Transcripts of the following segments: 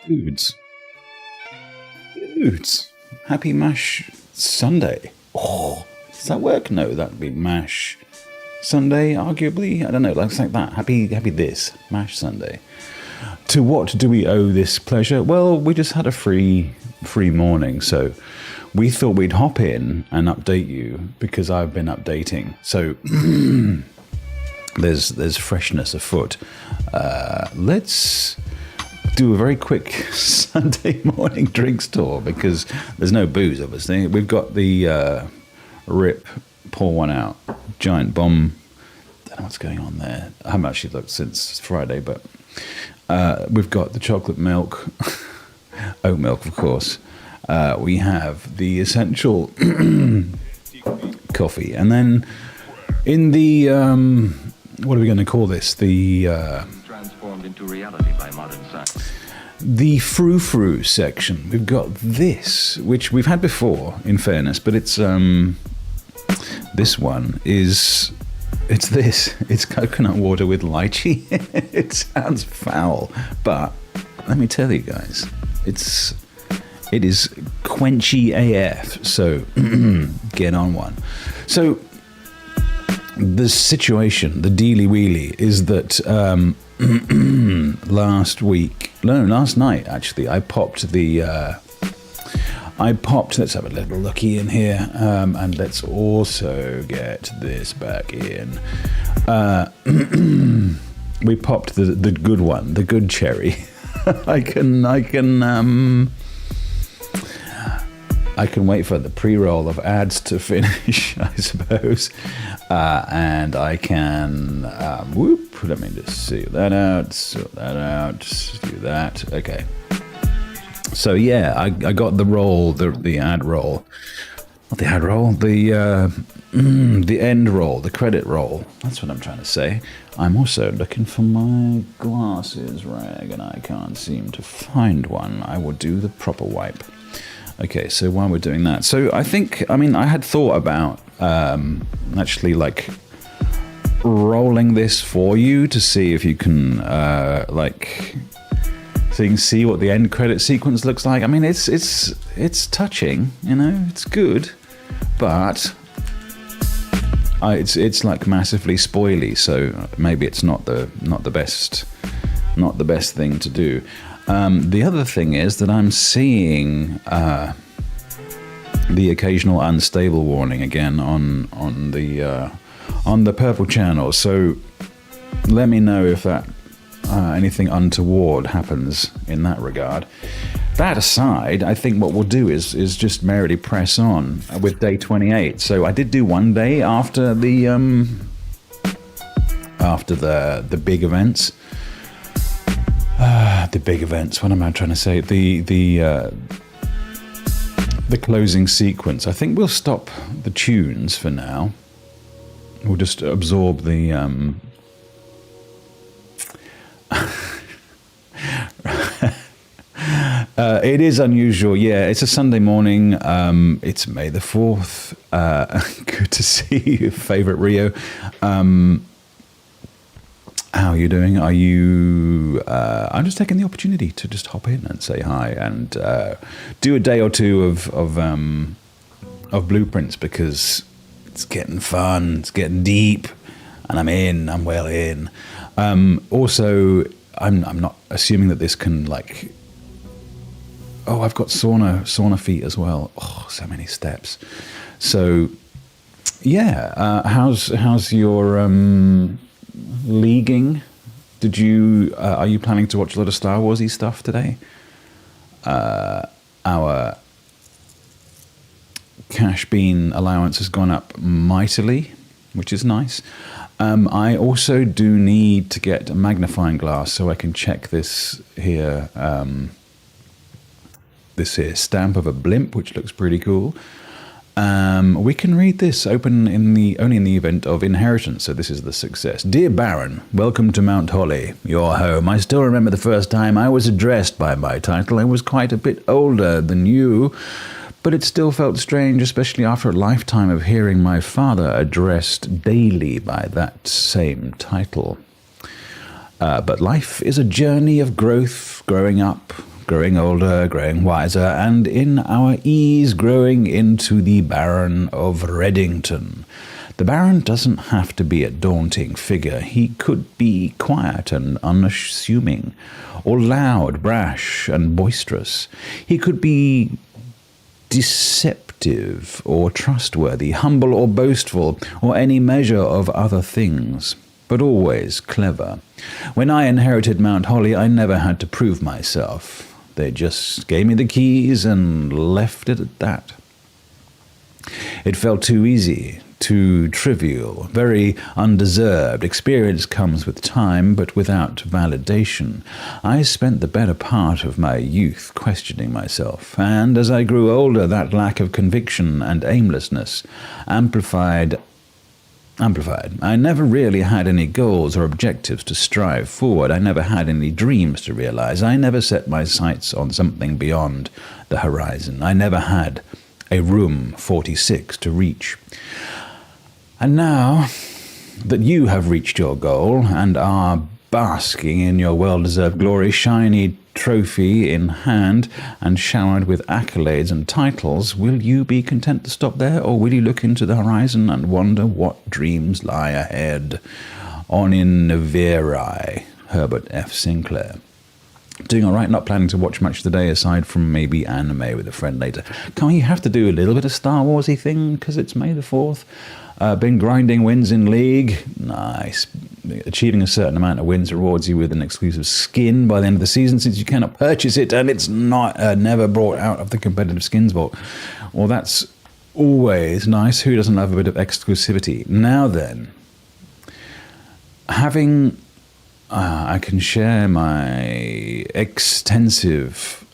Dudes. Dudes. Happy Mash Sunday. Oh, does that work? No, that'd be Mash Sunday, arguably. I don't know, like that. Happy this. Mash Sunday. To what do we owe this pleasure? Well, we just had a free morning, so we thought we'd hop in and update you because I've been updating. So there's freshness afoot. Let's do a very quick Sunday morning drinks tour because there's no booze, obviously. We've got the Rip Pour One Out Giant Bomb. Don't know what's going on there. I haven't actually looked since Friday, but we've got the chocolate milk, oat milk, of course. We have the essential coffee, and then in the what are we going to call this? The transformed into reality by modern science. The frou-frou section. We've got this, which we've had before, in fairness, but it's this one is. It's this. It's coconut water with lychee. It sounds foul, but let me tell you guys, it is quenchy AF. So get on one. So the situation, the dealy wheelie, is that last night actually, I popped. Let's have a little looky in here, and let's also get this back in. We popped the good one, the good cherry. I can wait for the pre-roll of ads to finish, I suppose, and I can let me just sort that out, do that. Okay. So yeah, I got the roll, the ad roll, not the ad roll, the end roll, the credit roll. That's what I'm trying to say. I'm also looking for my glasses rag, and I can't seem to find one. I will do the proper wipe. Okay, so while we're doing that, so I had thought about actually like rolling this for you to see if you can so you can see what the end credit sequence looks like. I mean, it's touching, you know, it's good, but it's like massively spoily. So maybe it's not the best thing to do. The other thing is that I'm seeing the occasional unstable warning again on the purple channel. So let me know if that. Anything untoward happens in that regard. That aside, I think what we'll do is just merrily press on with day 28. So I did do one day after the big events. The big events. What am I trying to say? The closing sequence. I think we'll stop the tunes for now. We'll just absorb the. It is unusual, yeah. It's a Sunday morning. It's May the 4th. Good to see you, favorite Rio. How are you doing? Are you? I'm just taking the opportunity to just hop in and say hi and do a day or two of blueprints because it's getting fun. It's getting deep, and I'm well in. Also, I'm not assuming that this can like. Oh, I've got sauna feet as well. Oh, so many steps. So, yeah. How's your leaguing? Are you planning to watch a lot of Star Warsy stuff today? Our cash bean allowance has gone up mightily, which is nice. I also do need to get a magnifying glass so I can check this here. This here stamp of a blimp, which looks pretty cool. We can read this only in the event of inheritance. So this is the success. Dear Baron, welcome to Mount Holly, your home. I still remember the first time I was addressed by my title. I was quite a bit older than you, but it still felt strange, especially after a lifetime of hearing my father addressed daily by that same title. But life is a journey of growth, growing up, growing older, growing wiser, and in our ease growing into the Baron of Reddington. The Baron doesn't have to be a daunting figure. He could be quiet and unassuming, or loud, brash, and boisterous. He could be deceptive or trustworthy, humble or boastful, or any measure of other things, but always clever. When I inherited Mount Holly, I never had to prove myself. They just gave me the keys and left it at that. It felt too easy, too trivial, very undeserved. Experience comes with time, but without validation. I spent the better part of my youth questioning myself, and as I grew older, that lack of conviction and aimlessness amplified. I never really had any goals or objectives to strive forward. I never had any dreams to realize. I never set my sights on something beyond the horizon. I never had a room 46 to reach. And now that you have reached your goal and are basking in your well-deserved glory, shiny trophy in hand and showered with accolades and titles, will you be content to stop there, or will you look into the horizon and wonder what dreams lie ahead? On in Veri, Herbert F. Sinclair. Doing all right, not planning to watch much today aside from maybe anime with a friend later. Can't you have to do a little bit of Star Warsy thing because it's May the 4th? Been grinding wins in League. Nice. Achieving a certain amount of wins rewards you with an exclusive skin by the end of the season, since you cannot purchase it and it's not never brought out of the competitive skins vault. Well, that's always nice. Who doesn't love a bit of exclusivity? Now then, having... I can share my extensive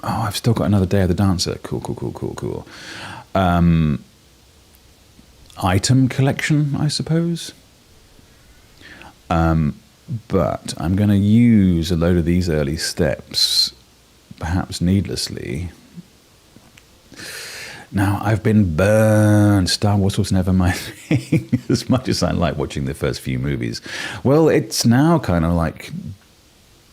I've still got another day of the dancer. Cool. Item collection, I suppose. But I'm going to use a load of these early steps, perhaps needlessly. Now, I've been burned. Star Wars was never my thing, as much as I like watching the first few movies. Well, it's now kind of like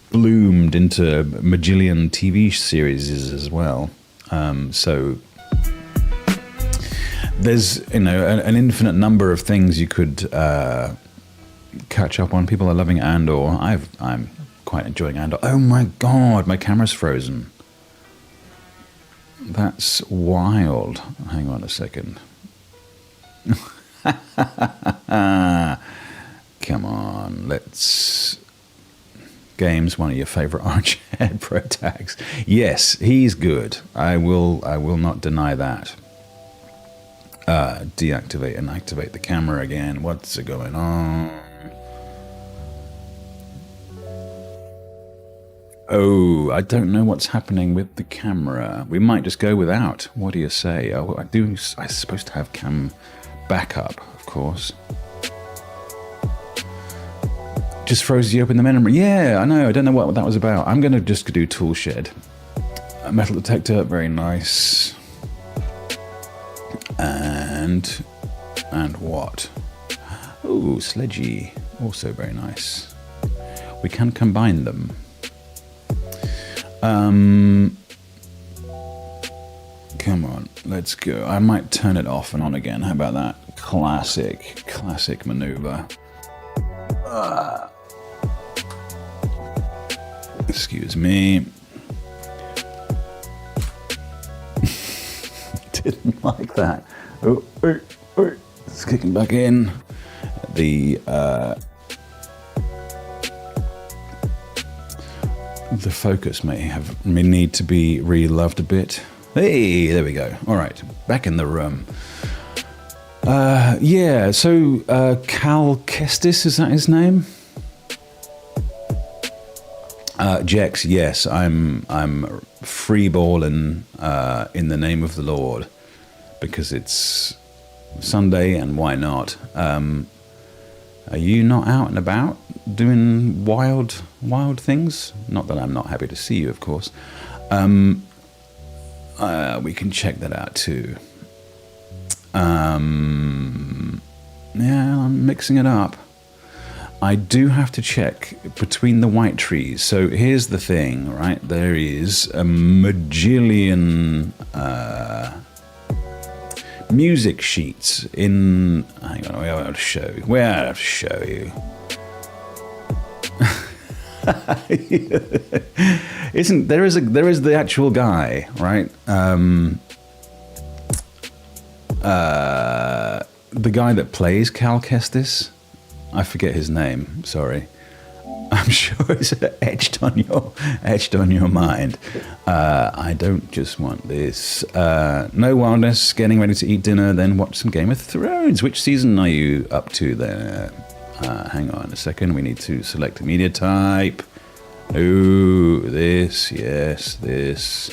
bloomed into Magillion TV series as well. So there's, an infinite number of things you could catch up on. People are loving Andor. I'm quite enjoying Andor. Oh my God, my camera's frozen. That's wild. Hang on a second. Come on, let's... Games, one of your favourite Archhead Pro tags. Yes, he's good. I will not deny that. Deactivate and activate the camera again. What's going on? Oh, I don't know what's happening with the camera. We might just go without. What do you say? Oh, I'm supposed to have cam backup, of course. Just froze you up in the memory. Yeah, I know. I don't know what that was about. I'm going to just do Toolshed. A metal detector, very nice. And what? Oh, sledgy, also very nice. We can combine them. Come on, let's go. I might turn it off and on again. How about that? Classic maneuver. Excuse me. Didn't like that. Oh, it's kicking back in. The focus may need to be re-loved a bit. Hey, there we go. All right, back in the room. Yeah, so Cal Kestis, is that his name? Jex, yes, I'm freeballing in the name of the Lord because it's Sunday and why not? Are you not out and about doing wild things? Not that I'm not happy to see you, of course. We can check that out too. Yeah, I'm mixing it up. I do have to check between the white trees. So here's the thing, right? There is a majillion music sheets in. Hang on, I have to show you. Where I have to show you. Isn't there is the actual guy, right? The guy that plays Cal Kestis. I forget his name. Sorry. I'm sure it's etched on your mind. I don't just want this. No wildness. Getting ready to eat dinner, then watch some Game of Thrones. Which season are you up to there? Hang on a second. We need to select a media type. Ooh, this. Yes, this.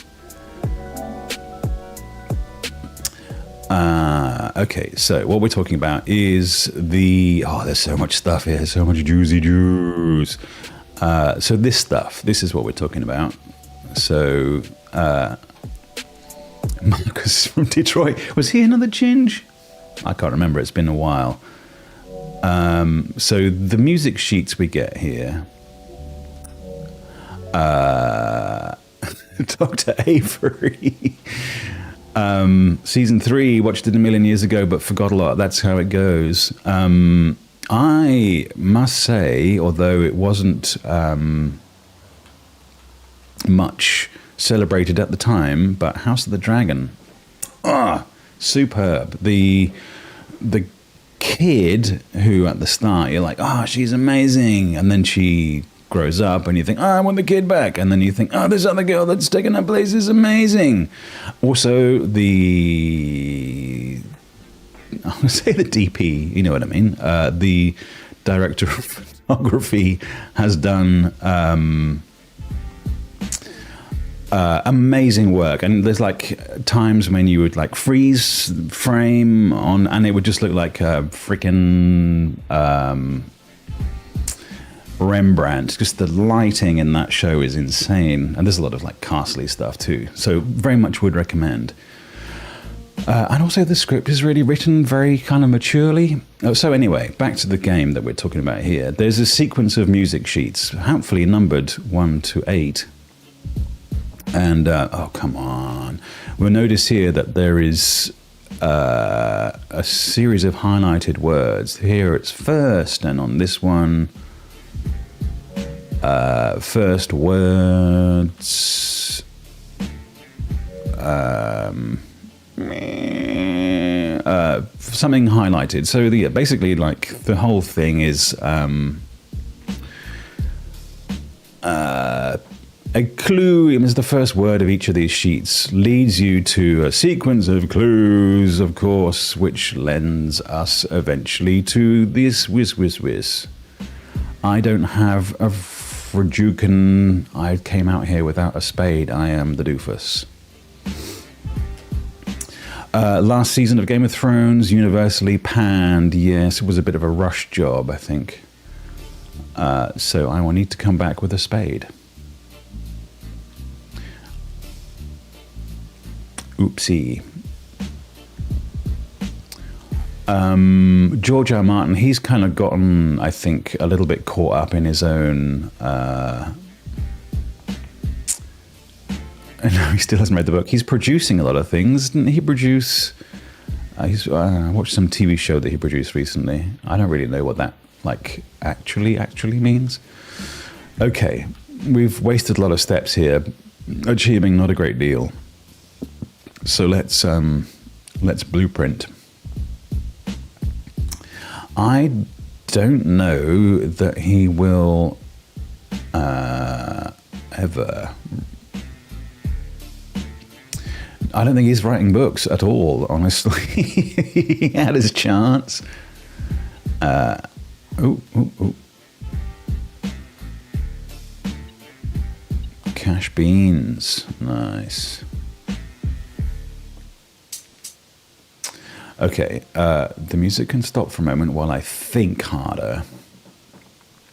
Okay, so what we're talking about is there's so much stuff here, so much juicy juice. So this stuff, this is what we're talking about. So, Marcus from Detroit, was he another Ginge? I can't remember, it's been a while. So the music sheets we get here, Dr. Avery. Season 3, watched it a million years ago, but forgot a lot. That's how it goes. I must say, although it wasn't much celebrated at the time, but House of the Dragon, superb. The kid who at the start you're like, she's amazing, and then she grows up and you think, I want the kid back, and then you think, this other girl that's taken her place is amazing. Also I'm gonna say the DP, you know what I mean, the director of photography has done amazing work, and there's like times when you would like freeze frame on and it would just look like a freaking Rembrandt, because the lighting in that show is insane, and there's a lot of like castle-y stuff too, so very much would recommend. And also the script is really written very kind of maturely. So anyway, back to the game that we're talking about here. There's a sequence of music sheets, helpfully numbered 1 to 8, and come on, we'll notice here that there is a series of highlighted words. Here it's first, and on this one, first words, something highlighted. So basically, like the whole thing is a clue. It is the first word of each of these sheets leads you to a sequence of clues, of course, which lends us eventually to this whiz. I don't have a Rajukan. I came out here without a spade. I am the doofus. Last season of Game of Thrones, universally panned. Yes, it was a bit of a rush job, I think. So I will need to come back with a spade. Oopsie. George R. Martin, he's kind of gotten, I think, a little bit caught up in his own... no, he still hasn't read the book. He's producing a lot of things. Didn't he produce... I watched some TV show that he produced recently. I don't really know what that, like, actually means. Okay, we've wasted a lot of steps here, achieving not a great deal. So let's blueprint. I don't know that he will ever... I don't think he's writing books at all, honestly. He had his chance. Cash beans. Nice. Okay, the music can stop for a moment while I think harder.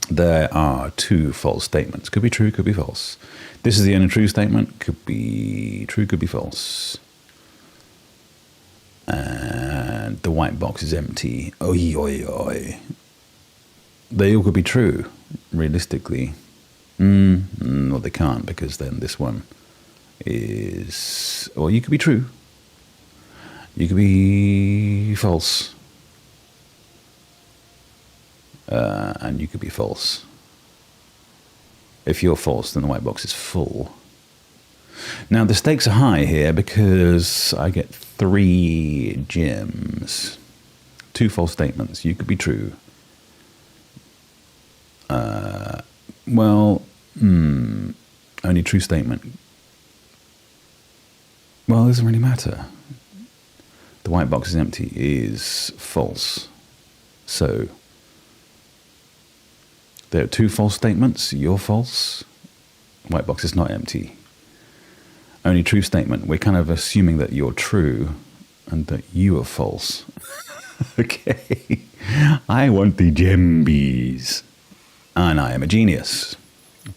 There are 2 false statements. Could be true, could be false. This is the only true statement. Could be true, could be false. And the white box is empty. Oi, oi, oi. they all could be true, realistically. Well, they can't, because then this one is... Well, you could be true. You could be false. And you could be false. If you're false, then the white box is full. Now, the stakes are high here because I get 3 gems. 2 false statements. You could be true. Only true statement. Well, it doesn't really matter. The white box is empty is false. So, there are 2 false statements. You're false. White box is not empty. Only true statement. We're kind of assuming that you're true and that you are false. Okay. I want the gembies. And I am a genius.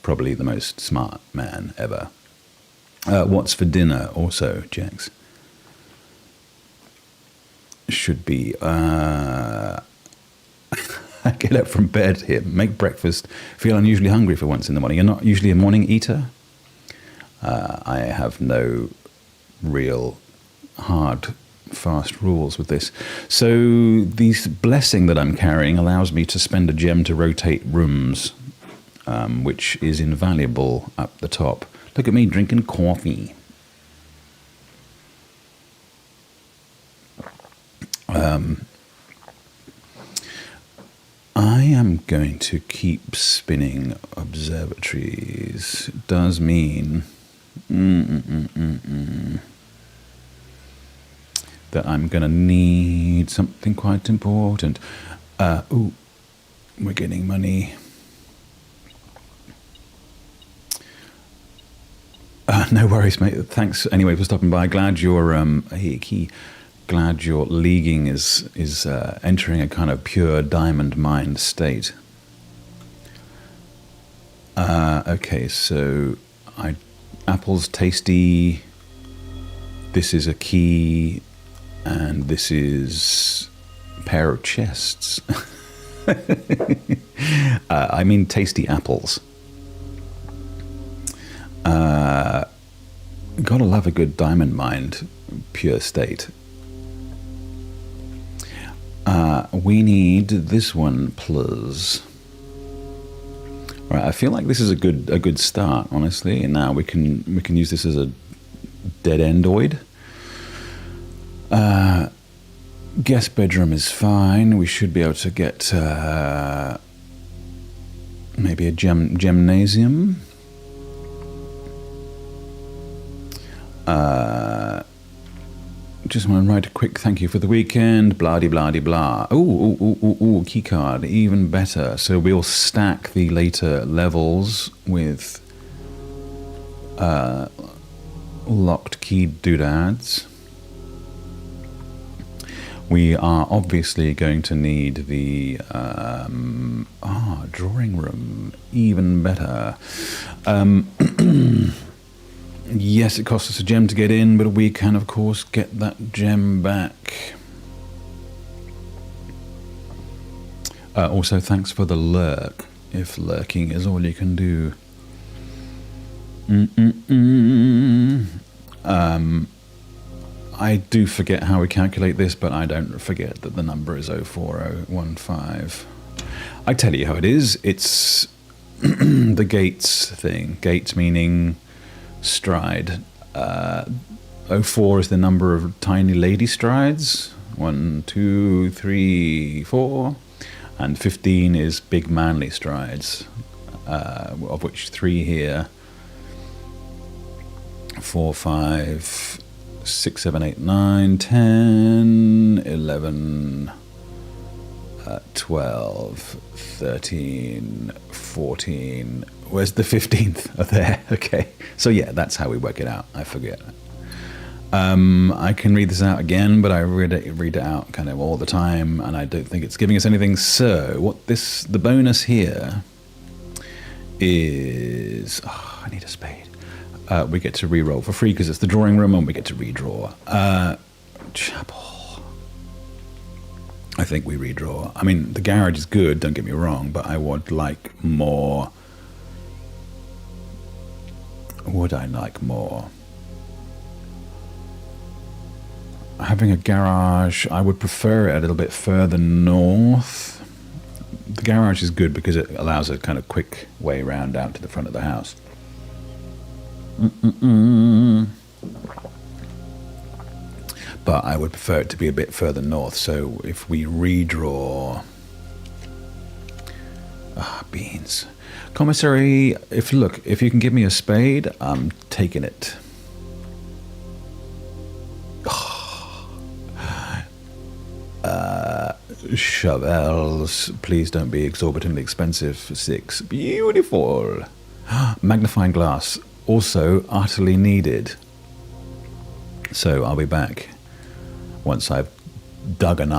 Probably the most smart man ever. What's for dinner also, Jax? Should be... I get up from bed here, make breakfast, feel unusually hungry for once in the morning. You're not usually a morning eater? I have no real hard, fast rules with this. So this blessing that I'm carrying allows me to spend a gem to rotate rooms, which is invaluable up the top. Look at me drinking coffee. I am going to keep spinning observatories. Does mean that I'm going to need something quite important. Ooh, we're getting money. No worries, mate. Thanks anyway for stopping by. Glad you're glad your leaguing is entering a kind of pure diamond mine state. Okay, so apples tasty. This is a key, and this is a pair of chests. I mean tasty apples. Gotta love a good diamond mine, pure state. We need this one, please. Right, I feel like this is a good start, honestly. And now we can use this as a dead endoid. Guest bedroom is fine. We should be able to get maybe a gymnasium. Just want to write a quick thank you for the weekend, blah-de-blah-de-blah. Ooh, keycard, even better. So we'll stack the later levels with locked key doodads. We are obviously going to need the drawing room, even better. Yes, it costs us a gem to get in, but we can, of course, get that gem back. Also, thanks for the lurk, if lurking is all you can do. I do forget how we calculate this, but I don't forget that the number is 04015. I tell you how it is. It's the gates thing. Gates meaning... stride. 04 is the number of tiny lady strides. 1, 2, 3, 4. And 15 is big manly strides, of which 3 here. 4, 5, 6, 7, 8, 9, 10, 11, 12, 13, 14. Where's the 15th? Oh, there. Okay. So yeah, that's how we work it out. I forget. I can read this out again, but I read it out kind of all the time, and I don't think it's giving us anything. So the bonus here is... Oh, I need a spade. We get to re-roll for free because it's the drawing room, and we get to redraw. Chapel. I think we redraw. I mean, the garage is good, don't get me wrong, but I would like more. Would I like more? Having a garage, I would prefer it a little bit further north. The garage is good because it allows a kind of quick way round out to the front of the house. But I would prefer it to be a bit further north. So if we redraw... beans. Commissary, if you can give me a spade, I'm taking it. Shovels, please don't be exorbitantly expensive for 6. Beautiful. Magnifying glass, also utterly needed. So I'll be back once I've Dujan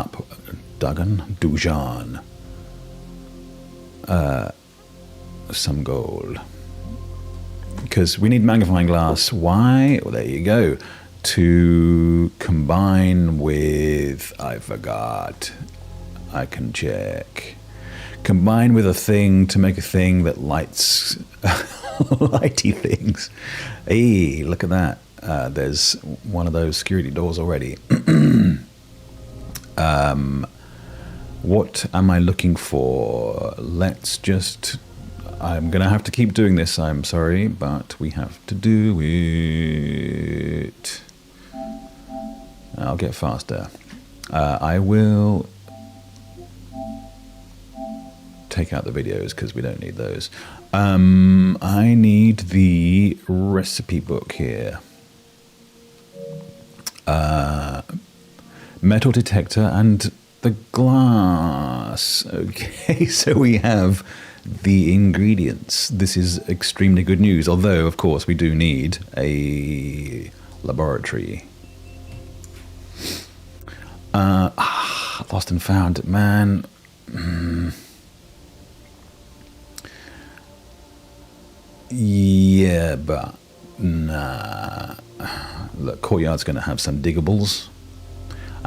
some gold, because we need magnifying glass. Why? Well, there you go. To combine with, I forgot, I can check. Combine with a thing to make a thing that lights lighty things. Hey, look at that. There's one of those security doors already. What am I looking for? Let's just... I'm going to have to keep doing this, I'm sorry, but we have to do it. I'll get faster. I will take out the videos because we don't need those. I need the recipe book here. Metal detector and the glass. Okay, so we have the ingredients. This is extremely good news, although, of course, we do need a laboratory. Lost and found, man. Yeah, but nah. Look, Courtyard's going to have some diggables,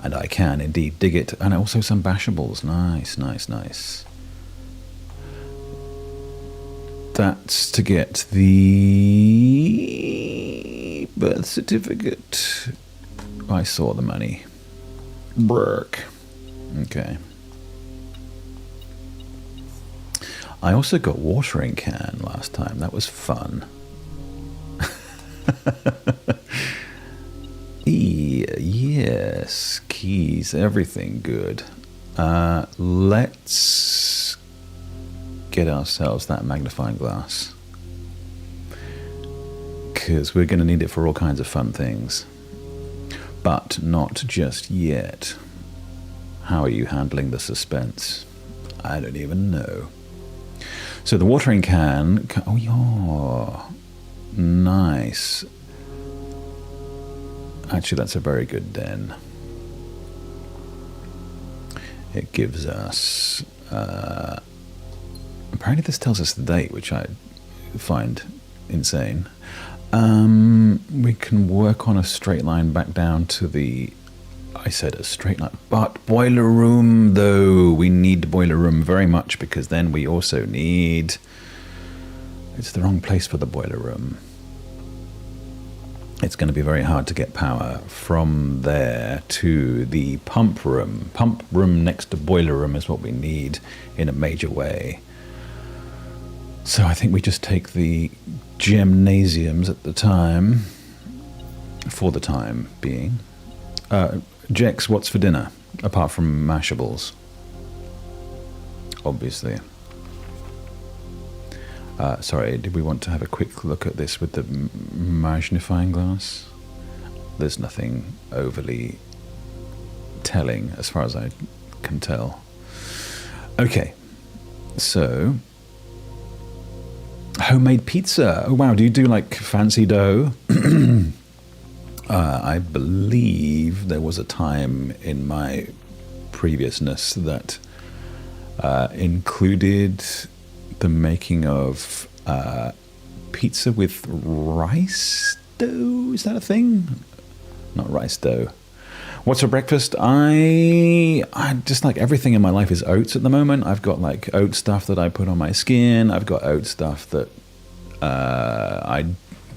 and I can indeed dig it, and also some bashables. Nice, nice, nice. That's to get the birth certificate. I saw the money. Brrk. Okay. I also got watering can last time. That was fun. Yes, keys, everything good. Let's get ourselves that magnifying glass, because we're going to need it for all kinds of fun things, but not just yet. How are you handling the suspense? I don't even know. So the watering can, oh yeah, nice. Actually, that's a very good den. It gives us, apparently this tells us the date, which I find insane. We can work on a straight line back down to the, I said a straight line, but boiler room though. We need boiler room very much, because then we also need, it's the wrong place for the boiler room. It's going to be very hard to get power from there to the pump room. Pump room next to boiler room is what we need in a major way. So I think we just take the gymnasiums at the time, for the time being. Jex, what's for dinner? Apart from mashables. Obviously. Sorry, did we want to have a quick look at this with the magnifying glass? There's nothing overly telling as far as I can tell. Okay, so homemade pizza. Oh wow, do you do like fancy dough? I believe there was a time in my previousness that included the making of pizza with rice dough. Is that a thing? Not rice dough. What's for breakfast? I just like everything in my life is oats at the moment. I've got like oat stuff that I put on my skin. I've got oat stuff that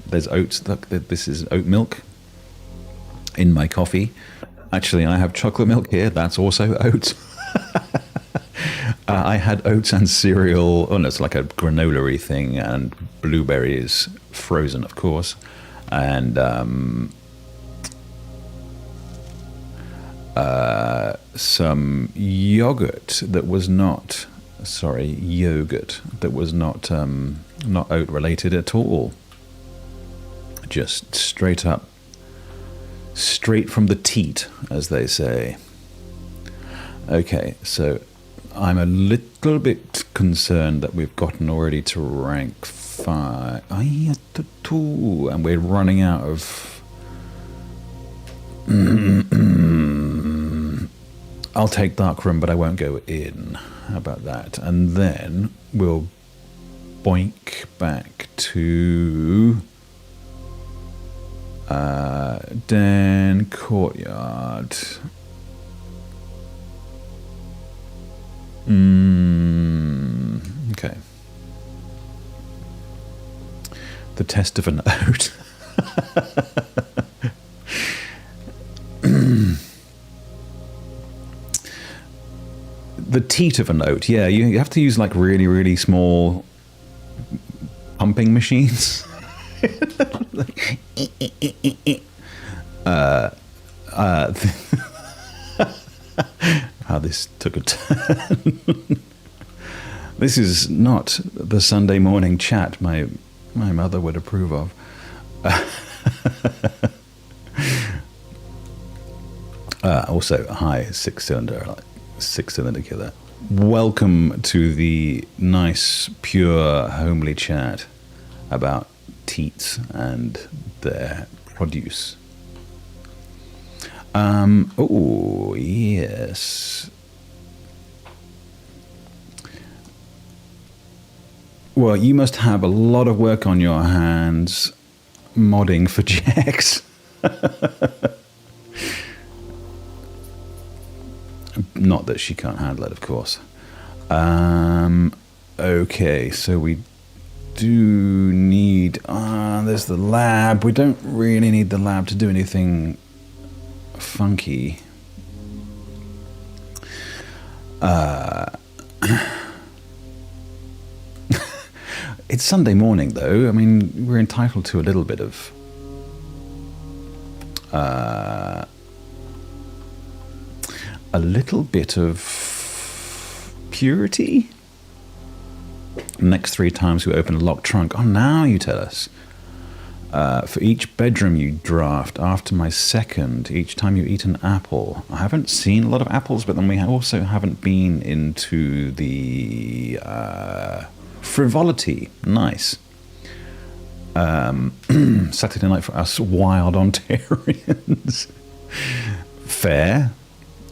there's oats. Look, this is oat milk in my coffee. Actually, I have chocolate milk here. That's also oats. I had oats and cereal. Oh no, it's like a granola-y thing, and blueberries frozen, of course, and some yogurt that was not not oat related at all. Just straight up, straight from the teat, as they say. Okay, so I'm a little bit concerned that we've gotten already to rank 5. And we're running out of... I'll take Darkroom, but I won't go in. How about that? And then we'll boink back to... Den Courtyard. Okay. The test of an oat. The teat of an oat. Yeah, you have to use like really, really small pumping machines. How this took a turn. This is not the Sunday morning chat my mother would approve of. Also, hi, six-cylinder killer. Welcome to the nice, pure, homely chat about teats and their produce. Oh, yes. Well, you must have a lot of work on your hands modding for Jax. Not that she can't handle it, of course. Okay, so we do need... there's the lab. We don't really need the lab to do anything funky. It's Sunday morning, though. I mean, we're entitled to a little bit of... purity. Next 3 times we open a locked trunk. Oh, now you tell us. For each bedroom you draft, after my second, each time you eat an apple. I haven't seen a lot of apples, but then we also haven't been into the frivolity. Nice. Saturday night for us wild Ontarians. Fair.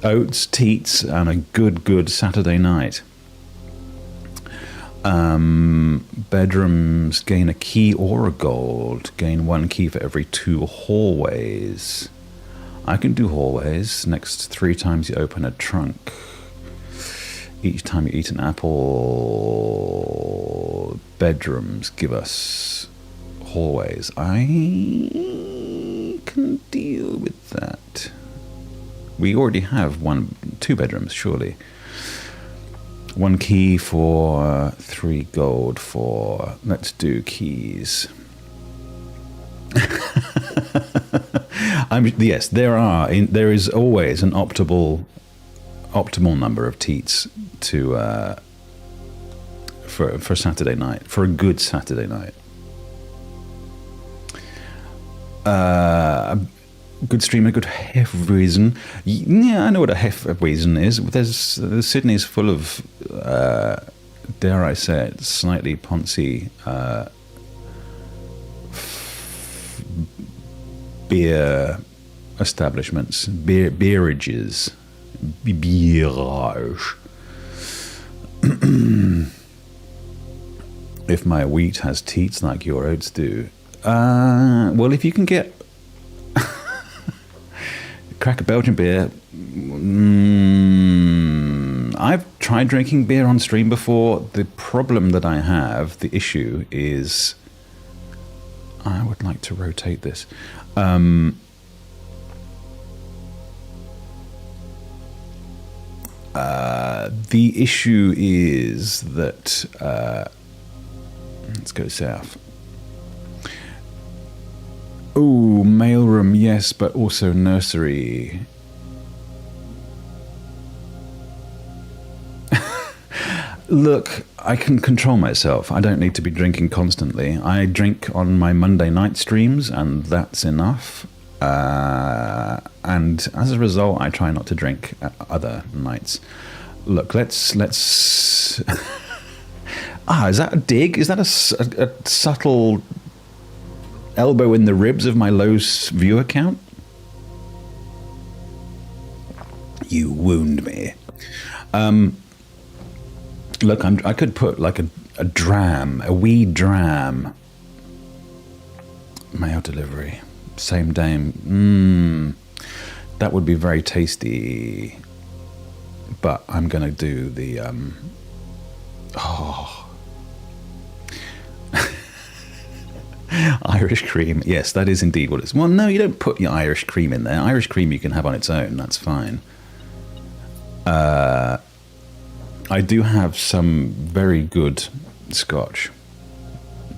Oats, teats, and a good Saturday night. Bedrooms gain a key or a gold. Gain 1 key for every 2 hallways. I can do hallways. Next 3 times you open a trunk. Each time you eat an apple. Bedrooms give us hallways. I can deal with that. We already have 2 bedrooms, surely. 1 key for 3 gold for... Let's do keys. Yes, there is always an optimal number of teats to for Saturday night, for a good Saturday night. Good stream, a good Hefewesen. Yeah, I know what a Hefewesen is. Sydney's full of, dare I say it, slightly poncy beer establishments, beerages, beerage. If my wheat has teats like your oats do, well, if you can get Crack a Belgian beer. I've tried drinking beer on stream before. The problem that I have, the issue is, I would like to rotate this. The issue is that, let's go south. Oh, mailroom, yes, but also nursery. Look, I can control myself. I don't need to be drinking constantly. I drink on my Monday night streams, and that's enough. And as a result, I try not to drink at other nights. Look, let's. Is that a dig? Is that a subtle elbow in the ribs of my low viewer count? You wound me. Look, I could put like a dram, a wee dram. Mail delivery, same day. That would be very tasty. But I'm gonna do the Irish cream. Yes, that is indeed what it's. Well, no, you don't put your Irish cream in there. Irish cream you can have on its own. That's fine. I do have some very good scotch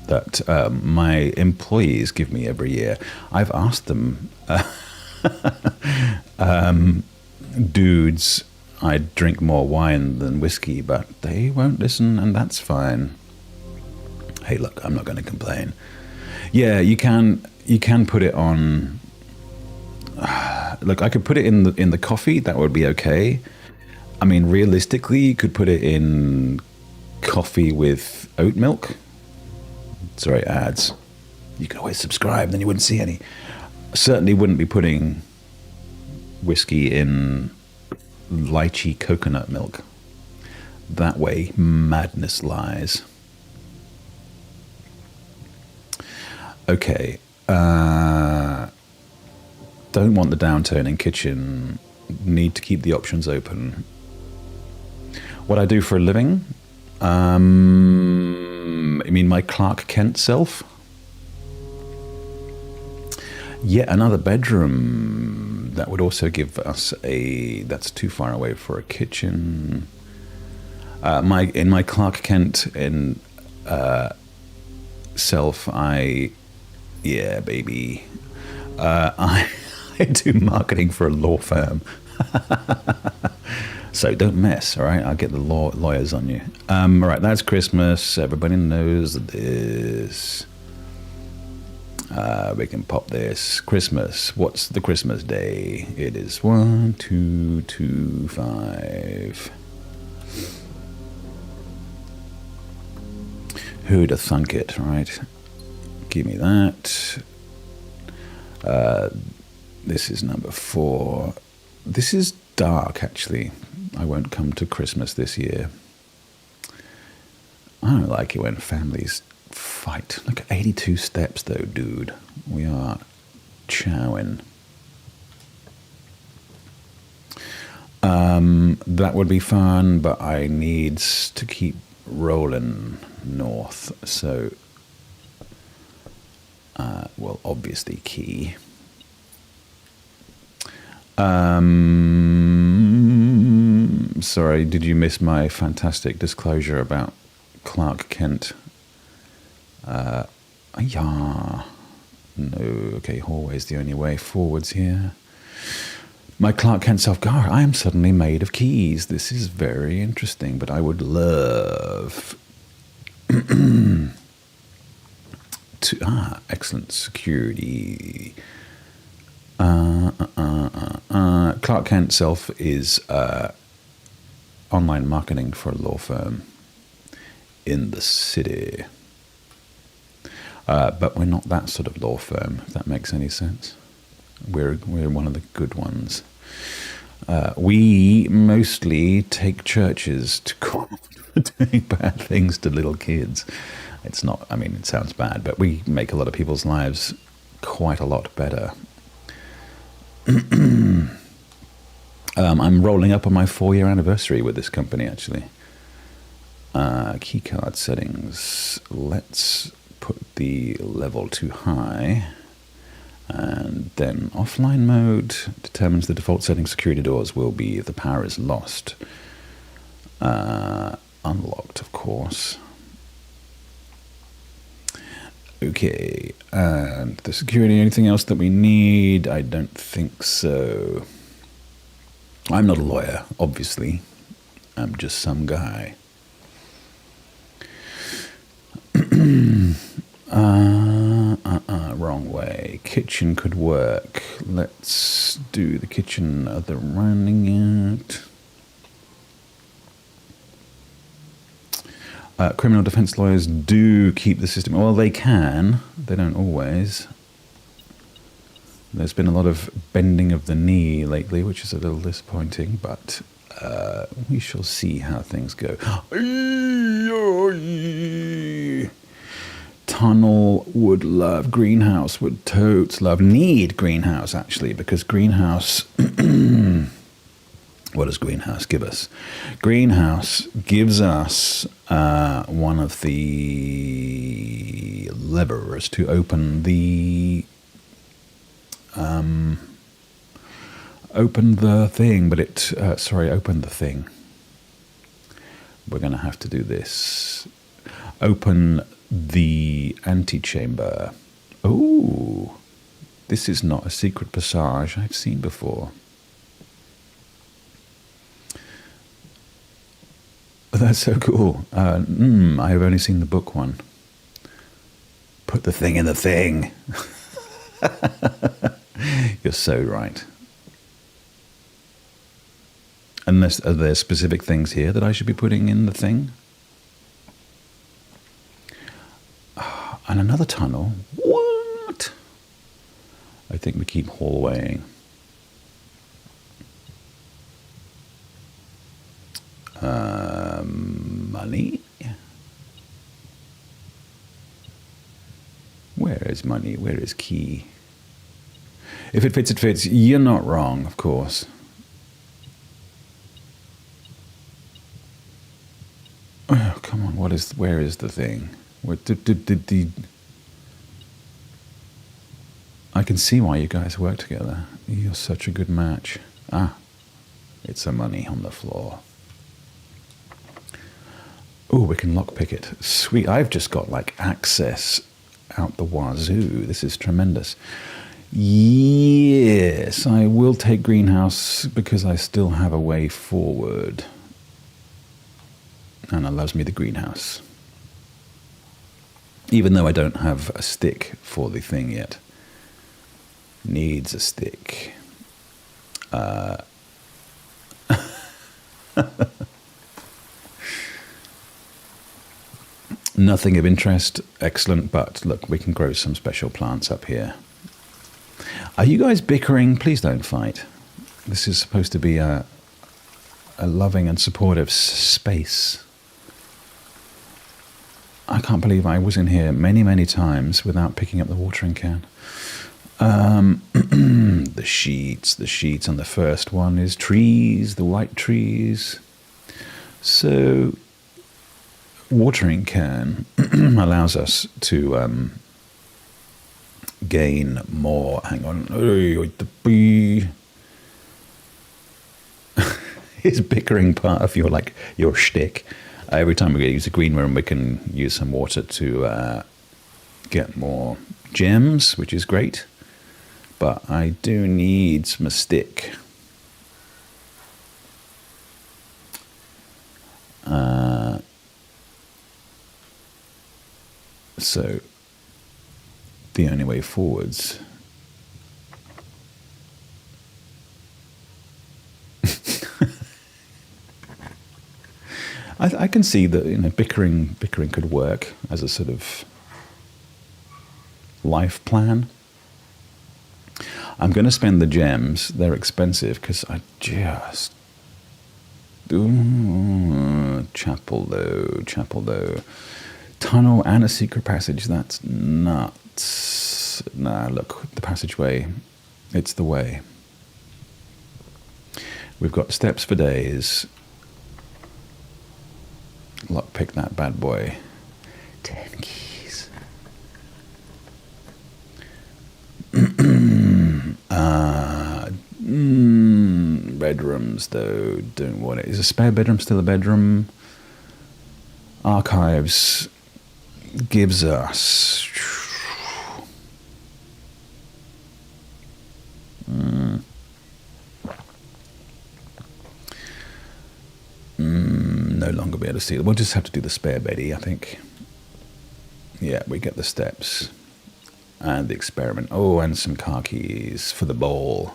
that my employees give me every year. I've asked them, dudes, I drink more wine than whiskey, but they won't listen, and that's fine. Hey, look, I'm not going to complain. Yeah, you can put it on. Look, I could put it in the coffee. That would be okay. I mean, realistically, you could put it in coffee with oat milk. Sorry, ads. You could always subscribe, then you wouldn't see any. Certainly wouldn't be putting whiskey in lychee coconut milk. That way, madness lies. Okay. Don't want the downturning kitchen. Need to keep the options open. What I do for a living? I mean, my Clark Kent self? Yet another bedroom. That would also give us a... That's too far away for a kitchen. In my Clark Kent self, yeah, baby. I do marketing for a law firm. So don't mess, all right? I'll get the lawyers on you. All right, that's Christmas. Everybody knows this. We can pop this. Christmas. What's the Christmas day? It is 1225. Who'd have thunk it, right? Give me that. This is number 4. This is dark, actually. I won't come to Christmas this year. I don't like it when families fight. Look at 82 steps, though, dude. We are chowing. That would be fun, but I need to keep rolling north. So, well, obviously key. Sorry, did you miss my fantastic disclosure about Clark Kent? Yeah. No, okay, hallway's the only way forwards here. My Clark Kent self-guard. I am suddenly made of keys. This is very interesting, but I would love to... excellent security. Clark Kent self is online marketing for a law firm in the city. But we're not that sort of law firm, if that makes any sense. We're one of the good ones. We mostly take churches to court for doing bad things to little kids. It's not, I mean, it sounds bad, but we make a lot of people's lives quite a lot better. I'm rolling up on my 4-year anniversary with this company, actually. Keycard settings. Let's put the level to high. And then offline mode determines the default setting. Security doors will be if the power is lost. Unlocked, of course. Okay, and the security, anything else that we need? I don't think so. I'm not a lawyer, obviously. I'm just some guy. Wrong way. Kitchen could work. Let's do the kitchen. Are they running it? Criminal defense lawyers do keep the system. Well, they can. They don't always. There's been a lot of bending of the knee lately, which is a little disappointing, but we shall see how things go. Tunnel would love greenhouse, would totes love, need greenhouse actually, because greenhouse, what does greenhouse give us? Greenhouse gives us one of the levers to open the thing, but it, open the thing. We're going to have to do this. Open the antechamber. Oh, this is not a secret passage I've seen before. That's so cool. I've only seen the book one. Put the thing in the thing. You're so right. Unless, are there specific things here that I should be putting in the thing? And another tunnel? What? I think we keep hallwaying. Money? Where is money? Where is key? If it fits, it fits. You're not wrong, of course. Oh, come on. Where is the thing? I can see why you guys work together. You're such a good match. Ah, it's a money on the floor. Oh, we can lockpick it. Sweet. I've just got like access out the wazoo. This is tremendous. Yes, I will take greenhouse because I still have a way forward. And allows me the greenhouse. Even though I don't have a stick for the thing yet. Needs a stick. Nothing of interest. Excellent. But look, we can grow some special plants up here. Are you guys bickering? Please don't fight. This is supposed to be a loving and supportive space. I can't believe I was in here many, many times without picking up the watering can. The sheets on the first one is trees, the white trees. So watering can allows us to gain more. Hang on. Is bickering part of your shtick? Every time we use a green room, we can use some water to get more gems, which is great. But I do need some stick. So the only way forwards. I can see that bickering could work as a sort of life plan. I'm going to spend the gems. They're expensive because I just chapel though. Tunnel and a secret passage. That's nuts. Nah, look, the passageway. It's the way. We've got steps for days. Lockpick that bad boy. 10 keys. Bedrooms, though, don't want it. Is a spare bedroom still a bedroom? Archives gives us... no longer be able to see it. We'll just have to do the spare beddy, I think. Yeah, we get the steps. And the experiment. Oh, and some car keys for the ball.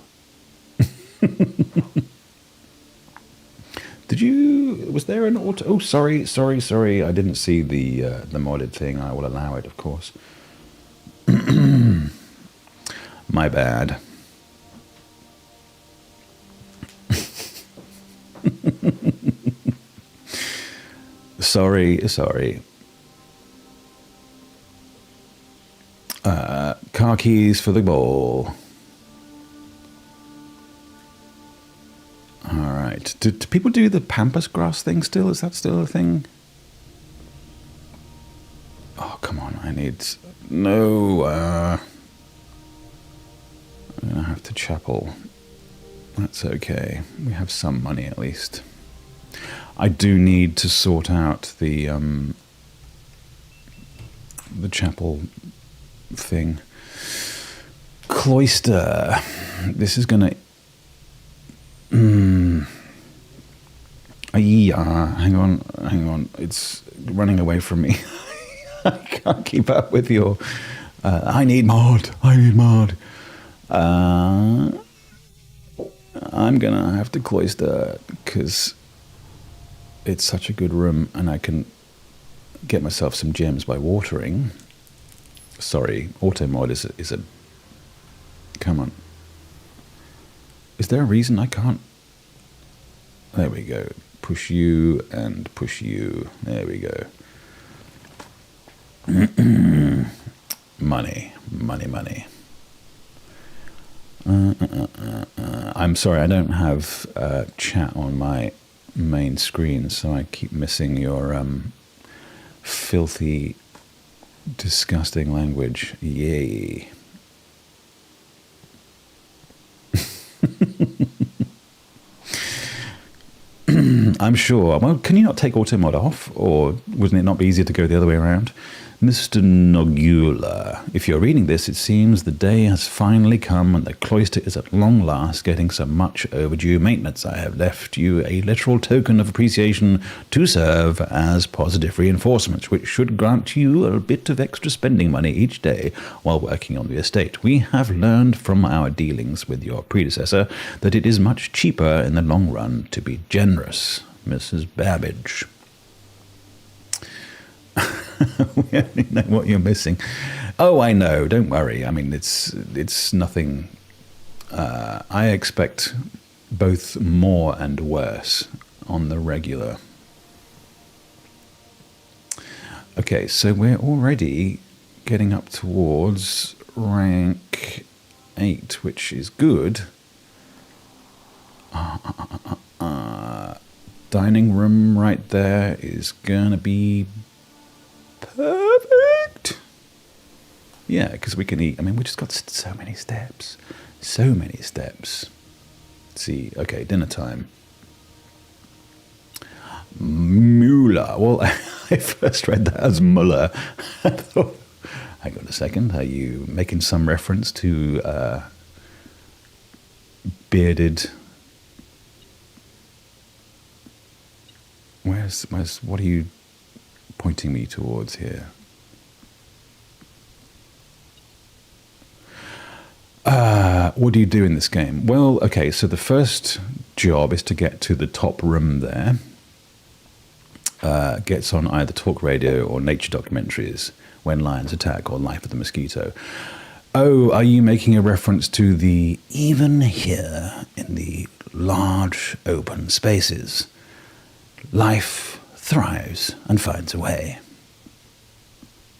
Did you... Was there an auto... Oh, sorry. I didn't see the modded thing. I will allow it, of course. My bad. Sorry. Car keys for the ball. All right. Do people do the pampas grass thing still? Is that still a thing? Oh, come on. I need... No. I'm going to have to chapel. That's okay. We have some money at least. I do need to sort out the chapel thing. Cloister. This is gonna... hang on. It's running away from me. I can't keep up with your... I need mod. I'm gonna have to cloister because it's such a good room and I can get myself some gems by watering. Sorry, auto mod is a... Come on. Is there a reason I can't... There we go. Push you and push you. There we go. Money. I'm sorry, I don't have chat on my main screen, so I keep missing your filthy, disgusting language. Yay. I'm sure. Well, can you not take auto mod off? Or wouldn't it not be easier to go the other way around? Mr. Nogula, if you're reading this, it seems the day has finally come and the cloister is at long last getting some much overdue maintenance. I have left you a literal token of appreciation to serve as positive reinforcement, which should grant you a bit of extra spending money each day while working on the estate. We have learned from our dealings with your predecessor that it is much cheaper in the long run to be generous. Mrs. Babbage. We only know what you're missing. Oh, I know. Don't worry. I mean, it's nothing. I expect both more and worse on the regular. Okay, so we're already getting up towards rank 8, which is good. Dining room right there is gonna be perfect. Yeah, because we can eat. I mean, we just got so many steps. Let's see, okay, dinner time. Muller. Well, I first read that as Muller. I thought, hang on a second, are you making some reference to bearded... what are you pointing me towards here? What do you do in this game? Well, okay, so the first job is to get to the top room there. Gets on either talk radio or nature documentaries, When Lions Attack or Life of the Mosquito. Oh, are you making a reference to the even here in the large open spaces, life thrives and finds a way?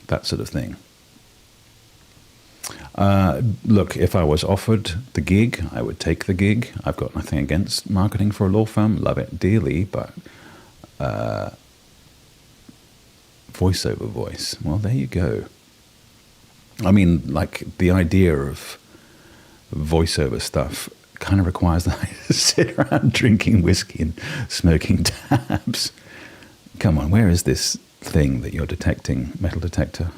That sort of thing. Look, if I was offered the gig, I would take the gig. I've got nothing against marketing for a law firm. Love it dearly, but voiceover voice. Well, there you go. I mean, like, the idea of voiceover stuff kind of requires that I sit around drinking whiskey and smoking tabs. Come on, where is this thing that you're detecting, metal detector?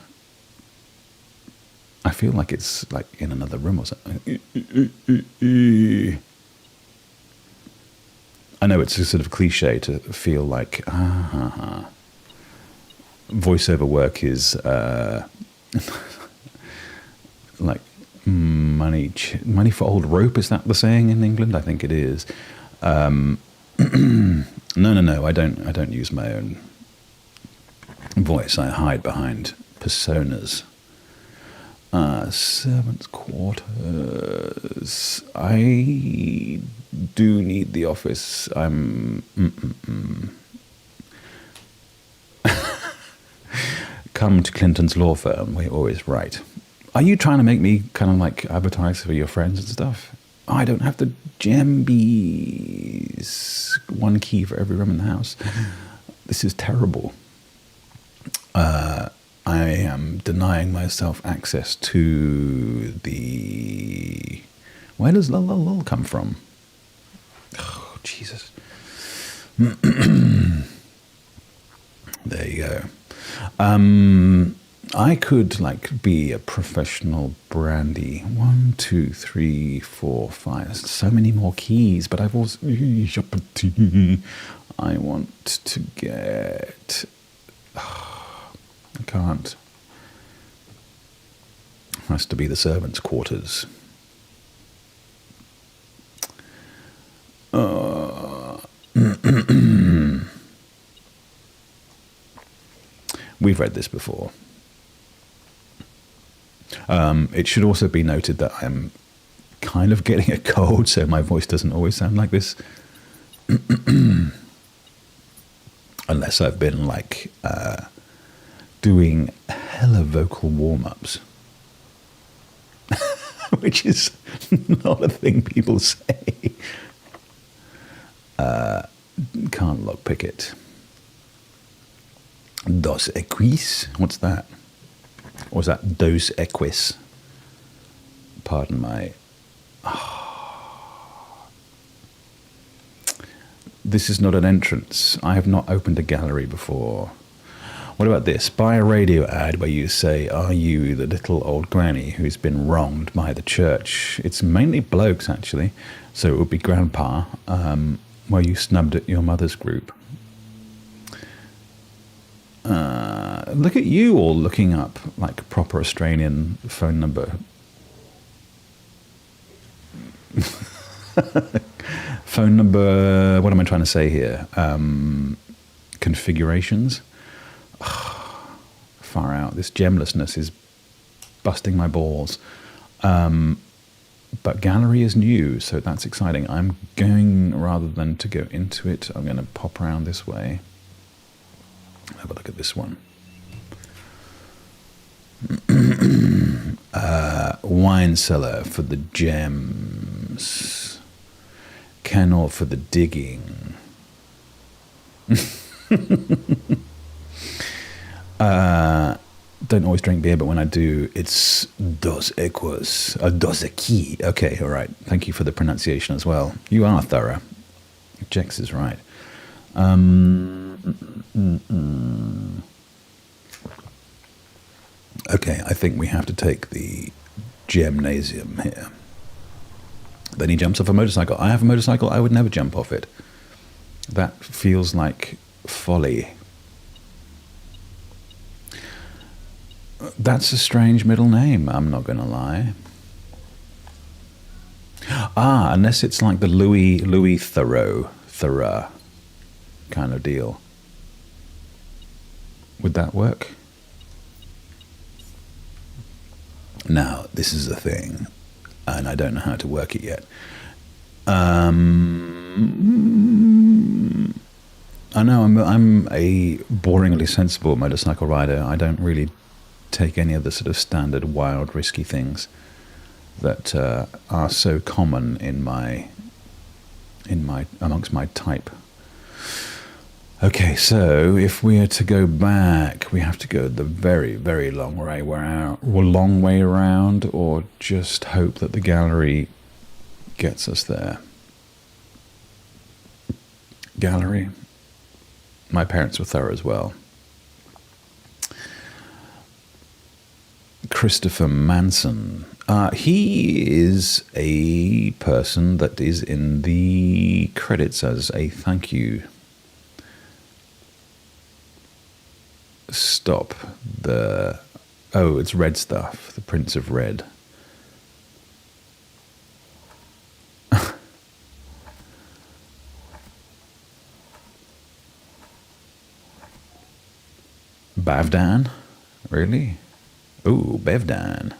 I feel like it's like in another room or something. I know it's a sort of cliche to feel like, voiceover work is like money for old rope. Is that the saying in England? I think it is. No, I don't use my own voice. I hide behind personas. Servants' quarters. I do need the office. I'm come to Clinton's law firm. We're always right. Are you trying to make me kind of like advertise for your friends and stuff? Oh, I don't have the jambies. One key for every room in the house. This is terrible. I am denying myself access to the... Where does lol come from? Oh, Jesus. There you go. I could like be a professional brandy. 1, 2, 3, 4, 5. So many more keys, but I've also... I want to get... I can't. Has to be the servants' quarters. We've read this before. It should also be noted that I'm kind of getting a cold, so my voice doesn't always sound like this. Unless I've been like doing hella vocal warm-ups. Which is not a thing people say. Can't lockpick it. Dos equis? What's that? Or is that dos equis? Pardon my... This is not an entrance. I have not opened a gallery before. What about this? Buy a radio ad where you say, are you the little old granny who's been wronged by the church? It's mainly blokes, actually. So it would be grandpa, where you snubbed at your mother's group. Look at you all looking up like a proper Australian phone number. Phone number, what am I trying to say here? Configurations. Far out. This gemlessness is busting my balls. But gallery is new, so that's exciting. I'm going, rather than to go into it, I'm going to pop around this way. Have a look at this one. Wine cellar for the gems. Kennel for the digging. Don't always drink beer, but when I do, it's dos equos, dos equi. Okay, all right. Thank you for the pronunciation as well. You are thorough. Jex is right. Okay, I think we have to take the gymnasium here. Then he jumps off a motorcycle. I have a motorcycle. I would never jump off it. That feels like folly. That's a strange middle name, I'm not going to lie. Unless it's like the Louis Thorough kind of deal. Would that work? Now, this is the thing, and I don't know how to work it yet. I know I'm a boringly sensible motorcycle rider. I don't really take any of the sort of standard wild, risky things that are so common in my amongst my type. Okay, so if we are to go back, we have to go the very, very long way around, or just hope that the gallery gets us there. Gallery. My parents were thorough as well. Christopher Manson. He is a person that is in the credits as a thank you. Stop the... Oh, it's Red Stuff. The Prince of Red. Bavdan? Really? Ooh, Bevdan.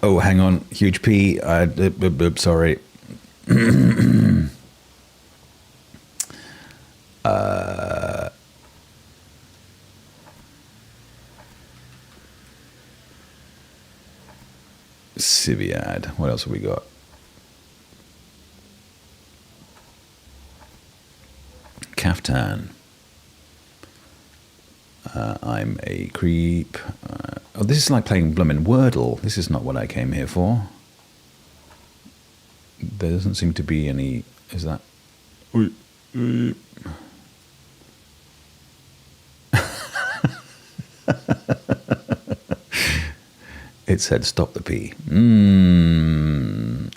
Oh, hang on. Huge P. Sorry. Civiad. What else have we got? Kaftan. I'm a creep. Oh, this is like playing bloomin' Wordle. This is not what I came here for. There doesn't seem to be any... Is that... It said stop the P.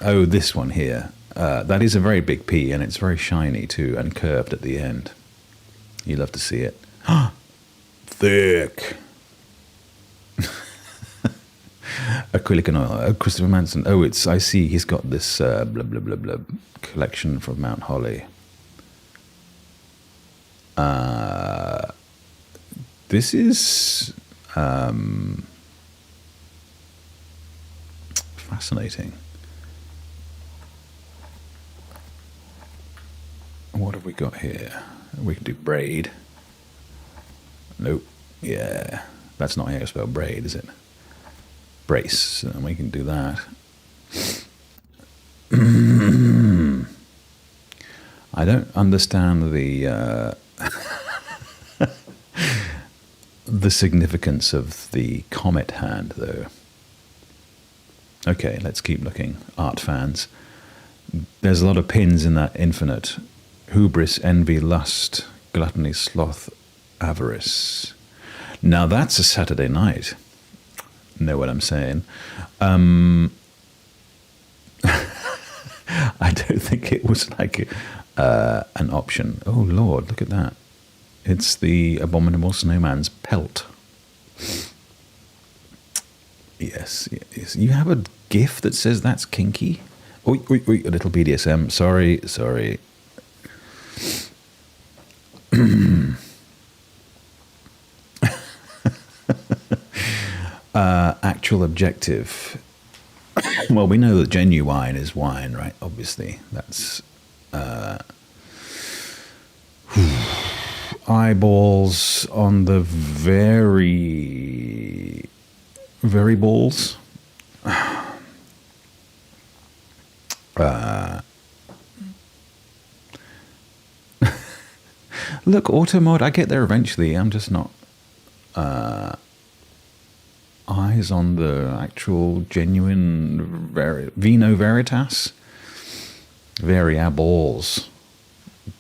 Oh, this one here. That is a very big P, and it's very shiny too, and curved at the end. You love to see it. Thick. Acrylic and oil. Oh, Christopher Manson. Oh, it's... I see he's got this blah, blah, blah, blah collection from Mount Holly. This is... fascinating. What have we got here? We can do braid. Nope. Yeah. That's not how you spell braid, is it? Brace. And we can do that. I don't understand the the significance of the comet hand, though. Okay, let's keep looking. Art fans. There's a lot of pins in that infinite. Hubris, envy, lust, gluttony, sloth, avarice. Now that's a Saturday night. Know what I'm saying? I don't think it was like an option. Oh, Lord, look at that. It's the Abominable Snowman's pelt. Yes, yes. You have a GIF that says that's kinky? Oi, oi, oi, a little BDSM. Sorry. Actual objective. Well, we know that genuine is wine, right? Obviously, that's eyeballs on the very balls. Look, auto mode, I get there eventually. I'm just not eyes on the actual genuine Vino Veritas. Variables.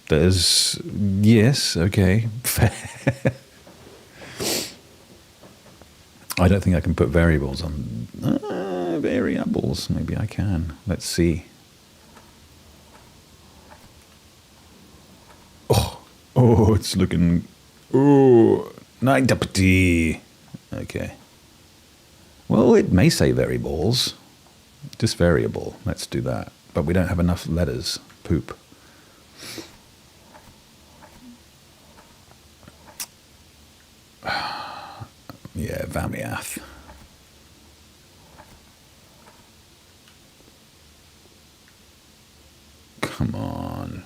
There's... Yes, okay. Fair. I don't think I can put variables on... variables. Maybe I can. Let's see. Oh, it's looking... Oh, 9 Okay. Well, it may say variables. Just variable. Let's do that. But we don't have enough letters. Poop. Yeah, Vamiath. Come on.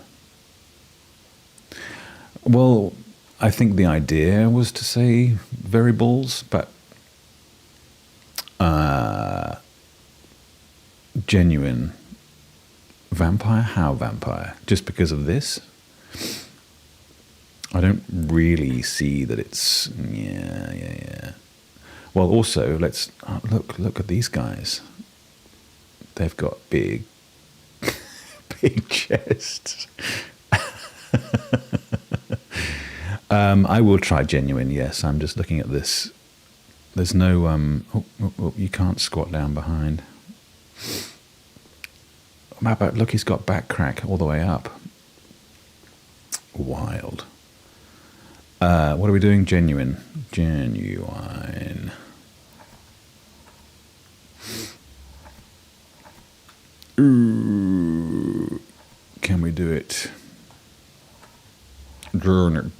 Well, I think the idea was to say variables, but genuine vampire? How vampire? Just because of this? I don't really see that it's... Yeah. Well, also, let's... look at these guys. They've got big chests. I will try genuine, yes. I'm just looking at this. There's no... you can't squat down behind. How about, look, he's got back crack all the way up. Wild. What are we doing? Genuine. Genuine. Ooh. Can we do it? Genuine.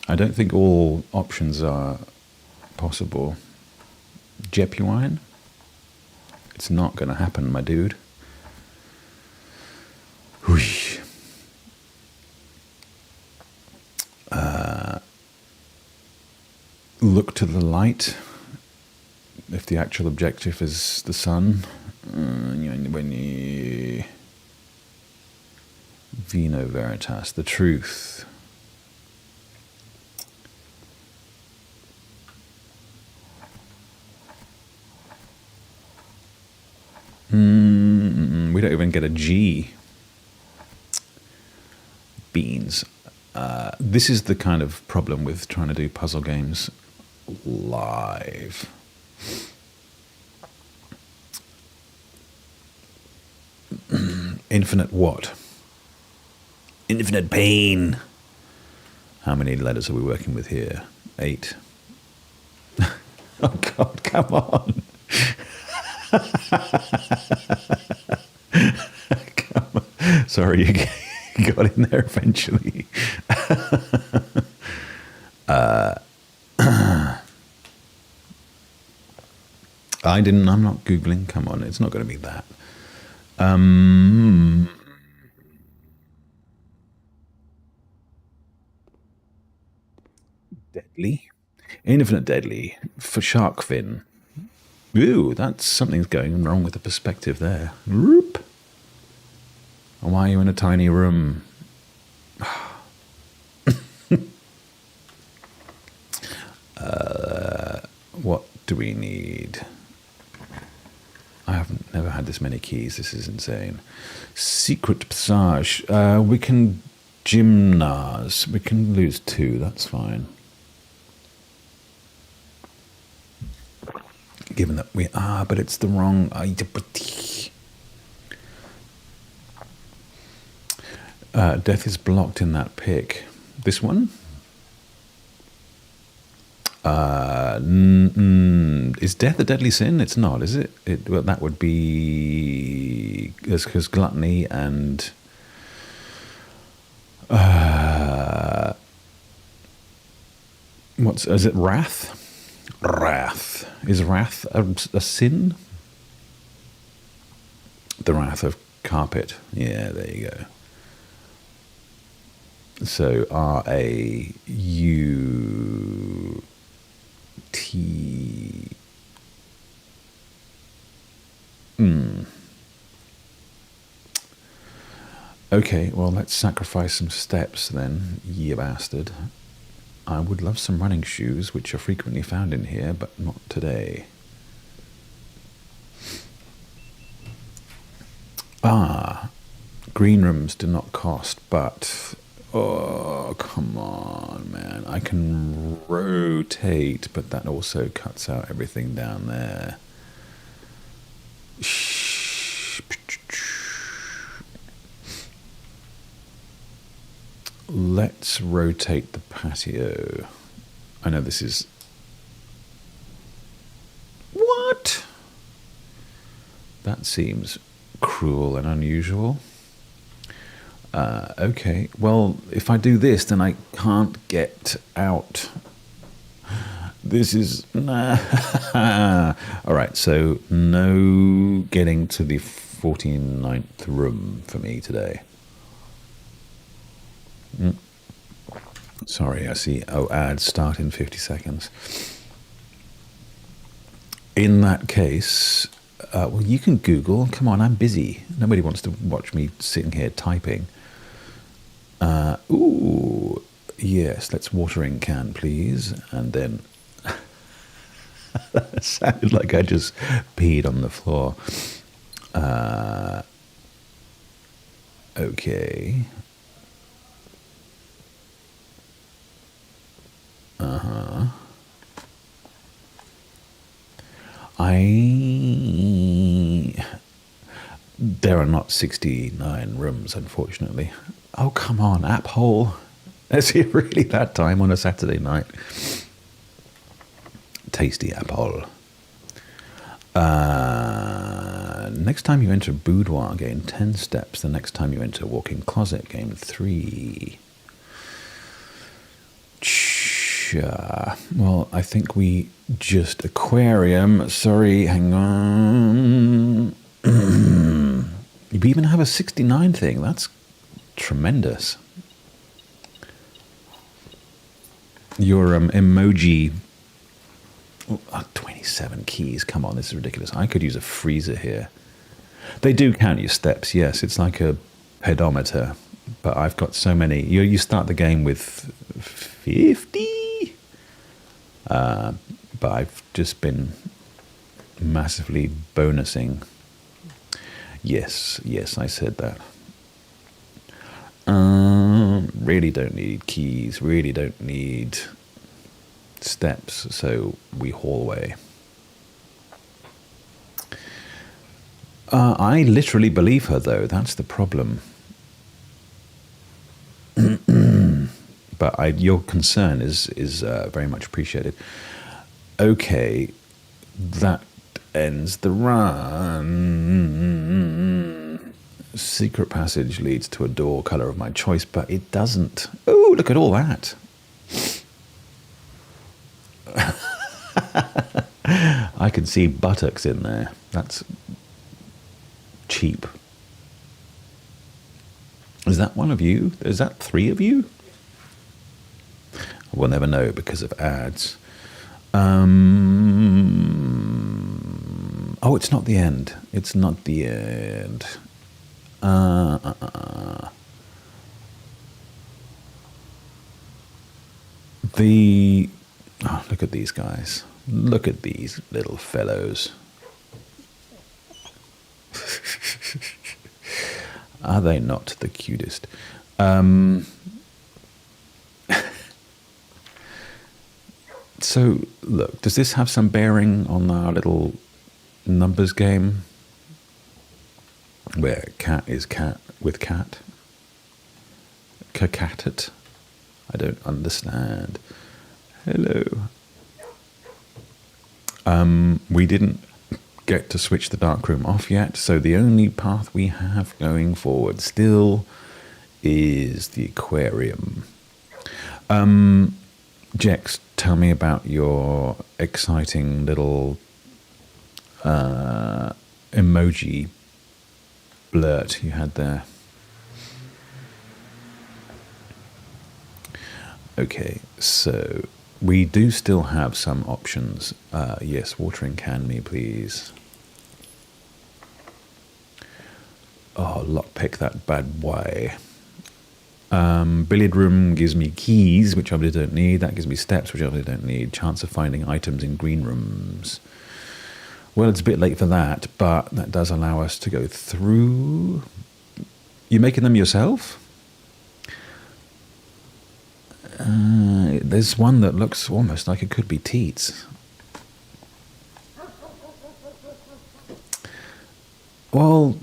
I don't think all options are possible. Genuine? It's not going to happen, my dude. Whoosh. Look to the light. If the actual objective is the sun. Vino Veritas, the truth. We don't even get a G. Beans. This is the kind of problem with trying to do puzzle games live. Infinite what? Infinite pain. How many letters are we working with here? 8. Oh God, come on. Come on. Sorry, you got in there eventually. I'm not Googling. Come on, it's not going to be that. Deadly. Infinite deadly for shark fin. Ooh, something's going wrong with the perspective there. Whoop. Why are you in a tiny room? What do we need? I haven't never had this many keys. This is insane. Secret passage. We can gymnase. We can lose 2. That's fine. Given that we are, but it's the wrong. Death is blocked in that pick. This one? Is death a deadly sin? It's not, is it? Well, that would be because gluttony and is it wrath? Wrath. Is wrath a sin? The wrath of carpet. Yeah, there you go. So R-A-U-T. Okay, well, let's sacrifice some steps then, you bastard. I would love some running shoes, which are frequently found in here, but not today. Green rooms do not cost, but... Oh, come on, man. I can rotate, but that also cuts out everything down there. Let's rotate the patio. I know this is... What? That seems cruel and unusual. Okay, well, if I do this, then I can't get out. This is... Alright, so no getting to the 49th room for me today. Sorry, I see. Oh, ads start in 50 seconds. In that case, well, you can Google. Come on, I'm busy. Nobody wants to watch me sitting here typing. Ooh, yes, let's watering can, please. And then that sounded like I just peed on the floor. Okay. There are not 69 rooms, unfortunately. Oh, come on, app hole. Is it really that time on a Saturday night? Tasty app hole. Next time you enter boudoir, gain 10 steps. The next time you enter walk-in closet, gain 3. Well, I think we just aquarium. Sorry, hang on. You even have a 69 thing. That's tremendous. Your emoji. 27 keys. Come on, this is ridiculous. I could use a freezer here. They do count your steps, yes. It's like a pedometer. But I've got so many. You start the game with 50. But I've just been massively bonusing. Yes, I said that. Really don't need keys. Really don't need steps. So we haul away. I literally believe her, though. That's the problem. But your concern is very much appreciated. Okay, that ends the run. Secret passage leads to a door color of my choice, but it doesn't. Oh, look at all that. I can see buttocks in there. That's cheap. Is that one of you? Is that 3 of you? We'll never know because of ads. Oh, it's not the end. It's not the end. Look at these guys. Look at these little fellows. Are they not the cutest? So, look, does this have some bearing on our little numbers game? Where cat is cat with cat? Cacatet? I don't understand. Hello. We didn't get to switch the darkroom off yet, so the only path we have going forward still is the aquarium. Jex, tell me about your exciting little emoji blurt you had there. Okay, so we do still have some options. Yes, watering can me, please. Oh, lockpick that bad boy. Billiard room gives me keys, which I obviously don't need. That gives me steps, which I obviously don't need. Chance of finding items in green rooms. Well, it's a bit late for that, but that does allow us to go through. You making them yourself? There's one that looks almost like it could be teats. Well,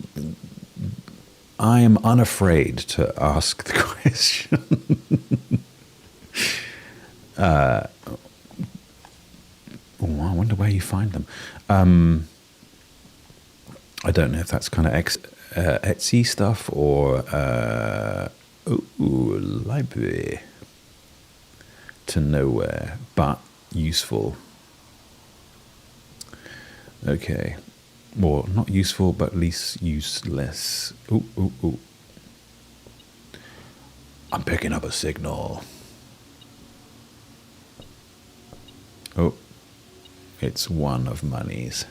I am unafraid to ask the question. I wonder where you find them. I don't know if that's kind of Etsy stuff or library to nowhere, but useful. Okay. Well, not useful, but least useless. I'm picking up a signal. Oh, it's one of Money's.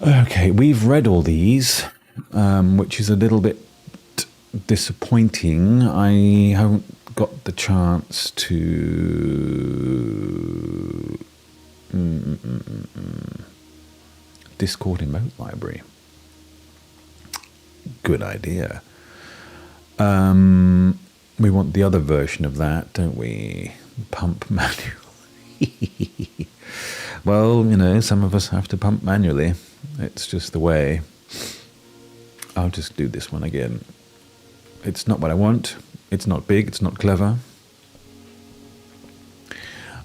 Okay, we've read all these, which is a little bit disappointing. I haven't got the chance to Discord emote library. Good idea. We want the other version of that, don't we? Pump manually. Well, you know, some of us have to pump manually. It's just the way. I'll just do this one again. It's not what I want. It's not big. It's not clever.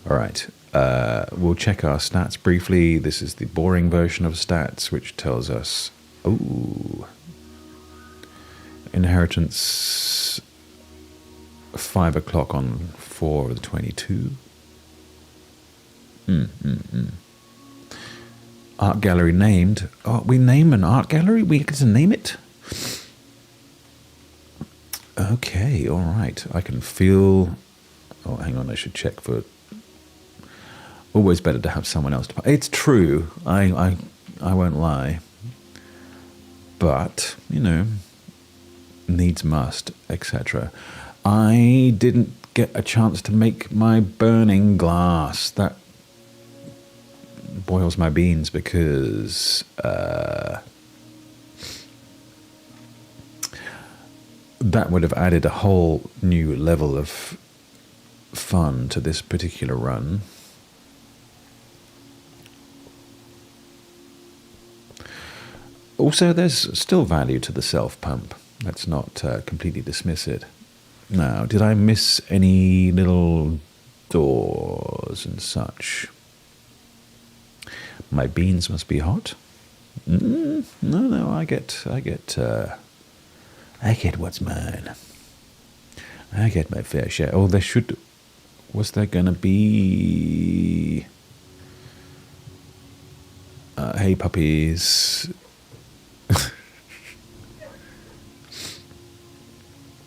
All right. We'll check our stats briefly. This is the boring version of stats, which tells us, ooh, inheritance 5 o'clock on 4 of the 22. Art gallery named. Oh, we name an art gallery? We get to name it? Okay, all right. I can feel... Oh, hang on, I should check for... Always better to have someone else to... It's true. I won't lie. But, you know, needs must, etc. I didn't get a chance to make my burning glass. That boils my beans because that would have added a whole new level of fun to this particular run. Also, there's still value to the self-pump. Let's not completely dismiss it. Now, did I miss any little doors and such? My beans must be hot. No, I get what's mine. I get my fair share. Oh, there should... Was there going to be... hey, puppies.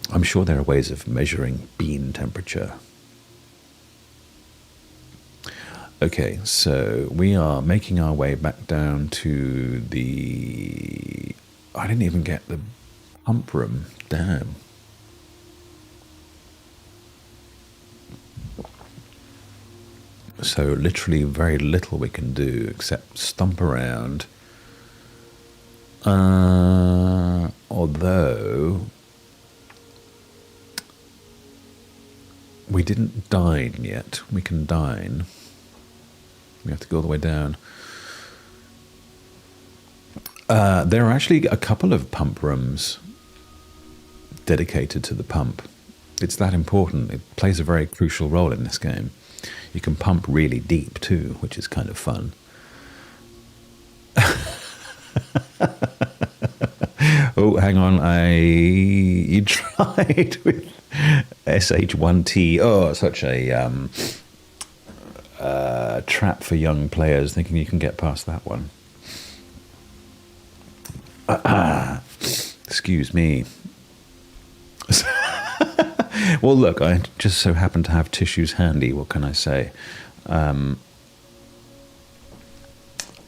I'm sure there are ways of measuring bean temperature. Okay, so we are making our way back down to the... I didn't even get the pump room. Damn. So literally very little we can do except stomp around. Although we didn't dine yet. We can dine. We have to go all the way down. There are actually a couple of pump rooms dedicated to the pump. It's that important. It plays a very crucial role in this game. You can pump really deep too, which is kind of fun. Oh, hang on. You tried with SH1T. Oh, such a trap for young players, thinking you can get past that one. Excuse me. Well, look, I just so happen to have tissues handy. What can I say? All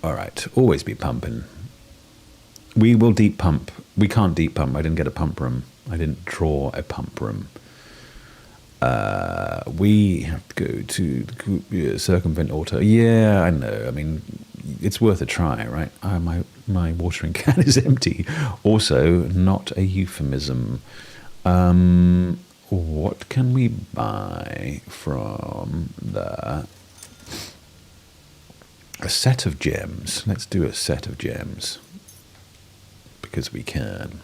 right, always be pumping. We will deep pump. We can't deep pump. I didn't get a pump room. I didn't draw a pump room. We have to go to circumvent auto. Yeah, I know. I mean, it's worth a try, right? My watering can is empty. Also, not a euphemism. What can we buy from a set of gems? Let's do a set of gems. Because we can.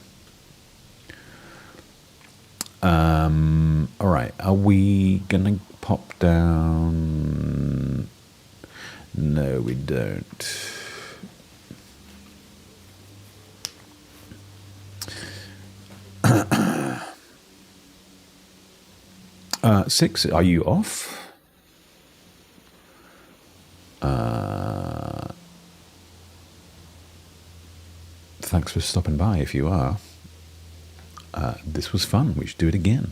All right, are we gonna pop down? No, we don't. Six, are you off? Thanks for stopping by if you are. This was fun. We should do it again.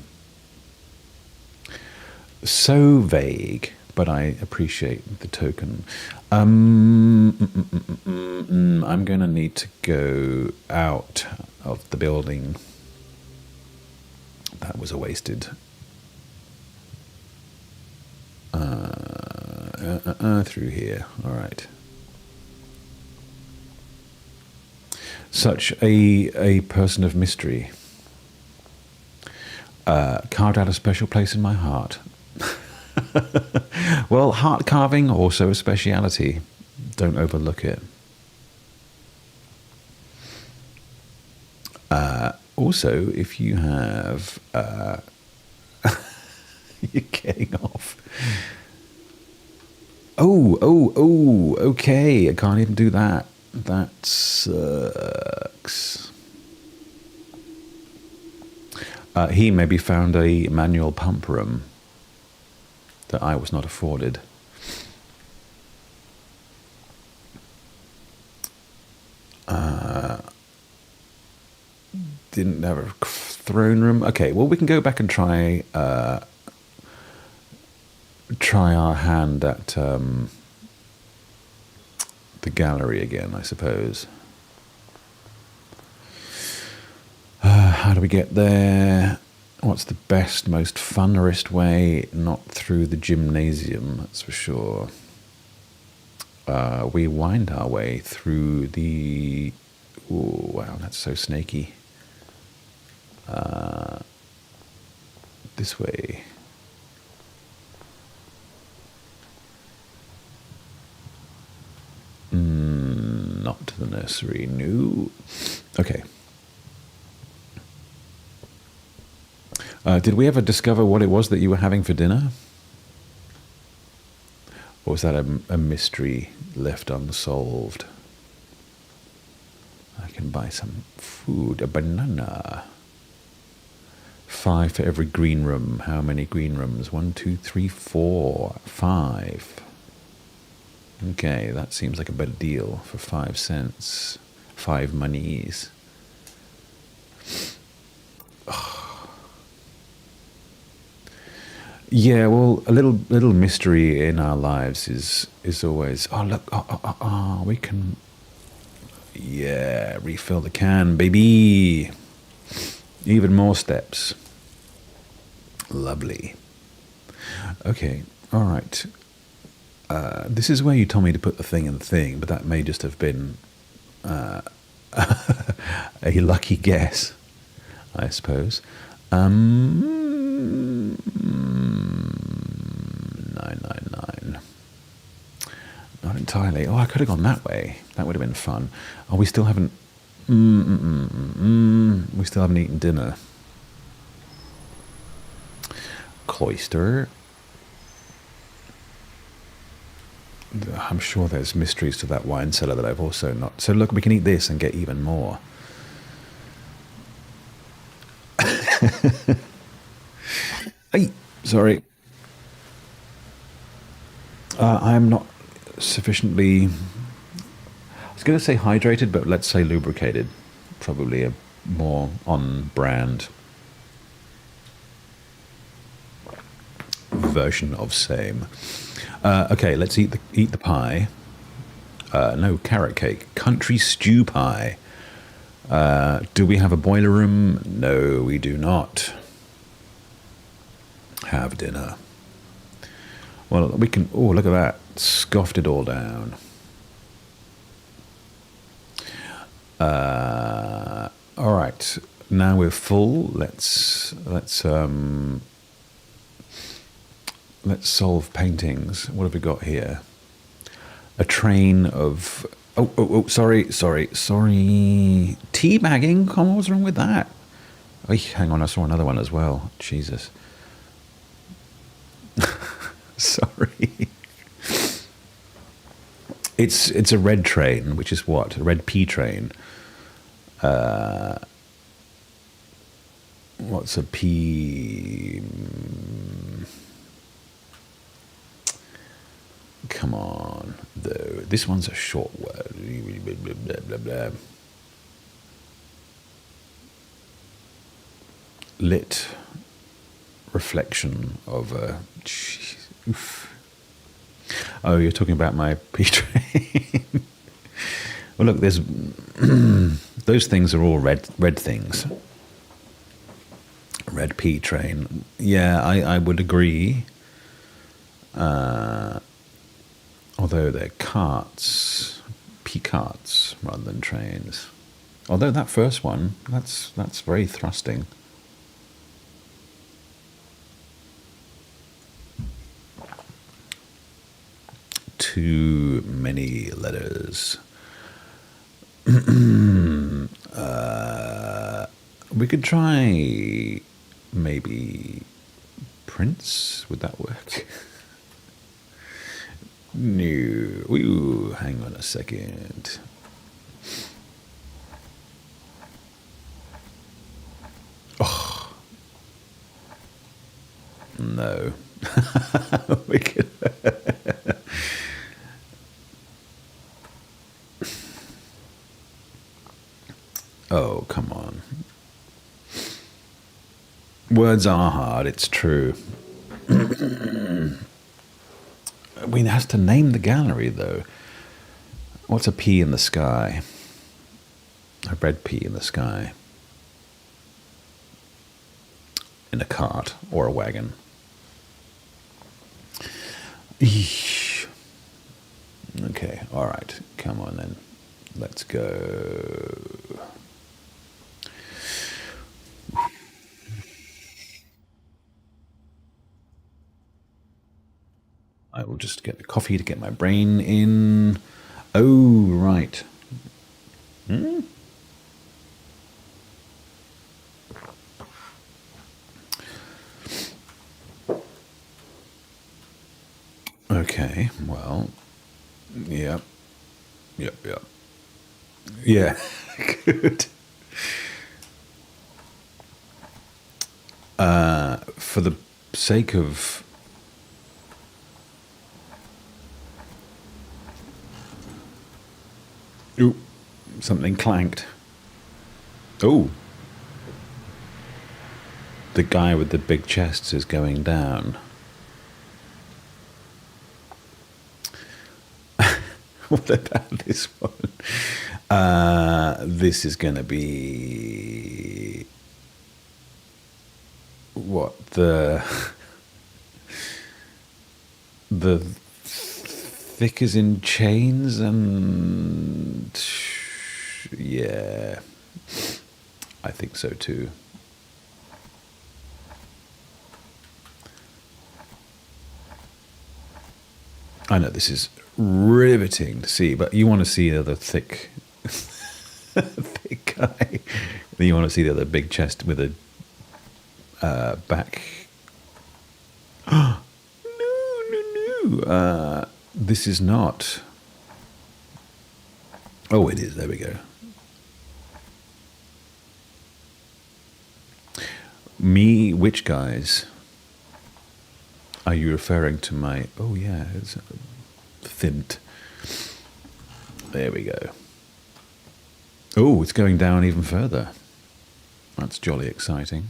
So vague, but I appreciate the token. I'm going to need to go out of the building. That was a wasted. Through here. All right. Such a person of mystery. Carved out a special place in my heart. Well, heart carving, also a speciality. Don't overlook it. Also, if you have... you're getting off. Oh, okay. I can't even do that. That sucks. He maybe found a manual pump room that I was not afforded. Didn't have a throne room. Okay, well, we can go back and try our hand at the gallery again, I suppose. How do we get there? What's the best, most funnerest way? Not through the gymnasium, that's for sure. We wind our way through the... Oh, wow, that's so snaky. This way. Not to the nursery, no. Okay. Did we ever discover what it was that you were having for dinner? Or was that a mystery left unsolved? I can buy some food, a banana. 5 for every green room. How many green rooms? 1, 2, 3, 4, 5. Okay, that seems like a better deal for 5 cents. 5 monies. Yeah, well, a little mystery in our lives is always, oh look, we can, yeah, refill the can, baby. Even more steps. Lovely. Okay, all right. This is where you told me to put the thing in the thing, but that may just have been a lucky guess, I suppose. 999. Not entirely. Oh, I could have gone that way. That would have been fun. Oh, we still haven't... We still haven't eaten dinner. Cloister. I'm sure there's mysteries to that wine cellar that I've also not... So look, we can eat this and get even more. Hey, sorry. I'm not sufficiently... I was going to say hydrated, but let's say lubricated. Probably a more on-brand version of same. Okay, let's eat the pie. No, carrot cake. Country stew pie. Do we have a boiler room? No, we do not. Have dinner. Well, we can... Oh, look at that. Scoffed it all down. All right. Now we're full. Let's solve paintings. What have we got here? A train of... Oh, sorry. Teabagging? Come on, what's wrong with that? Oh, hang on, I saw another one as well. Jesus. Sorry. It's a red train, which is what? A red pea train. What's a pea? Come on, though. This one's a short word. Blah, blah, blah, blah. lit reflection of a... Oof. Oh, you're talking about my P-train. Well, look, there's... those things are all red things. Red P-train. Yeah, I would agree. Although they're carts, P-carts rather than trains. Although that first one, that's very thrusting. Too many letters. We could try maybe Prince. Would that work? No. Ooh, hang on a second. Oh. No. We could... Oh, come on. Words are hard, it's true. We have to name the gallery, though. What's a P in the sky? A red P in the sky. In a cart or a wagon. Eesh. Okay, all right. Come on, then. Let's go. I will just get the coffee to get my brain in. Oh, right. Okay, well, yep. Yeah, good. For the sake of... Ooh, something clanked. Oh. The guy with the big chests is going down. What about this one? This is going to be... What? The thick as in chains and... Yeah, I think so too. I know this is riveting to see, but you want to see the other thick guy. You want to see the other big chest with a back. No. This is not. Oh, it is. There we go. Me, which guys? Are you referring to my... Oh, yeah, it's thint. There we go. Oh, it's going down even further. That's jolly exciting.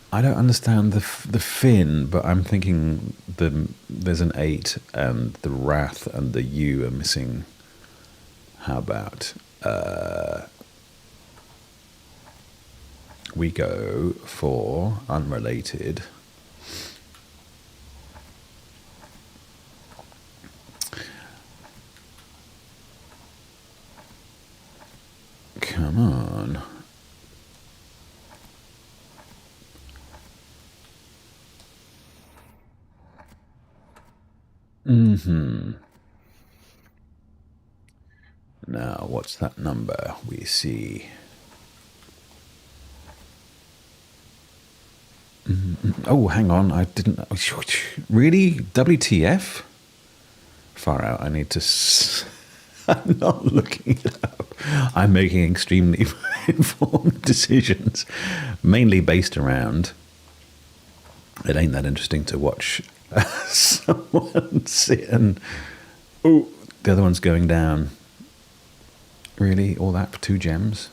I don't understand the fin, but I'm thinking there's an 8 and the wrath and the U are missing. How about we go for unrelated. Come on. Now, what's that number we see? Oh, hang on. I didn't... Really? WTF? Far out. I need to... I'm not looking it up. I'm making extremely informed decisions, mainly based around It ain't that interesting to watch someone sit and, oh, the other one's going down. Really? All that for 2 gems?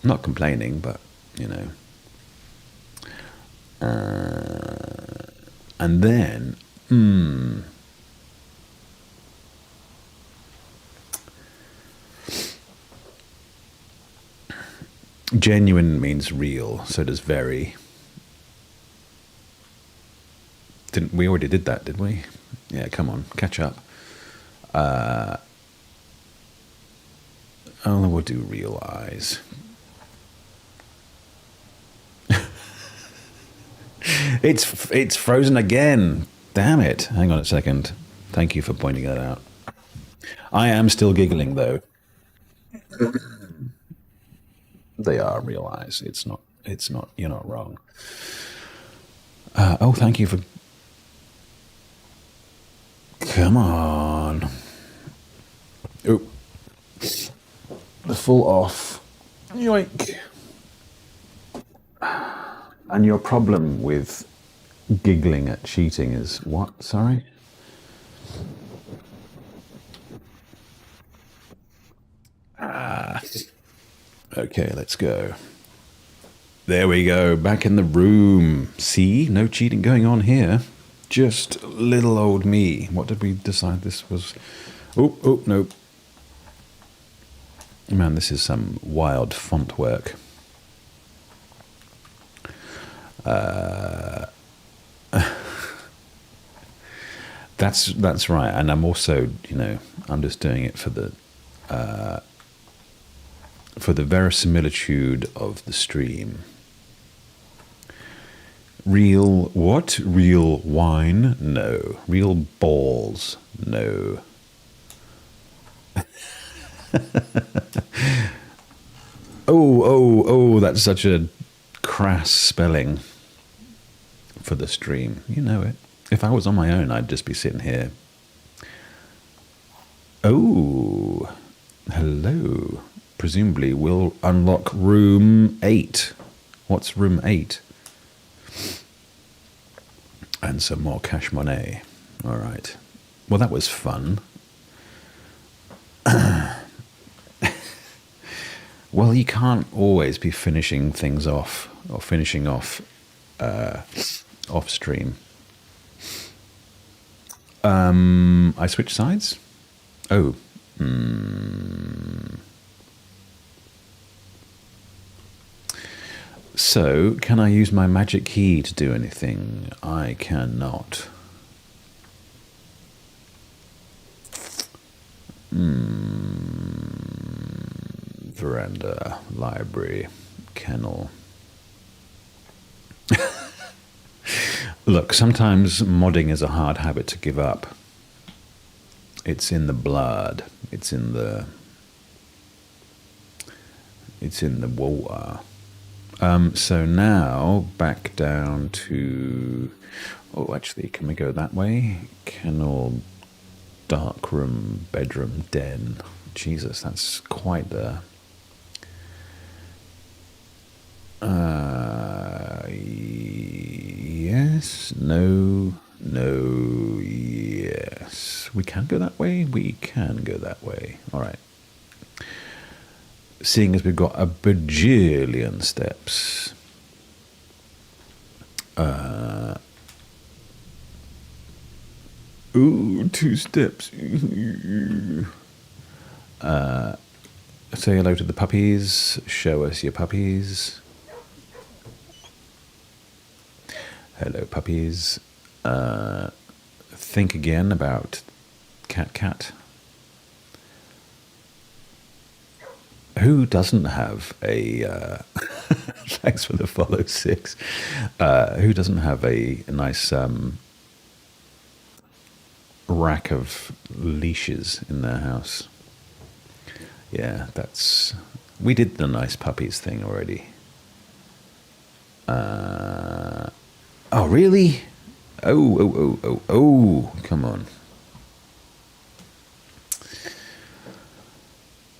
I'm not complaining, but, you know. And then, genuine means real, so does very. Didn't we already did that, did we? Yeah, come on, catch up. Oh, we'll do real eyes. It's frozen again. Damn it. Hang on a second. Thank you for pointing that out. I am still giggling though. They are real eyes. It's not, you're not wrong. Oh, thank you for... Come on. Oh. The full off. Yoink. And your problem with giggling at cheating is what? Sorry? Okay, let's go. There we go, back in the room. See, no cheating going on here. Just little old me. What did we decide this was? Oh, no. Man, this is some wild font work. That's right, and I'm also, you know, I'm just doing it for the verisimilitude of the stream. Real what? Real wine? No. Real balls? No. Oh, that's such a crass spelling for the stream. You know it. If I was on my own, I'd just be sitting here. Oh, hello. Presumably we'll unlock room 8. What's room 8? And some more cash money. All right. Well, that was fun. Well, you can't always be finishing things off or finishing off off stream. I switch sides? Oh. So, can I use my magic key to do anything? I cannot. Veranda, library, kennel. Look, sometimes modding is a hard habit to give up. It's in the blood. It's in the water. So now back down to... Oh, actually, can we go that way? Kennel, dark room, bedroom, den. Jesus, that's quite the... Yes, no, yes. We can go that way? We can go that way. All right. Seeing as we've got a bajillion steps. Ooh, 2 steps. Say hello to the puppies. Show us your puppies. Hello, puppies. Think again about cat. Who doesn't have a... thanks for the follow, 6. Who doesn't have a nice rack of leashes in their house? Yeah, that's... We did the nice puppies thing already. Oh, really? Oh, come on.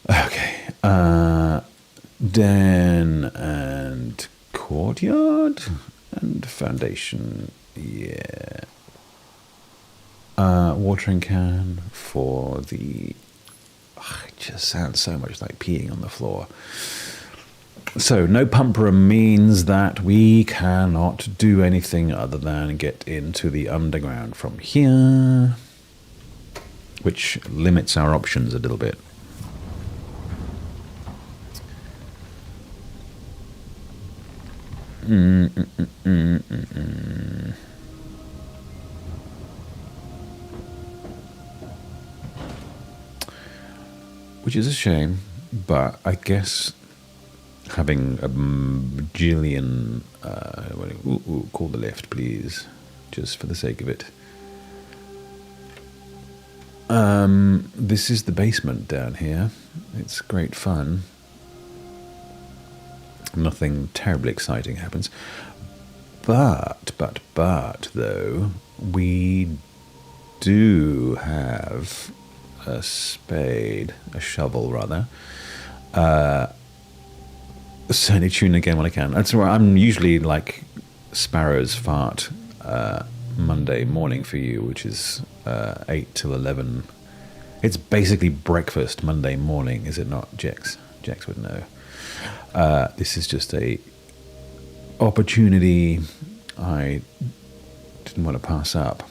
Okay. Den and courtyard? And foundation, yeah. Watering can for the... it just sounds so much like peeing on the floor. So no pump room means that we cannot do anything other than get into the underground from here, which limits our options a little bit. Which is a shame, but I guess having a bajillion... call the lift, please, just for the sake of it. This is the basement down here. It's great fun. Nothing terribly exciting happens. But, though, we do have a spade, a shovel, rather. Certainly tune again when I can. That's where I'm usually like sparrows fart Monday morning for you, which is 8 till 11. It's basically breakfast Monday morning, is it not, Jex? Jex would know. This is just a opportunity I didn't want to pass up.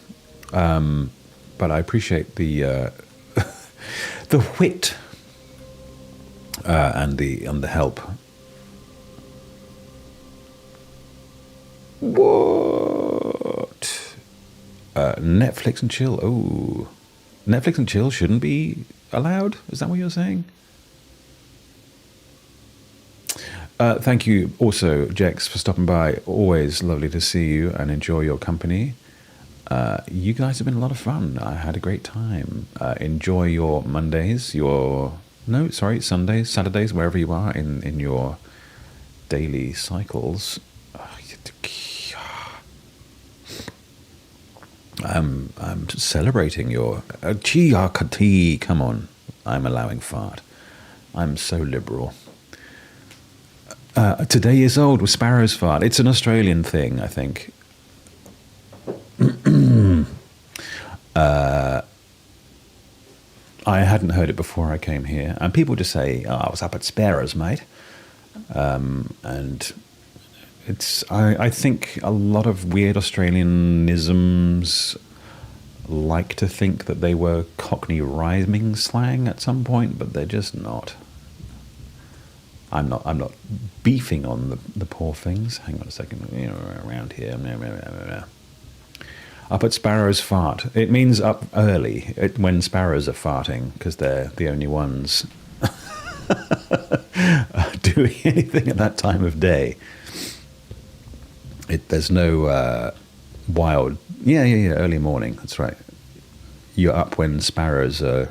But I appreciate the the wit and the help. What? Netflix and chill. Oh, Netflix and chill shouldn't be allowed? Is that what you're saying? Thank you also, Jex, for stopping by. Always lovely to see you and enjoy your company. You guys have been a lot of fun. I had a great time. Enjoy your Mondays, Sundays, Saturdays, wherever you are in your daily cycles. I'm celebrating your... come on. I'm allowing fart. I'm so liberal. Today years old with sparrows fart. It's an Australian thing, I think. I hadn't heard it before I came here, and people just say, "Oh, I was up at Sparrows, mate," and it's. I think a lot of weird Australianisms like to think that they were Cockney rhyming slang at some point, but they're just not. I'm not beefing on the poor things. Hang on a second. Around here. Up at sparrows fart. It means up early when sparrows are farting, because they're the only ones doing anything at that time of day. There's no wild... Yeah, early morning. That's right. You're up when sparrows are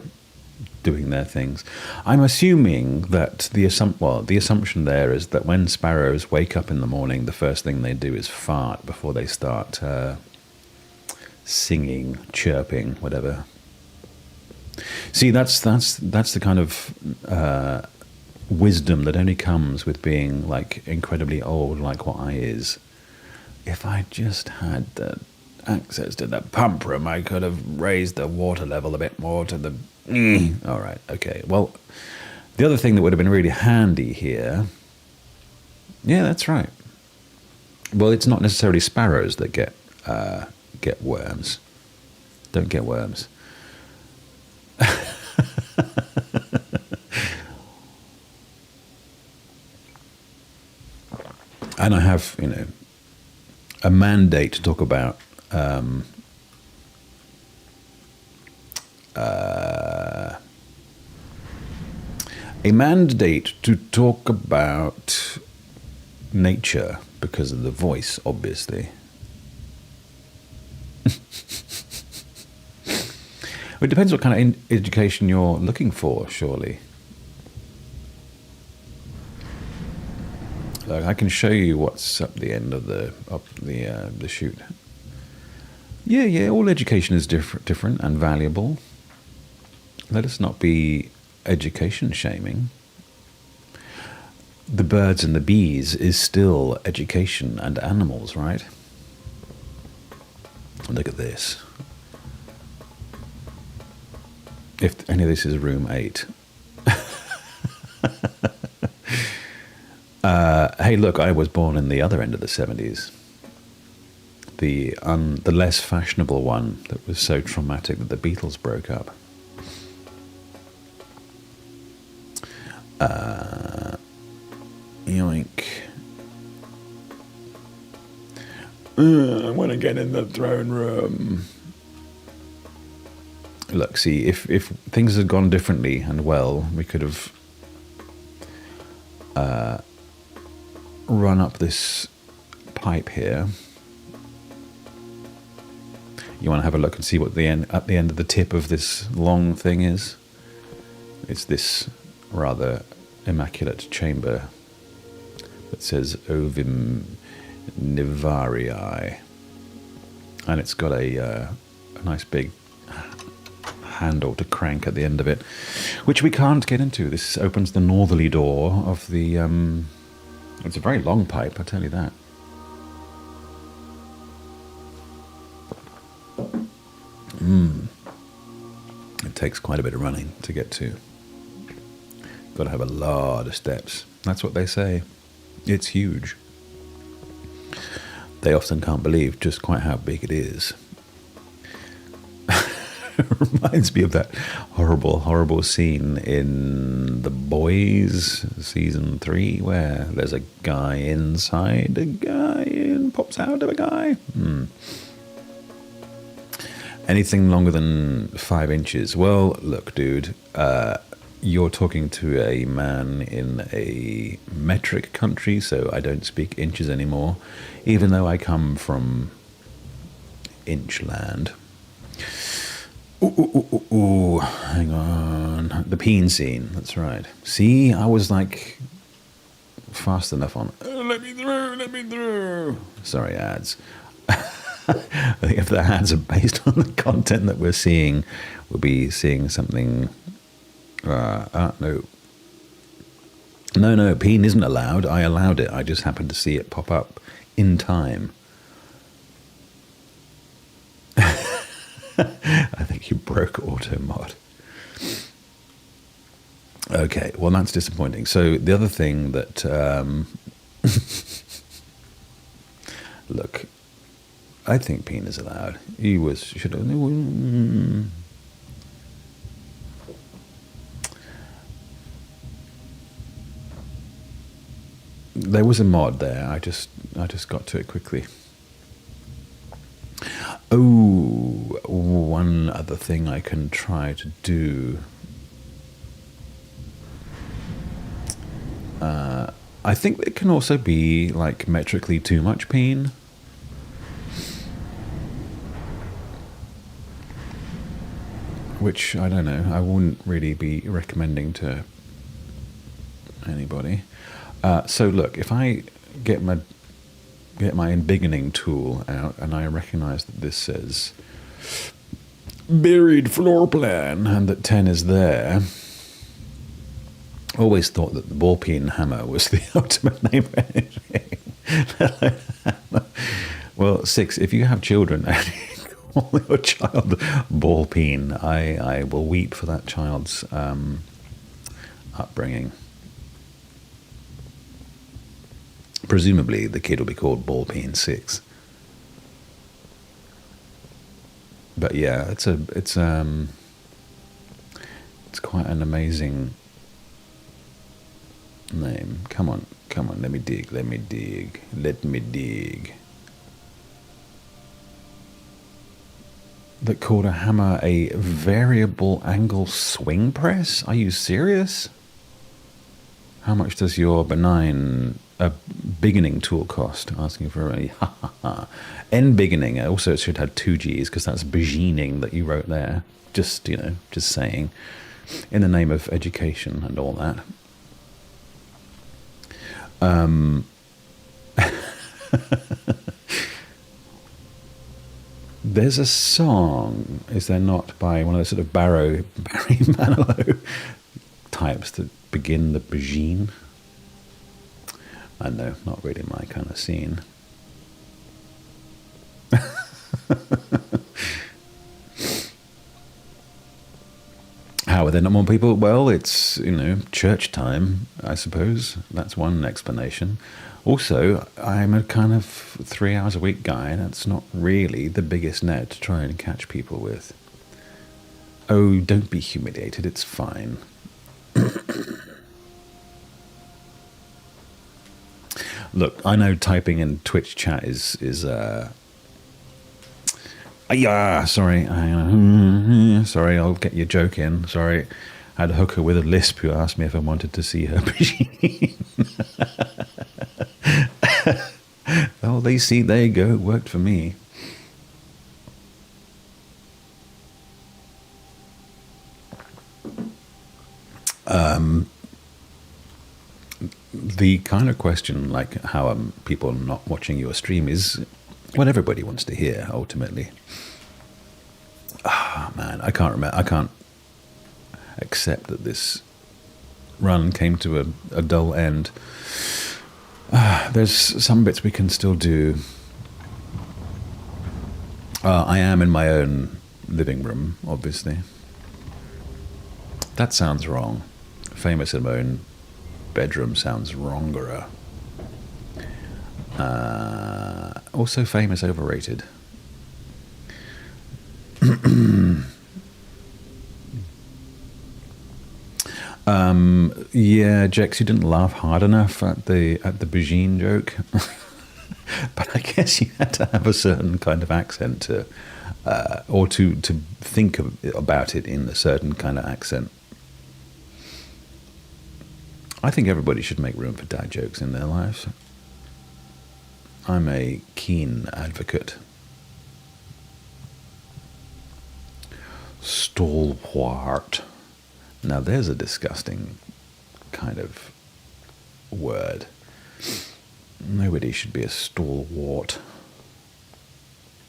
doing their things. I'm assuming that the assumption there is that when sparrows wake up in the morning, the first thing they do is fart before they start singing, chirping, whatever. See, that's the kind of wisdom that only comes with being like incredibly old, like what I is. If I just had the access to the pump room, I could have raised the water level a bit more to the... All right, okay. Well, the other thing that would have been really handy here... Yeah, that's right. Well, it's not necessarily sparrows that get worms. Don't get worms. And I have, a mandate to talk about nature because of the voice, obviously. It depends what kind of education you're looking for, surely. Look, I can show you what's up the end of the chute. Yeah. All education is different and valuable. Let us not be education shaming. the birds and the bees is still education and animals, right? Look at this. If any of this is room 8. Hey, look, I was born in the other end of the 70s. The less fashionable one that was so traumatic that the Beatles broke up. Yoink. I want to get in the throne room. Look, see, if things had gone differently and well, we could have run up this pipe here. You want to have a look and see what at the end of the tip of this long thing is? It's this rather immaculate chamber that says Ovum Nivarii, and it's got a nice big handle to crank at the end of it, which we can't get into. This opens the northerly door of the... it's a very long pipe, I tell you that. It takes quite a bit of running to get to. Got to have a lot of steps. That's what they say. It's huge. They often can't believe just quite how big it is. Reminds me of that horrible, horrible scene in The Boys, season 3, where there's a guy inside a guy and pops out of a guy. Anything longer than 5 inches. Well, look, dude, you're talking to a man in a metric country, so I don't speak inches anymore, even though I come from inch land. Ooh, hang on. The peen scene, that's right. See, I was like fast enough on, let me through. Sorry, ads. I think if the ads are based on the content that we're seeing, we'll be seeing something. No, peen isn't allowed. I allowed it. I just happened to see it pop up in time. I think you broke auto mod. Okay, well, that's disappointing. So the other thing that... look, I think peen is allowed. He should have... There was a mod there. I just got to it quickly. Oh, one other thing I can try to do. I think it can also be like metrically too much peen. Which, I don't know, I wouldn't really be recommending to anybody. So look, if I get my embiggening tool out and I recognize that this says buried floor plan and that 10 is there, always thought that the ball peen hammer was the ultimate name for anything. Well, 6, if you have children and you call your child ball peen, I will weep for that child's upbringing. Presumably, the kid will be called Ball Peen 6. But yeah, it's quite an amazing name. Come on, let me dig. That called a hammer a variable angle swing press? Are you serious? How much does your benign beginning tool cost? Asking for a beginning. Also, it should have 2 G's because that's beginning that you wrote there. Just saying, in the name of education and all that. There's a song, is there not, by one of the sort of Barry Manilow types that begin the Begine? I know, not really my kind of scene. How are there not more people? Well, it's, church time, I suppose. That's one explanation. Also, I'm a kind of 3 hours a week guy. That's not really the biggest net to try and catch people with. Oh, don't be humiliated. It's fine. Look, I know typing in Twitch chat is yeah, sorry. Sorry, I'll get your joke in. Sorry. I had a hooker with a lisp who asked me if I wanted to see her machine. Oh, there you go. It worked for me. The kind of question, like how are people not watching your stream, is what everybody wants to hear, ultimately. Ah, man, I can't remember. I can't accept that this run came to a dull end. There's some bits we can still do. I am in my own living room, obviously. That sounds wrong. Famous in my own bedroom sounds wronger. Also famous overrated. Yeah, Jex, you didn't laugh hard enough at the Bajine joke. But I guess you had to have a certain kind of accent to or to think about it in a certain kind of accent. I think everybody should make room for dad jokes in their lives. I'm a keen advocate. Stalwart. Now there's a disgusting kind of word. Nobody should be a stalwart.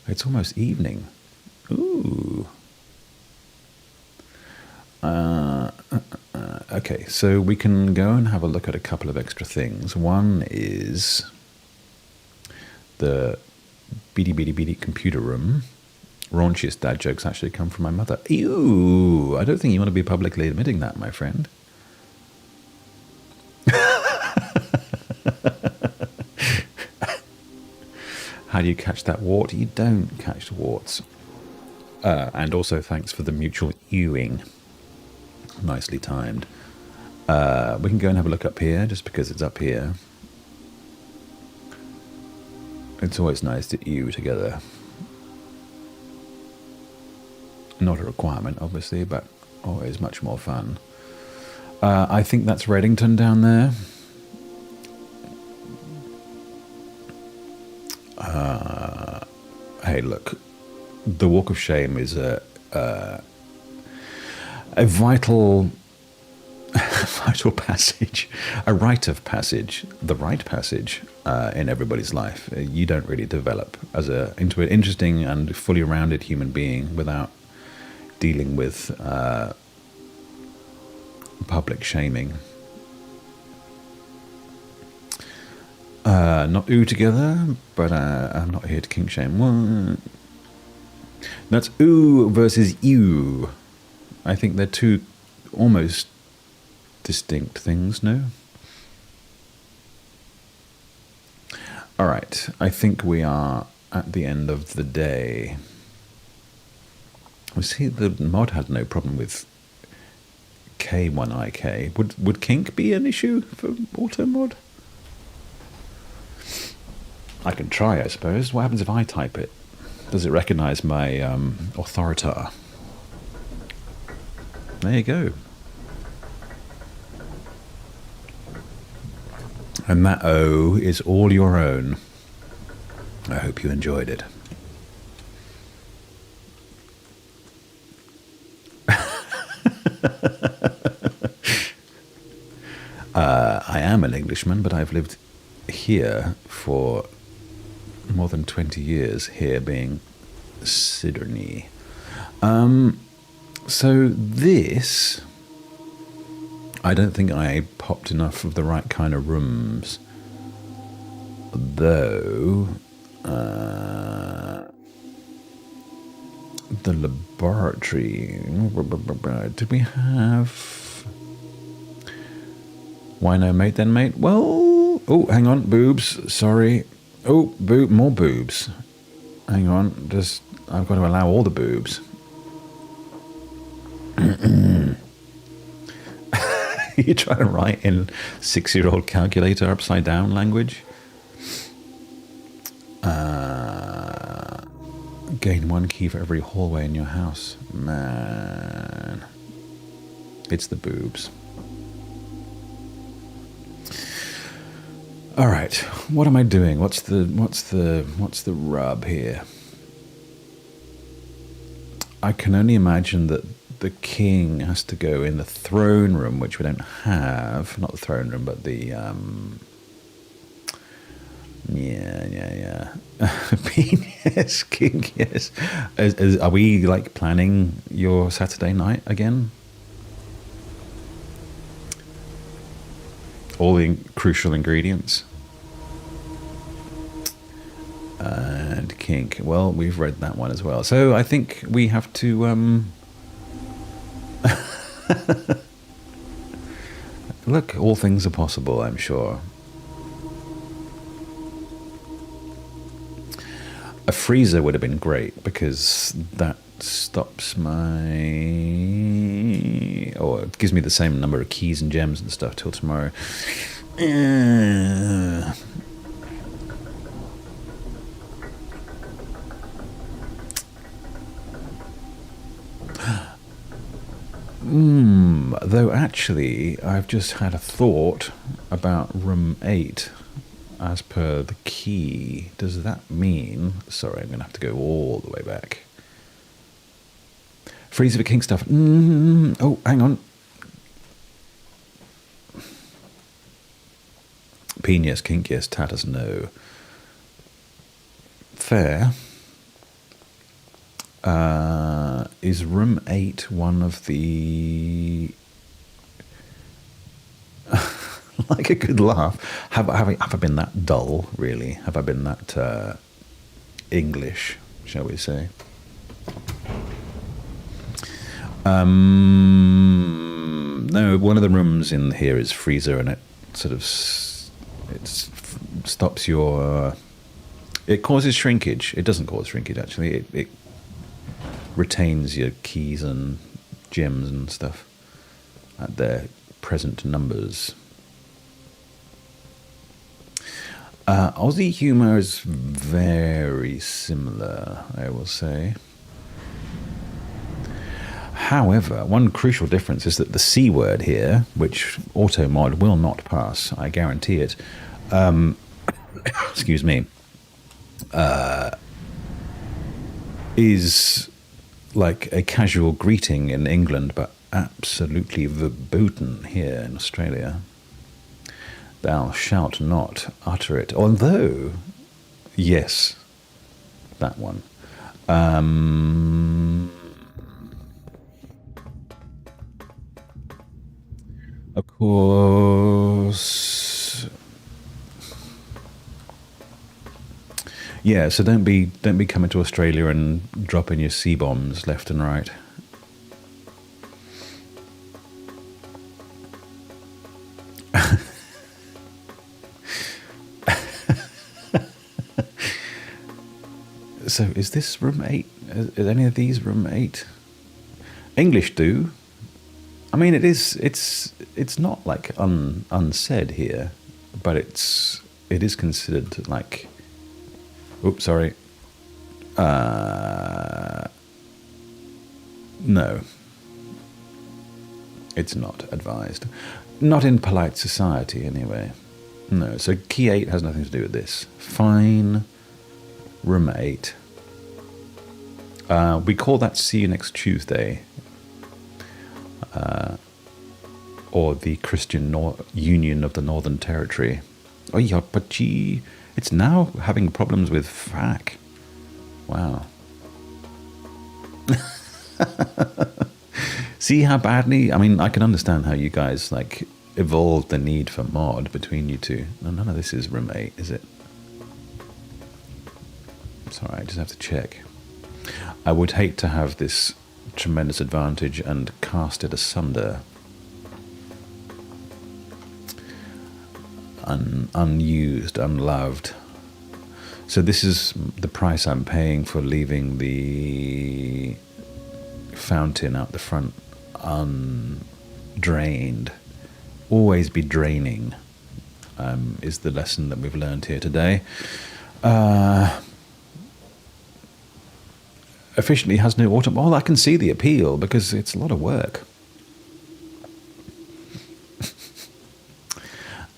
It's almost evening. Ooh. Okay, so we can go and have a look at a couple of extra things. One is the beady computer room. Raunchiest dad jokes actually come from my mother. Ew! I don't think you want to be publicly admitting that, my friend. How do you catch that wart? You don't catch warts. And also thanks for the mutual ewing. Nicely timed. We can go and have a look up here, just because it's up here. It's always nice to ewe together. Not a requirement, obviously, but always much more fun. I think that's Reddington down there. Hey, look, the Walk of Shame is a vital passage, a rite of passage, the right passage in everybody's life. You don't really develop into an interesting and fully rounded human being without dealing with public shaming. Not ooh together, but I'm not here to kink shame. Well, that's ooh versus ew. I think they're two almost distinct things, no? All right, I think we are at the end of the day. We see the mod had no problem with K1IK. Would kink be an issue for auto mod? I can try, I suppose. What happens if I type it? Does it recognize my authoritar? There you go. And that O is all your own. I hope you enjoyed it. I am an Englishman, but I've lived here for more than 20 years, here being Sydney. So this, I don't think I popped enough of the right kind of rooms Though, the laboratory, did we have... Why no mate then, mate? Well, oh, hang on, boobs, sorry. Oh, more boobs. Hang on, just, I've got to allow all the boobs. You're trying to write in 6-year-old calculator upside down language? Gain 1 key for every hallway in your house. Man. It's the boobs. All right. What am I doing? What's the rub here? I can only imagine that the king has to go in the throne room, which we don't have. Not the throne room, but the yeah. Yes, king, yes. Are we like planning your Saturday night again? All the crucial ingredients. And kink. Well, we've read that one as well. So I think we have to look, all things are possible, I'm sure. A freezer would have been great because that stops my... or it gives me the same number of keys and gems and stuff till tomorrow. Though actually, I've just had a thought about room 8 as per the key. Does that mean... Sorry, I'm going to have to go all the way back. Freezer for king stuff. Oh, hang on. Peen, yes. Kink, yes. Tatters, no. Fair. Is room 8 one of the... like a good laugh. Have I been that dull, really? Have I been that English, shall we say? No, one of the rooms in here is freezer, and it sort of stops your... it causes shrinkage. It doesn't cause shrinkage, actually. It retains your keys and gems and stuff at their present numbers. Aussie humour is very similar, I will say. However, one crucial difference is that the C word here, which AutoMod will not pass, I guarantee it, excuse me, is like a casual greeting in England, but absolutely verboten here in Australia. Thou shalt not utter it. Although, yes, that one. Of course. Yeah, so don't be coming to Australia and dropping your C-bombs left and right. So is this room 8? Is any of these room 8? English do. I mean, it's not like unsaid here, but it is considered like... Oops, sorry. No. It's not advised. Not in polite society, anyway. No, so key 8 has nothing to do with this. Fine. Room 8. We call that See You Next Tuesday. Or the Christian Union of the Northern Territory. Oh, yeah, but gee, it's now having problems with FAC. Wow. See how badly... I mean, I can understand how you guys, like, evolved the need for mod between you two. No, none of this is room 8, is it? Sorry, I just have to check. I would hate to have this tremendous advantage and cast it asunder. Unused, unloved. So this is the price I'm paying for leaving the fountain out the front undrained. Always be draining, is the lesson that we've learned here today. Officially has no autumn. Well, I can see the appeal because it's a lot of work.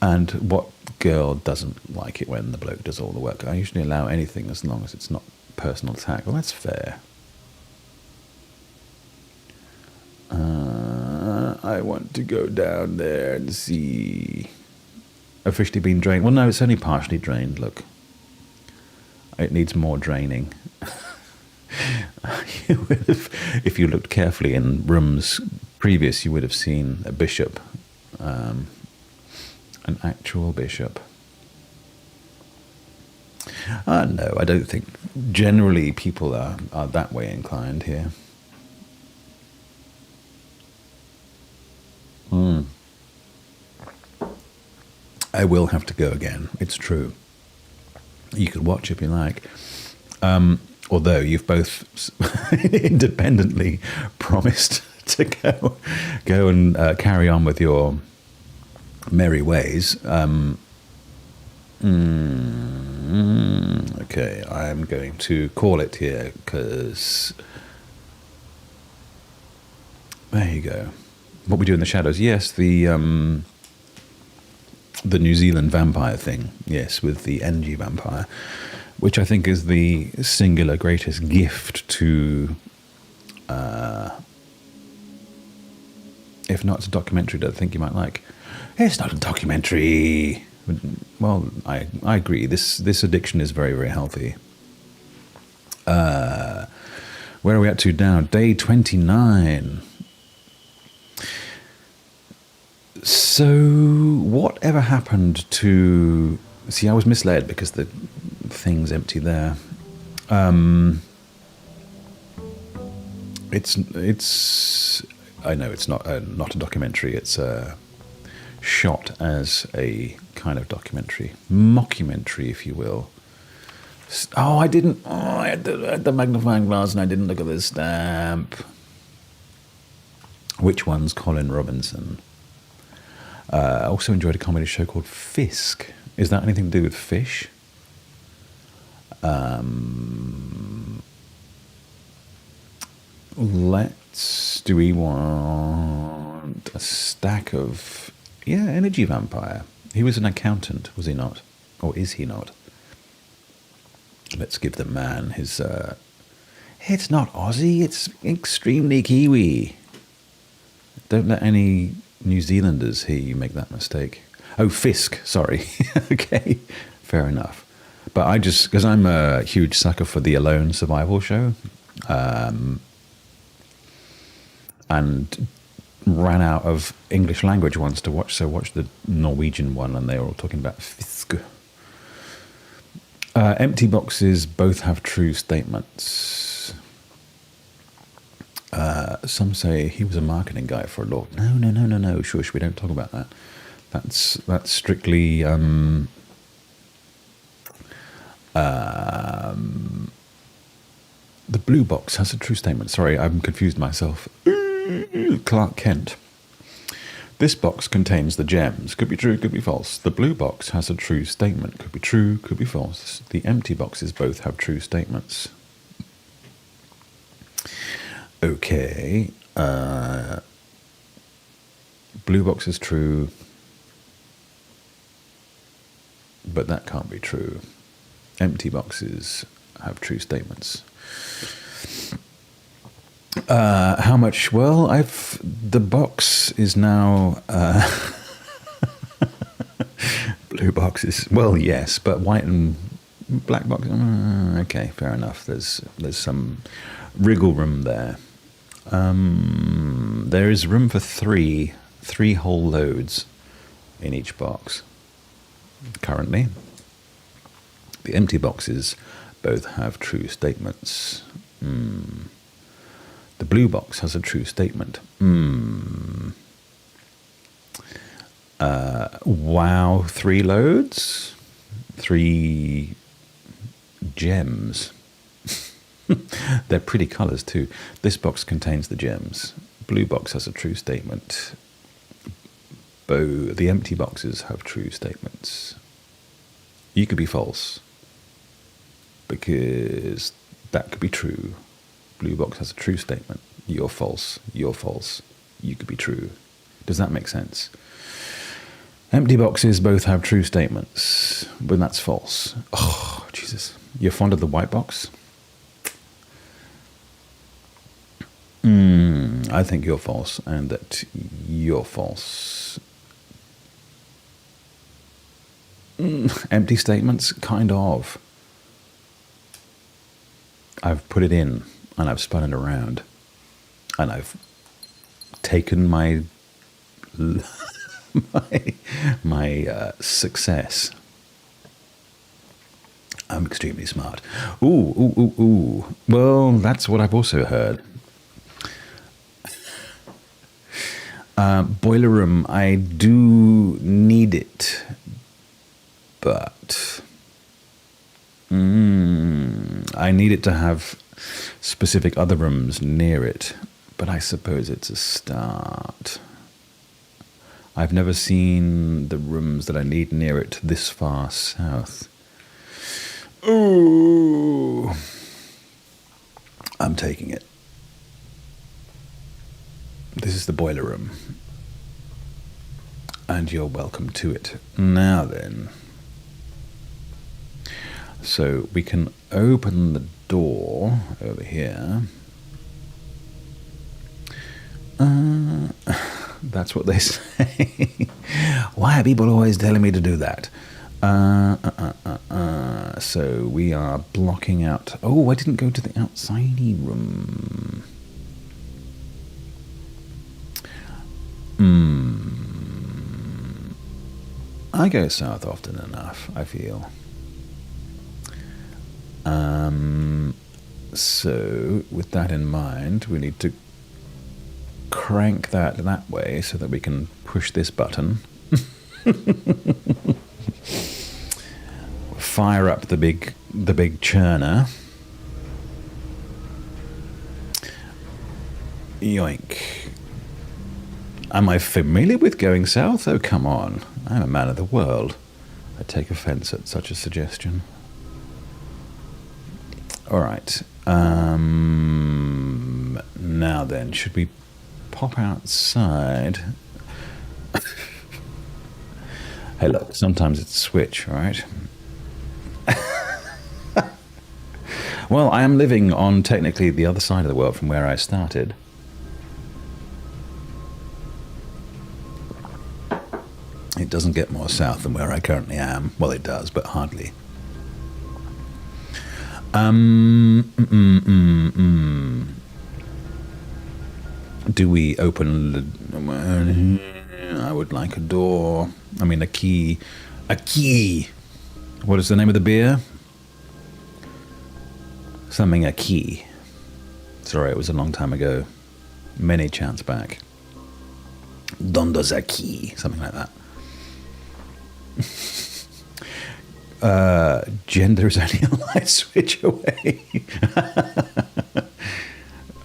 And what girl doesn't like it when the bloke does all the work? I usually allow anything as long as it's not personal attack. Well, that's fair. I want to go down there and see. Officially been drained. Well, no, it's only partially drained. Look, it needs more draining. If you looked carefully in rooms previous, you would have seen a bishop, an actual bishop. No, I don't think generally people are that way inclined here. I will have to go again. It's true. You could watch if you like. Although you've both independently promised to go and carry on with your merry ways. Okay, I'm going to call it here because there you go. What we do in the shadows? Yes, the New Zealand vampire thing. Yes, with the NG vampire, which I think is the singular greatest gift to, if not, it's a documentary that I think you might like. It's not a documentary. Well, I agree. This addiction is very, very healthy. Where are we up to now? Day 29. So, whatever happened to... See, I was misled because the thing's empty there. It's. I know it's not a documentary. It's shot as a kind of documentary, mockumentary, if you will. Oh, I didn't. Oh, I had the magnifying glass and I didn't look at the stamp. Which one's Colin Robinson? I also enjoyed a comedy show called Fisk. Is that anything to do with fish? Do we want a stack of... Yeah, Energy Vampire. He was an accountant, was he not? Or is he not? Let's give the man his... It's not Aussie, it's extremely Kiwi. Don't let any New Zealanders hear you make that mistake. Oh, Fisk, sorry. Okay, fair enough. But I just... Because I'm a huge sucker for the Alone survival show. And ran out of English language ones to watch, so watched the Norwegian one, and they were all talking about Fisk. Empty boxes both have true statements. Some say he was a marketing guy for a law. No. Shush, we don't talk about that. That's strictly the blue box has a true statement. Sorry, I'm confused myself. Clark Kent. This box contains the gems. Could be true, could be false. The blue box has a true statement. Could be true, could be false. The empty boxes both have true statements. Okay. Blue box is true. But that can't be true. Empty boxes have true statements. How much? Well, the box is now blue boxes. Well, yes, but white and black box. Okay, fair enough. There's some wriggle room there. There is room for three whole loads in each box. Currently, the empty boxes both have true statements. The blue box has a true statement. Wow, 3 loads? 3 gems. They're pretty colours too. This box contains the gems. Blue box has a true statement. The empty boxes have true statements. You could be false, because that could be true. Blue box has a true statement. You're false. You're false. You could be true. Does that make sense? Empty boxes both have true statements, but that's false. Oh, Jesus. You're fond of the white box? I think you're false, and that you're false. Empty statements? Kind of. I've put it in, and I've spun it around, and I've taken my success. I'm extremely smart. Ooh. Well, that's what I've also heard. Boiler room, I do need it, but I need it to have specific other rooms near it, but I suppose it's a start. I've never seen the rooms that I need near it this far south. Ooh. I'm taking it. This is the boiler room. And you're welcome to it. Now then. So we can open the door over here. That's what they say. Why are people always telling me to do that? So we are blocking out. Oh, I didn't go to the outside room. I go south often enough, I feel. So with that in mind, we need to crank that way so that we can push this button. Fire up the big churner. Yoink. Am I familiar with going south? Oh, come on. I'm a man of the world. I take offence at such a suggestion. All right. Now then, should we pop outside? Hey, look, sometimes it's switch, all right? Well, I am living on technically the other side of the world from where I started. It doesn't get more south than where I currently am. Well, it does, but hardly. Do we open? I would like a door. I mean, a key. A key. What is the name of the beer? Something a key. Sorry, it was a long time ago. Many chants back. Dondo's a key. Something like that. Gender is only a light switch away.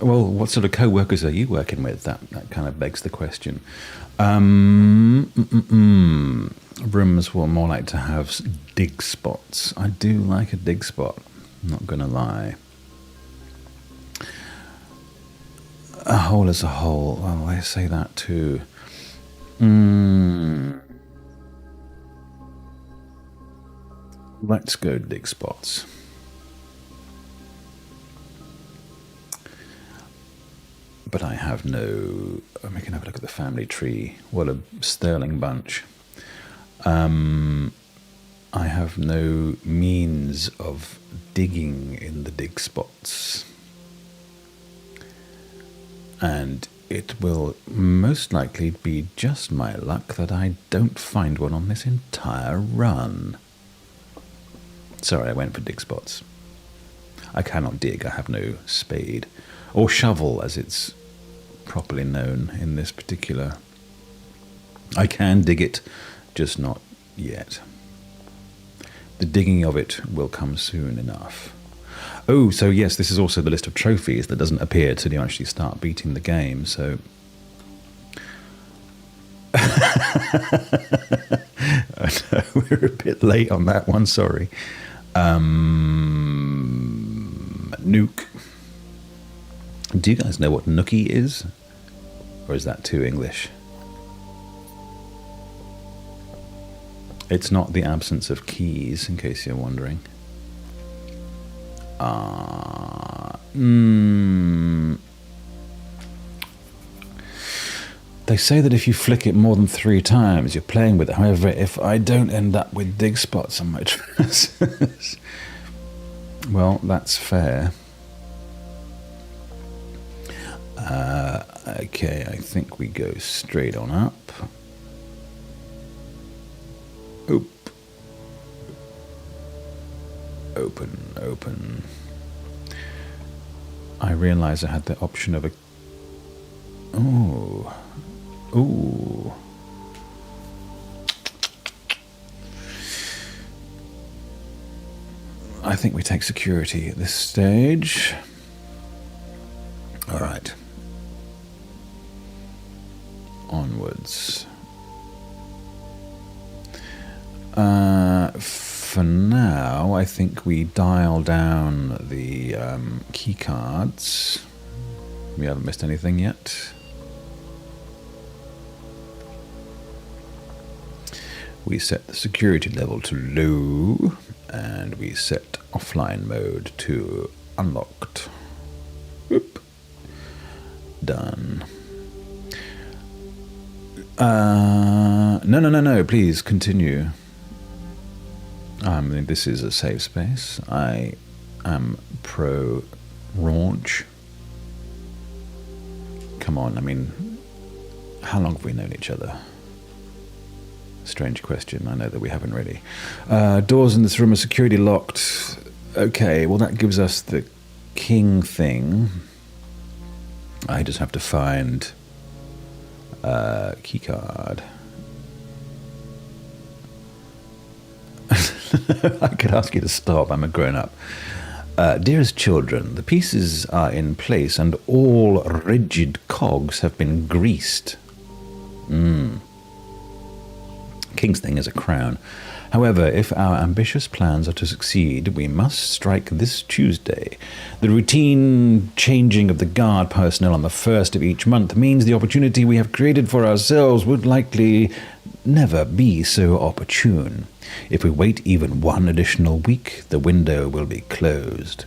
Well, what sort of co-workers are you working with? That kind of begs the question. Rooms will more like to have dig spots. I do like a dig spot, not gonna lie. A hole is a hole. Well, I say that too. Let's go dig spots. But I have no... we can have a look at the family tree. What a sterling bunch. I have no means of digging in the dig spots. And it will most likely be just my luck that I don't find one on this entire run. Sorry, I went for dig spots. I cannot dig. I have no spade. Or shovel, as it's properly known in this particular. I can dig it, just not yet. The digging of it will come soon enough. Oh, so yes, this is also the list of trophies that doesn't appear till you actually start beating the game, so... I know, we're a bit late on that one, sorry. Nuke. Do you guys know what nookie is? Or is that too English? It's not the absence of keys, in case you're wondering. They say that if you flick it more than 3 times, you're playing with it. However, if I don't end up with dig spots on my trousers, well, that's fair. Okay, I think we go straight on up. Oop. Open. I realised I had the option of a... Ooh. I think we take security at this stage. All right. Onwards. For now, I think we dial down the key cards. We haven't missed anything yet. We set the security level to low, and we set offline mode to unlocked. Whoop. Done. No, please continue. This is a safe space. I am pro raunch. Come on, how long have we known each other? Strange question. I know that we haven't really. Doors in this room are security locked. Okay, well that gives us the king thing. I just have to find keycard. I could ask you to stop. I'm a grown-up. Dearest children, the pieces are in place and all rigid cogs have been greased. King's thing is a crown. However, if our ambitious plans are to succeed, we must strike this Tuesday. The routine changing of the guard personnel on the 1st of each month means the opportunity we have created for ourselves would likely never be so opportune. If we wait even one additional week, the window will be closed.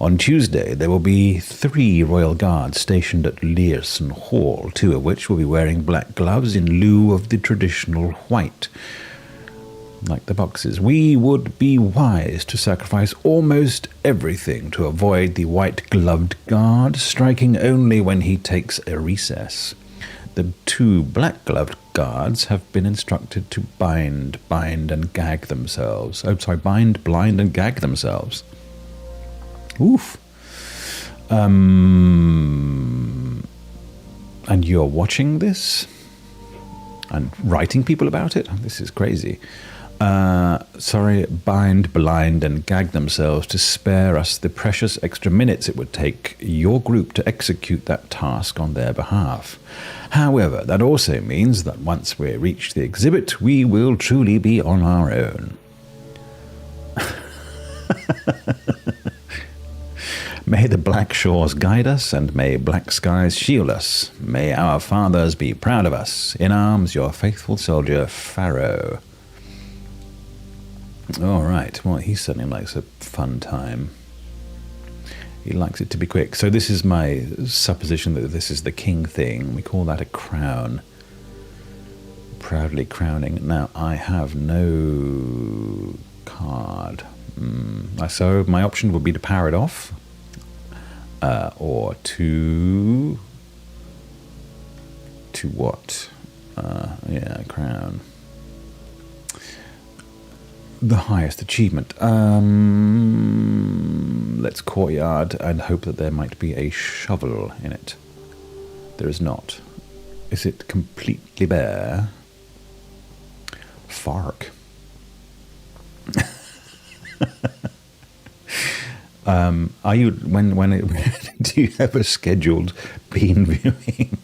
On Tuesday, there will be 3 royal guards stationed at Learson Hall, 2 of which will be wearing black gloves in lieu of the traditional white. Like the boxes, we would be wise to sacrifice almost everything to avoid the white-gloved guard, striking only when he takes a recess. The 2 black-gloved guards have been instructed to bind, and gag themselves. Bind, blind, and gag themselves. Oof. And you're watching this? And writing people about it? This is crazy. Bind, blind, and gag themselves to spare us the precious extra minutes it would take your group to execute that task on their behalf. However, that also means that once we reach the exhibit, we will truly be on our own. May the black shores guide us, and may black skies shield us. May our fathers be proud of us. In arms, your faithful soldier, Pharaoh. All right. Well, he certainly likes a fun time. He likes it to be quick. So this is my supposition that this is the king thing. We call that a crown. Proudly crowning. Now, I have no card. So my option would be to power it off. Or to what? Crown. the highest achievement. Let's courtyard and hope that there might be a shovel in it. There is not. Is it completely bare? Fark. Are you do you have a scheduled bean viewing?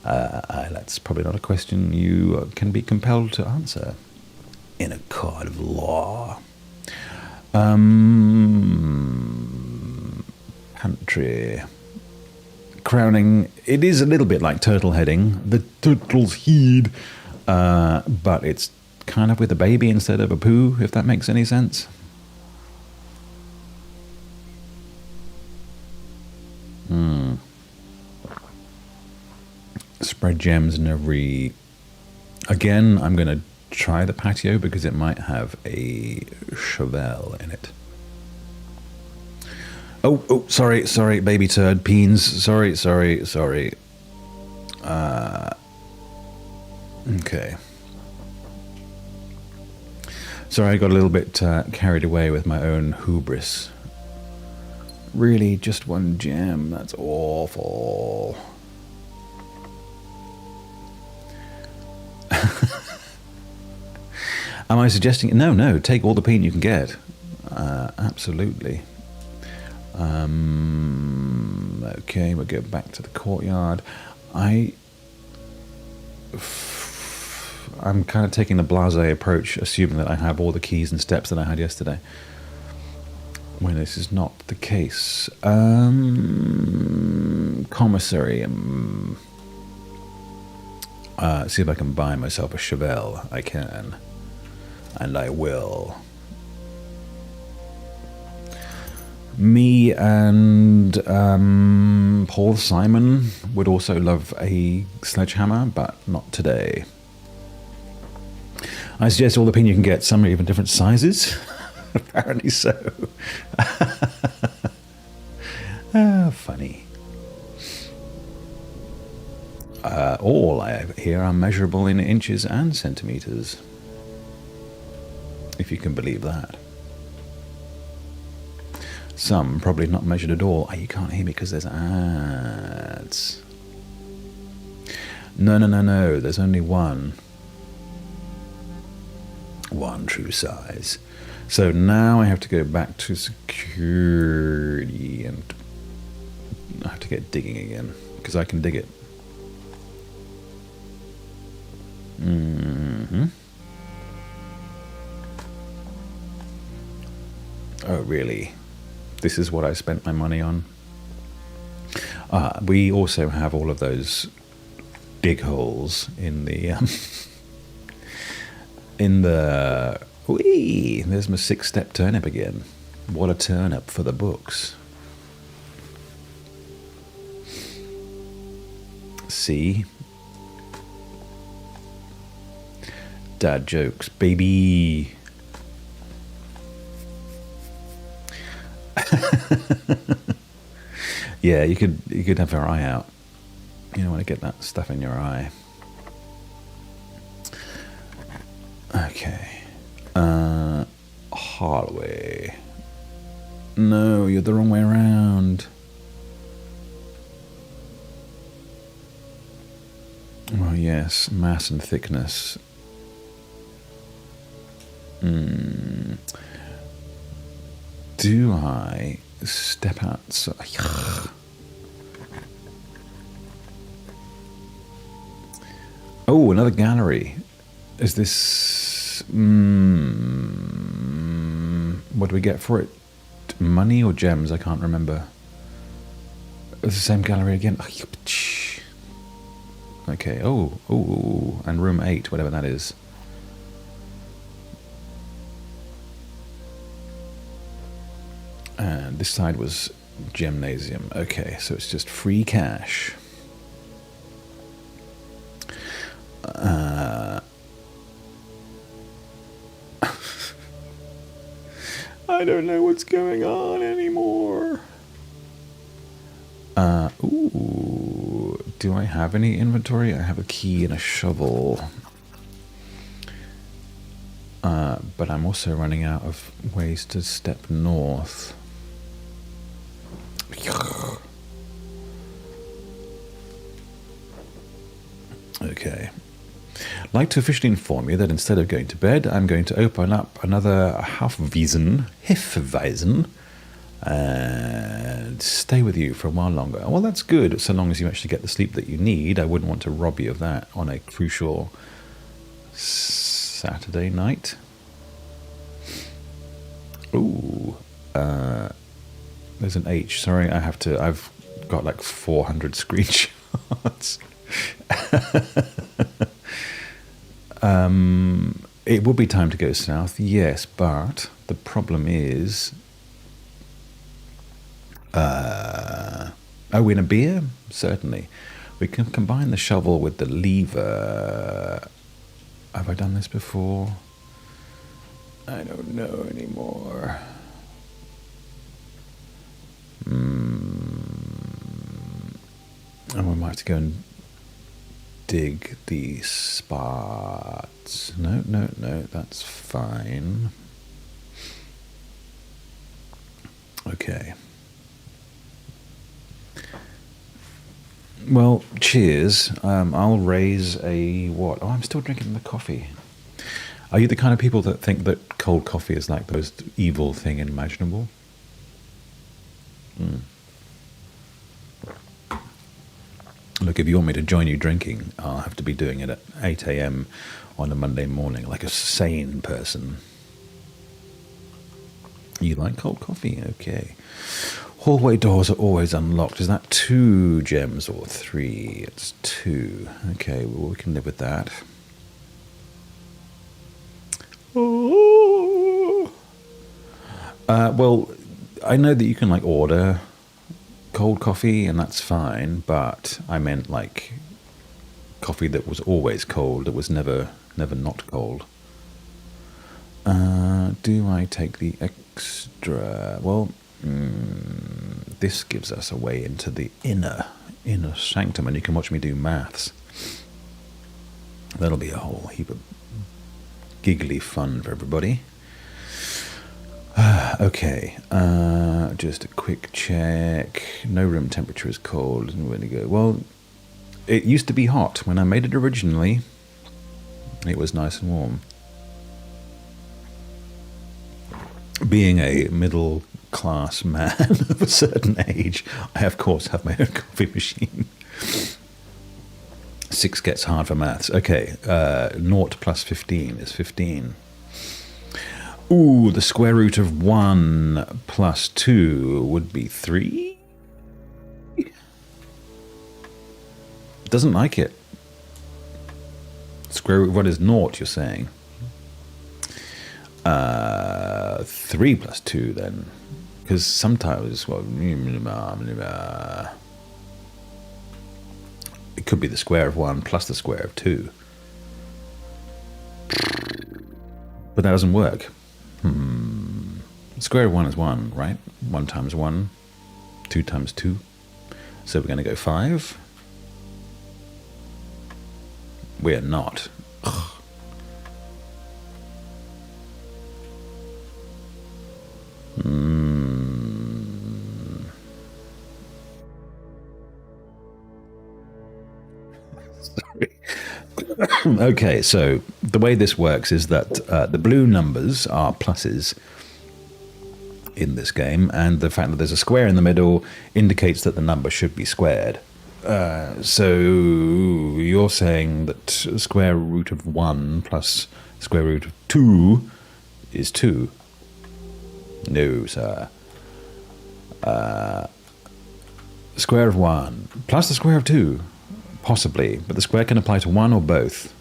That's probably not a question you can be compelled to answer in a court of law. Country crowning. It is a little bit like turtle heading. The turtle's head, but it's kind of with a baby instead of a poo. If that makes any sense. Spread gems in every... Again, I'm going to try the patio because it might have a shovel in it. Oh, sorry, baby turd, peens. Sorry. Okay. Sorry, I got a little bit carried away with my own hubris. Really, just one gem? That's awful. Am I suggesting... No, take all the peen you can get. Absolutely. Okay, we'll go back to the courtyard. I'm kind of taking the blasé approach, assuming that I have all the keys and steps that I had yesterday, when this is not the case. Commissary. See if I can buy myself a shovel. I can. And I will. Me and Paul Simon would also love a sledgehammer, but not today. I suggest all the pin you can get. Some are even different sizes. Apparently so. Funny. All I have here are measurable in inches and centimeters. If you can believe that. Some probably not measured at all. Oh, you can't hear me because there's ads. No. There's only one. One true size. So now I have to go back to security and I have to get digging again because I can dig it. Oh, really? This is what I spent my money on? We also have all of those dig holes in the... Whee! There's my 6-step turnip again. What a turnip for the books. See? Dad jokes, baby. Yeah, you could have your eye out. You don't want to get that stuff in your eye. Okay. Hallway. No, you're the wrong way around. Oh yes, mass and thickness. Do I step outside? Oh, another gallery. Is this... what do we get for it? Money or gems? I can't remember. It's the same gallery again. Okay, oh, and room 8, whatever that is. And this side was gymnasium. Okay, so it's just free cash. I don't know what's going on anymore. Ooh, do I have any inventory? I have a key and a shovel. But I'm also running out of ways to step north. Okay. I'd like to officially inform you that instead of going to bed, I'm going to open up another Hefeweizen, and stay with you for a while longer. Well, that's good, so long as you actually get the sleep that you need. I wouldn't want to rob you of that on a crucial Saturday night. Ooh, there's an H. Sorry, I've got like 400 screenshots. It would be time to go south, yes, but the problem is, in a beer? Certainly. We can combine the shovel with the lever. Have I done this before? I don't know anymore. And we might have to go and dig the spots. No, that's fine. Okay. Well, cheers. I'll raise a what? Oh, I'm still drinking the coffee. Are you the kind of people that think that cold coffee is like the most evil thing imaginable? Look, if you want me to join you drinking, I'll have to be doing it at 8 a.m. on a Monday morning, like a sane person. You like cold coffee? Okay. Hallway doors are always unlocked. Is that 2 gems or 3? It's 2. Okay, well, we can live with that. Well, I know that you can like order cold coffee and that's fine, but I meant like coffee that was always cold, that was never not cold. Do I take the extra? Well, this gives us a way into the inner sanctum, and you can watch me do maths. That'll be a whole heap of giggly fun for everybody. Okay, just a quick check. No room temperature is cold. Where to go? Well, it used to be hot. When I made it originally, it was nice and warm. Being a middle-class man of a certain age, I, of course, have my own coffee machine. 6 gets hard for maths. Okay, 0 plus 15 is 15. Ooh, the square root of 1 plus 2 would be 3? Doesn't like it. Square root of what is 0, you're saying? 3 plus 2 then. Because sometimes, well, it could be the square of 1 plus the square of 2. But that doesn't work. The square of 1 is 1, right? 1 times 1, 2 times 2. So we're going to go 5. We're not. Ugh. Sorry. Okay, so the way this works is that the blue numbers are pluses in this game, and the fact that there's a square in the middle indicates that the number should be squared. So you're saying that square root of 1 plus square root of 2 is 2. No, sir. Square of 1 plus the square of 2. Possibly, but the square can apply to 1 or both.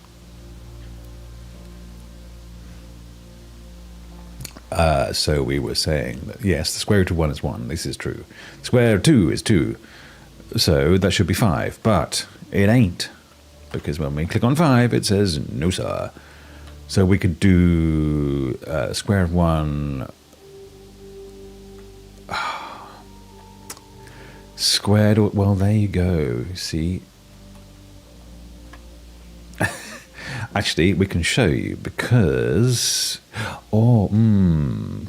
So we were saying that, yes, the square root of 1 is 1. This is true. The square of 2 is 2. So that should be 5. But it ain't. Because when we click on 5, it says, no, sir. So we could do square of 1... squared... Well, there you go. See... Actually, we can show you because... Oh,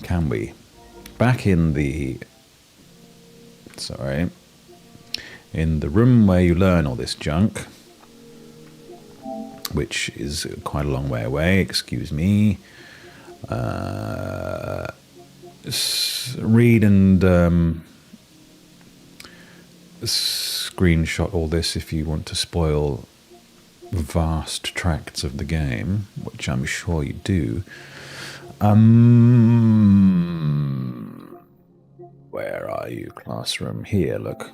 can we? Back in the... Sorry. In the room where you learn all this junk, which is quite a long way away, excuse me. Read and screenshot all this if you want to spoil vast tracts of the game, which I'm sure you do. Where are you, classroom? Here, look.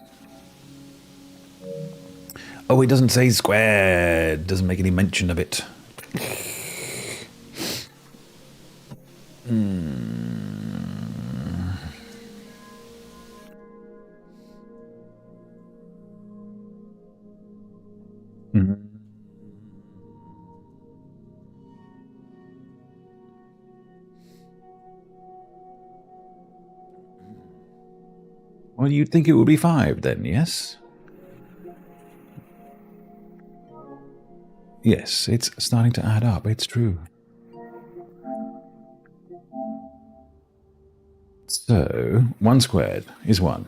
Oh, it doesn't say squared. Doesn't make any mention of it. Well, you'd think it would be 5 then, yes? Yes, it's starting to add up. It's true. So, 1 squared is 1.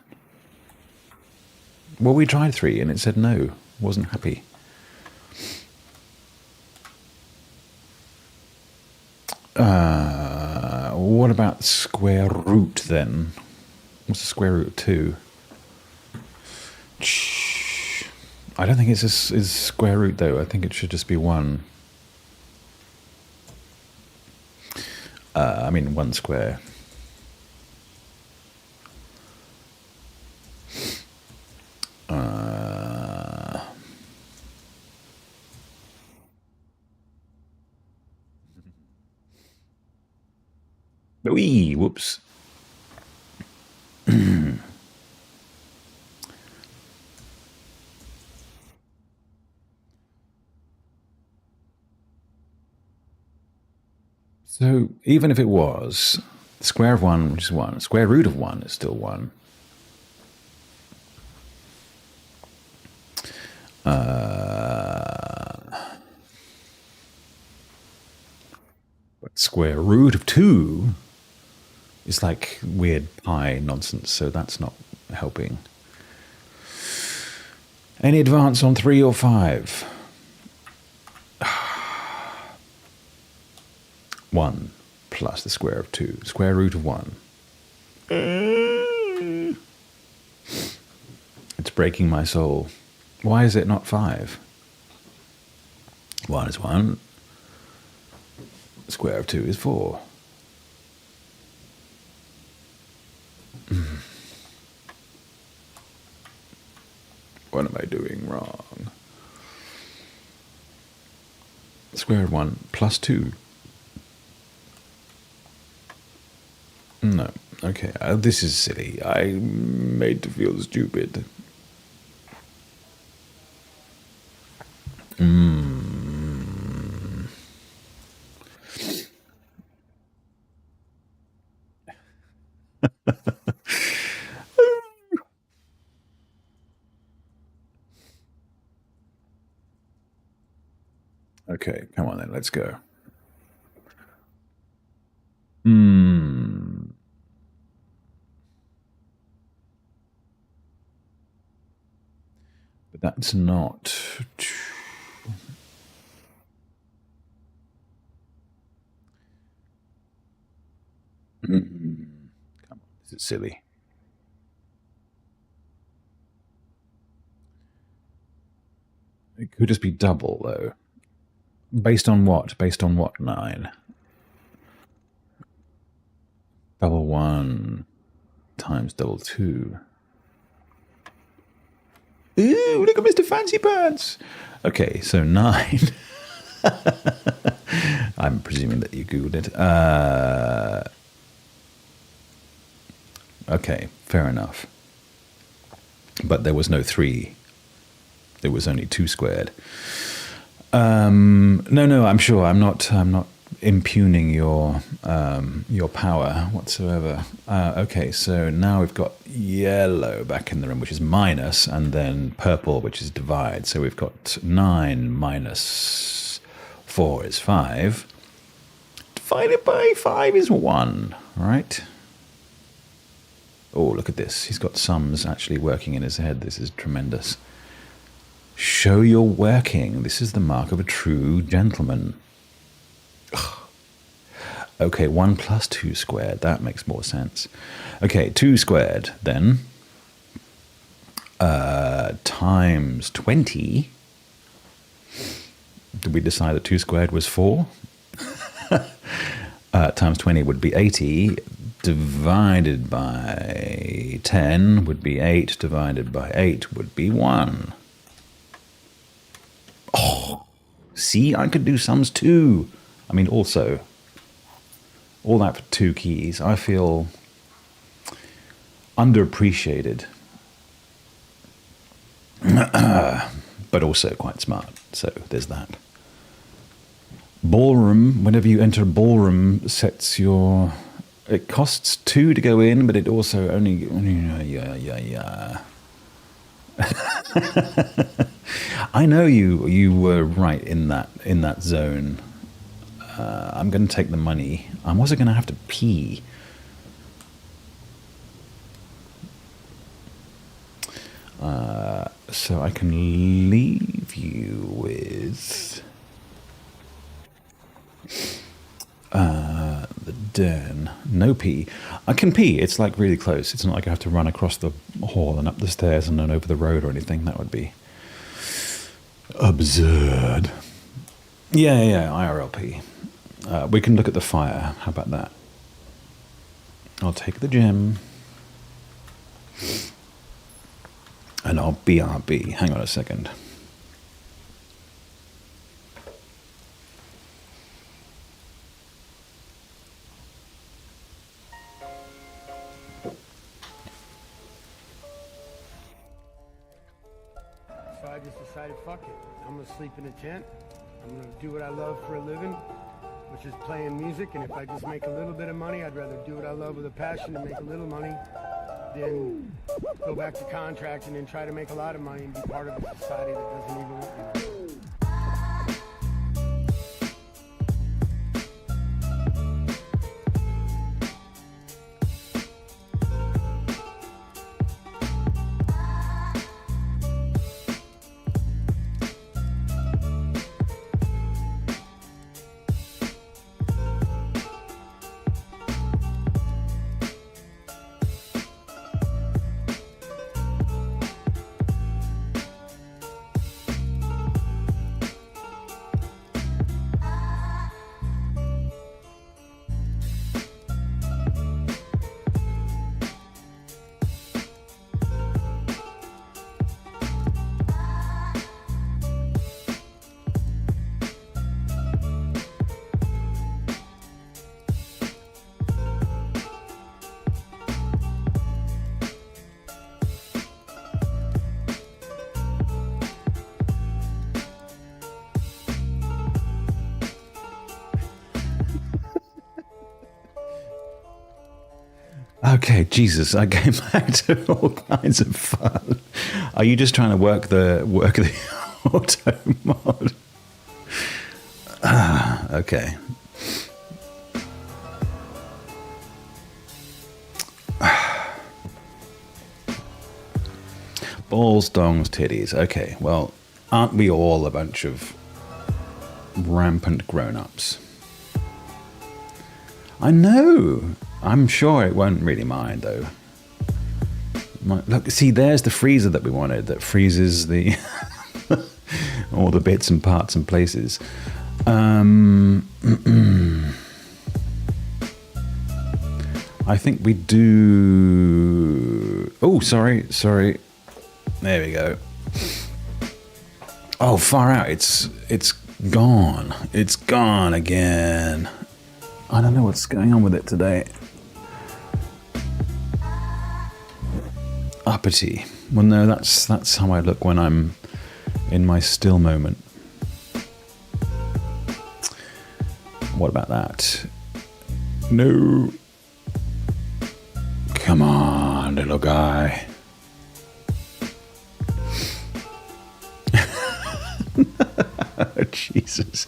Well, we tried 3 and it said no. Wasn't happy. What about square root then? What's the square root of 2? I don't think it's square root though. I think it should just be 1. I mean 1 square. Whee! Whoops. So even if it was the square of 1, which is 1, square root of 1 is still 1. But square root of 2 is like weird pi nonsense, so that's not helping. Any advance on 3 or 5? 1 plus the square of 2. Square root of 1. It's breaking my soul. Why is it not 5? 1 is 1. Square of 2 is 4. What am I doing wrong? Square of 1 plus 2. No. Okay. This is silly. I'm made to feel stupid. Okay, come on then, let's go. But that's not... Come on, this is silly. It could just be double, though. Based on what? Based on what 9? Double 1 times double 2. Ooh, look at Mr. Fancy Pants! Okay, so 9. I'm presuming that you Googled it. Okay, fair enough. But there was no 3. There was only 2 squared. No, I'm sure. I'm not impugning your power whatsoever. Okay, so now we've got yellow back in the room, which is minus, and then purple, which is divide. So we've got 9 minus 4 is 5. Divided by 5 is 1, right? Oh, look at this. He's got sums actually working in his head. This is tremendous. Show your working. This is the mark of a true gentleman. Ugh. Okay, 1 plus 2 squared. That makes more sense. Okay, 2 squared then. Times 20. Did we decide that 2 squared was 4? Times 20 would be 80. Divided by 10 would be 8. Divided by 8 would be 1. Oh, see, I could do sums too. I mean, also, all that for 2 keys. I feel underappreciated, but also quite smart. So there's that. Ballroom, whenever you enter a ballroom, sets your... It costs 2 to go in, but it also only... Yeah. I know you were right in that zone. I'm going to take the money. I'm also going to have to pee. So I can leave you with the den. No pee. I can pee. It's like really close. It's not like I have to run across the hall and up the stairs and then over the road or anything. That would be absurd. Yeah, IRL pee. We can look at the fire. How about that? I'll take the gem. And I'll BRB. Hang on a second. So I just decided, fuck it. I'm gonna sleep in a tent. I'm gonna do what I love for a living, which is playing music. And if I just make a little bit of money, I'd rather do what I love with a passion and make a little money than go back to contracting and try to make a lot of money and be part of a society that doesn't even want me. Okay, Jesus, I came back to all kinds of fun. Are you just trying to work the auto mod? Okay. Balls, dongs, titties. Okay, well, aren't we all a bunch of rampant grown-ups? I know. I'm sure it won't really mind, though. Look, see, there's the freezer that we wanted, that freezes the all the bits and parts and places. I think we do... Oh, sorry. There we go. Oh, far out. It's gone. It's gone again. I don't know what's going on with it today. Uppity. Well, no, that's how I look when I'm in my still moment. What about that? No. Come on, little guy. Jesus.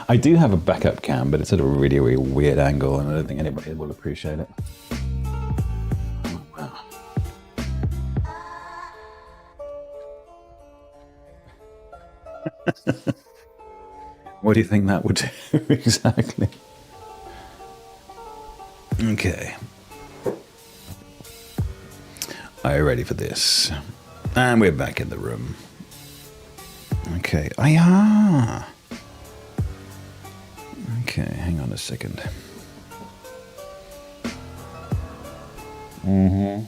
I do have a backup cam, but it's at a really, really weird angle, and I don't think anybody will appreciate it. Oh, wow. What do you think that would do exactly? Okay. Are you ready for this? And we're back in the room. Okay. Ah. Okay, hang on a second. Mm-hmm.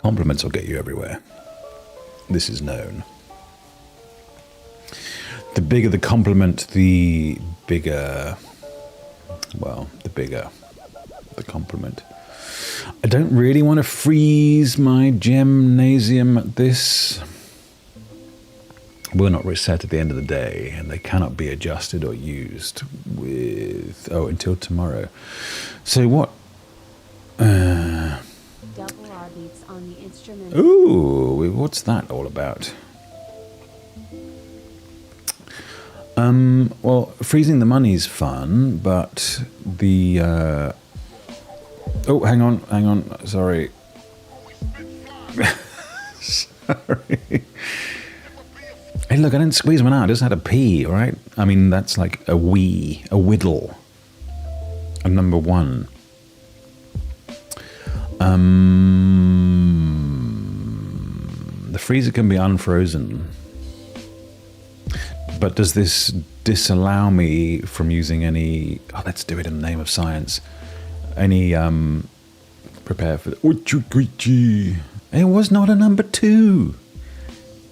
Compliments will get you everywhere. This is known. The bigger the compliment, the bigger... Well, the bigger the compliment. I don't really want to freeze my gymnasium at this. Will not reset at the end of the day, and they cannot be adjusted or used with... Oh, until tomorrow. So what... Double R beats on the instrument. Ooh, what's that all about? Well, freezing the money's fun, but the... Oh, hang on, sorry. Sorry. Hey, look, I didn't squeeze one out, I just had a pee, right? I mean, that's like a whittle. A number one. The freezer can be unfrozen. But does this disallow me from using any... Oh, let's do it in the name of science. Any, prepare for... It was not a number 2.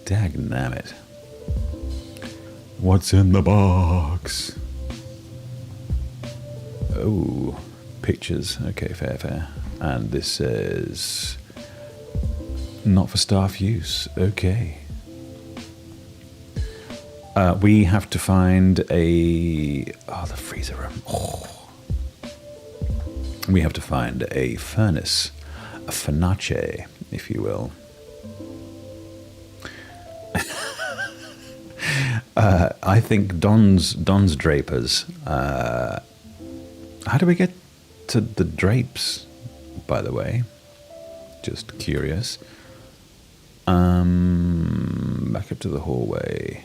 Dagnammit. What's in the box? Oh, pictures. Okay, fair. And this says... Not for staff use. Okay. We have to find a... Oh, the freezer room. Oh. We have to find a furnace. A furnace, if you will. I think Don's drapers. How do we get to the drapes, by the way? Just curious. Back up to the hallway.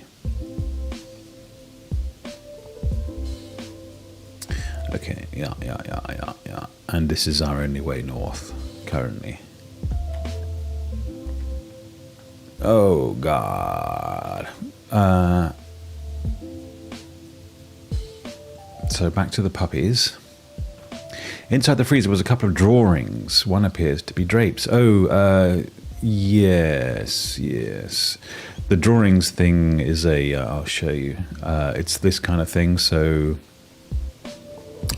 Okay, yeah. And this is our only way north, currently. Oh, God. So back to the puppies. Inside the freezer was a couple of drawings. One appears to be drapes. Oh, yes. The drawings thing is a... I'll show you. It's this kind of thing, so...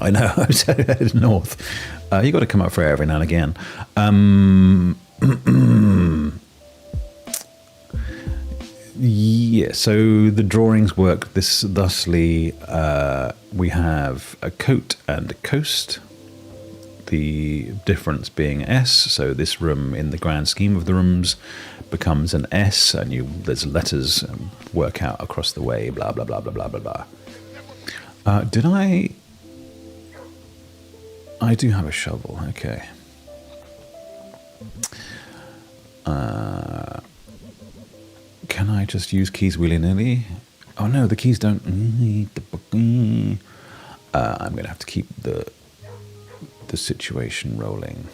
I know, I'm so headed north. You got to come up for air every now and again. Yeah, so the drawings work this thusly. We have a coat and a coast. The difference being S, so this room in the grand scheme of the rooms becomes an S, and there's letters work out across the way, blah, blah, blah, blah, blah, blah, blah. Did I do have a shovel, okay. Can I just use keys willy-nilly? Oh no, the keys don't... I'm going to have to keep the situation rolling.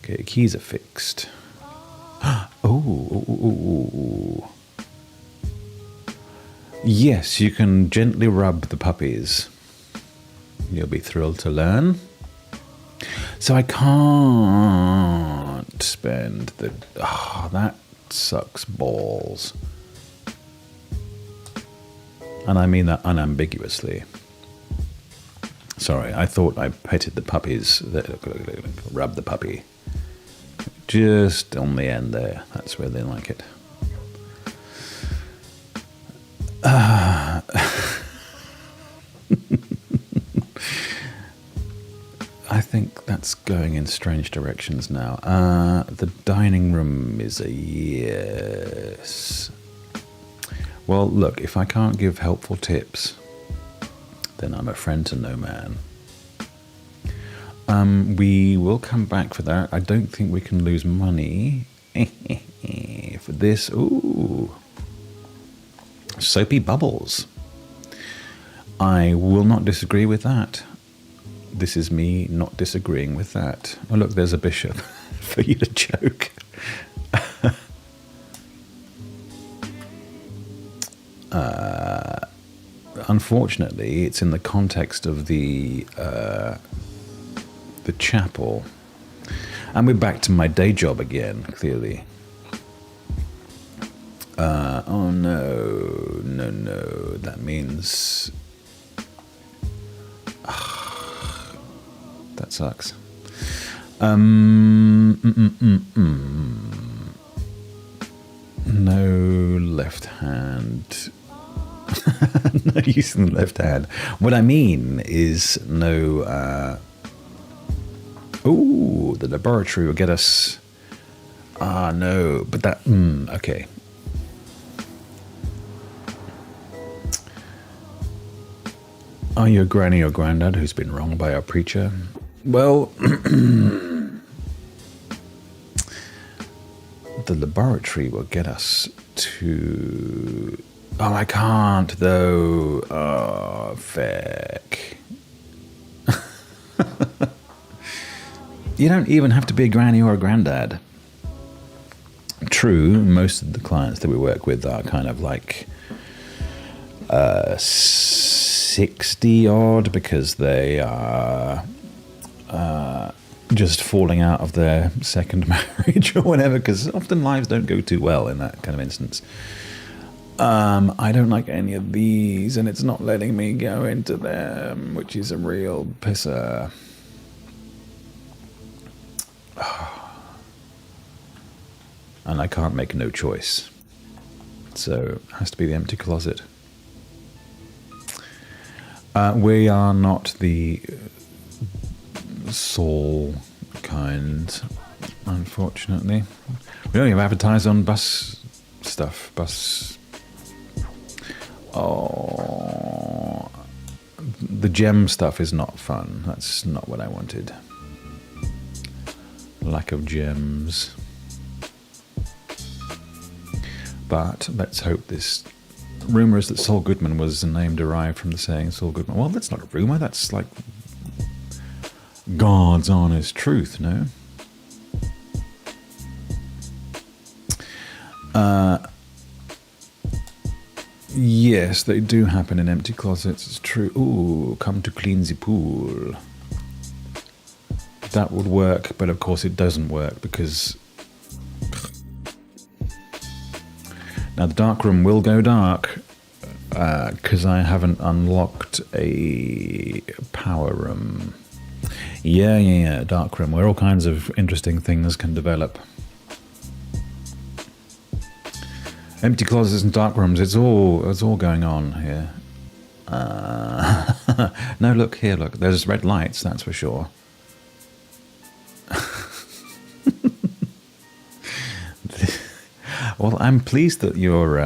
Okay, keys are fixed. Oh. Yes, you can gently rub the puppies. You'll be thrilled to learn. So I can't spend the... Oh, that sucks balls. And I mean that unambiguously. Sorry, I thought I petted the puppies. Look, rub the puppy. Just on the end there. That's where they like it. I think that's going in strange directions now. The dining room is a yes. Well, look, if I can't give helpful tips, then I'm a friend to no man. We will come back for that. I don't think we can lose money for this. Ooh. Soapy bubbles. I will not disagree with that. This is me not disagreeing with that. Oh, look, there's a bishop for you to choke. Unfortunately, it's in the context of the chapel. And we're back to my day job again, clearly. Oh, no. No. That means... that sucks. No left hand. No using the left hand. What I mean is no... ooh, the laboratory will get us... Ah, no. But that... okay. Are you a granny or granddad who's been wronged by a preacher? Well, the laboratory will get us to... Oh, I can't, though. Oh, feck. You don't even have to be a granny or a granddad. True, most of the clients that we work with are kind of like 60 odd because they are just falling out of their second marriage or whatever, because often lives don't go too well in that kind of instance. I don't like any of these, and it's not letting me go into them, which is a real pisser. And I can't make no choice. So it has to be the empty closet. We are not the soul kind, unfortunately. We don't even advertise on bus stuff. Oh, the gem stuff is not fun. That's not what I wanted. Lack of gems. But let's hope this... Rumour is that Saul Goodman was a name derived from the saying Saul Goodman. Well, that's not a rumour. That's like God's honest truth, no? Yes, they do happen in empty closets. It's true. Ooh, come to clean the pool. That would work, but of course it doesn't work because... Now the dark room will go dark because I haven't unlocked a power room. Yeah, dark room where all kinds of interesting things can develop. Empty closets and dark rooms, it's all going on here. No, look here, look. There's red lights, that's for sure. Well, I'm pleased that your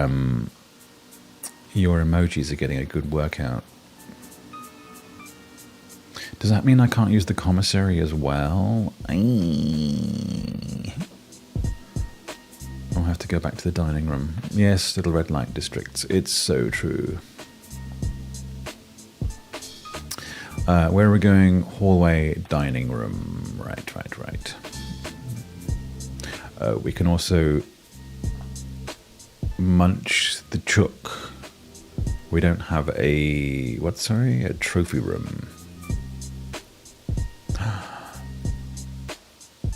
emojis are getting a good workout. Does that mean I can't use the commissary as well? I'll have to go back to the dining room. Yes, little red light districts. It's so true. Where are we going? Hallway, dining room. Right. We can also munch the chook. We don't have a... what, sorry? A trophy room.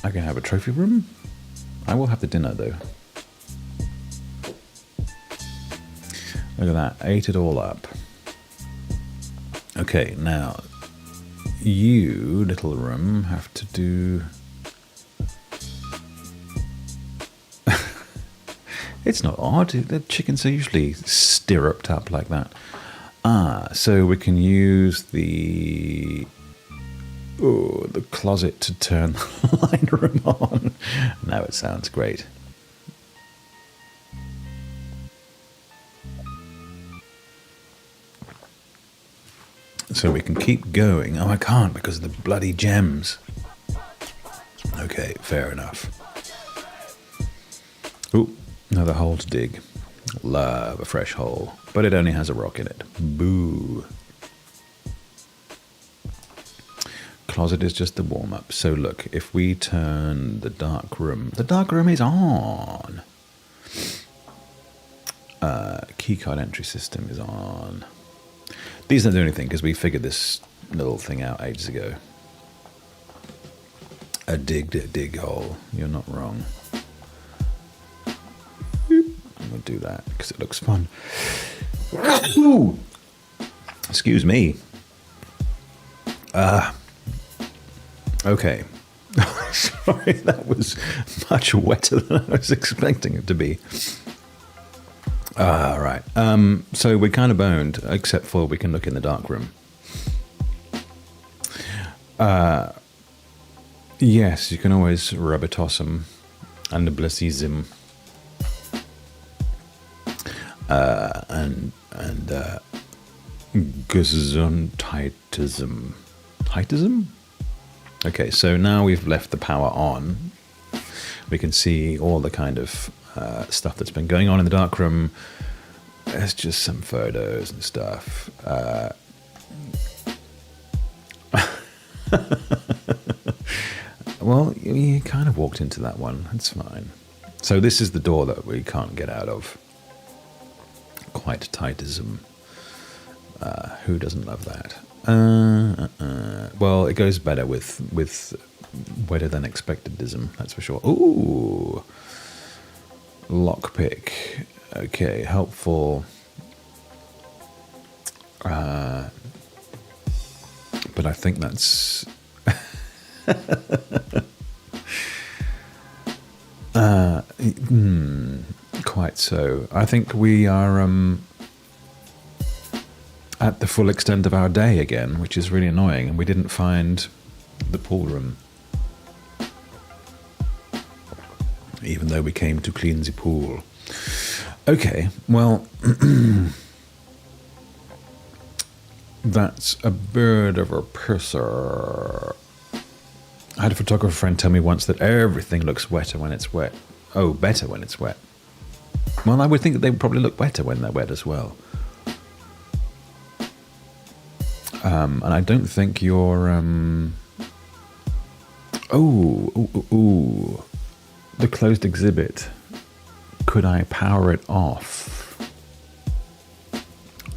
I can have a trophy room? I will have the dinner, though. Look at that. Ate it all up. Okay, now... you, little room, have to do... It's not odd. The chickens are usually stirruped up like that. So we can use the Oh, the closet to turn the line room on. Now it sounds great. So we can keep going. Oh, I can't because of the bloody gems. Okay, fair enough. Ooh, another hole to dig. Love a fresh hole. But it only has a rock in it. Boo. Closet is just the warm-up. So look, if we turn the dark room is on. Keycard entry system is on. These don't do anything because we figured this little thing out ages ago. A dig hole. You're not wrong. I'm going to do that because it looks fun. Ooh. Excuse me. Okay. Sorry, that was much wetter than I was expecting it to be. Right. So we're kind of boned, except for we can look in the dark room. Yes, you can always rubber toss them and blessies them. And gesundheitism. Heitism? Okay, so now we've left the power on. We can see all the kind of stuff that's been going on in the darkroom. There's just some photos and stuff. Well, you kind of walked into that one. That's fine. So this is the door that we can't get out of. Quite tightism. Who doesn't love that? Well, it goes better with wetter than expectedism, that's for sure. Ooh, lockpick. Okay, helpful. But I think that's quite so. I think we are at the full extent of our day again, which is really annoying, and we didn't find the pool room. Even though we came to clean the pool. Okay, well, that's a bit of a pisser. I had a photographer friend tell me once that everything looks wetter when it's wet. Oh, better when it's wet. Well, I would think that they would probably look better when they're wet as well. And I don't think you're... Ooh. The closed exhibit. Could I power it off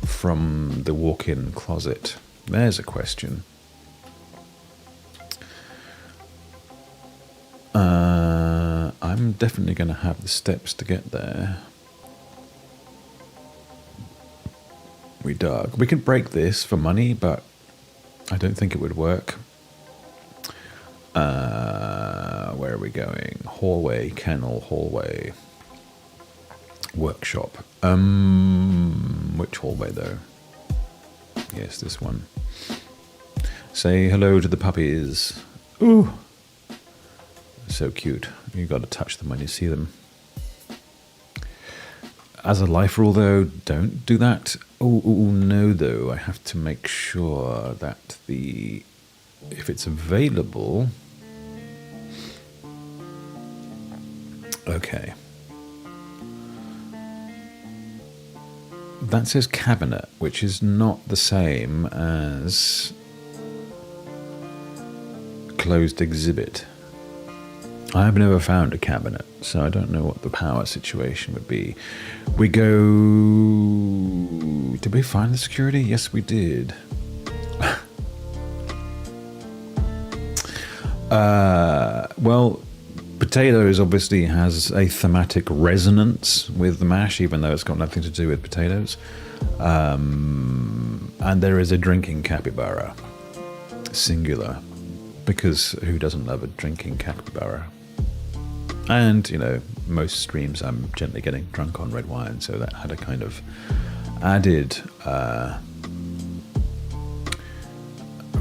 from the walk-in closet? There's a question. I'm definitely going to have the steps to get there. We dug. We could break this for money, but I don't think it would work. Where are we going? Hallway, kennel, hallway. Workshop. Which hallway though? Yes, this one. Say hello to the puppies. Ooh. So cute. You got to touch them when you see them. As a life rule though, don't do that. Oh no though, I have to make sure that if it's available. Okay. That says cabinet, which is not the same as closed exhibit. I've never found a cabinet, so I don't know what the power situation would be. We go... Did we find the security? Yes, we did. Well, potatoes obviously has a thematic resonance with the mash, even though it's got nothing to do with potatoes. And there is a drinking capybara, singular, because who doesn't love a drinking capybara? And, you know, most streams I'm gently getting drunk on red wine, so that had a kind of added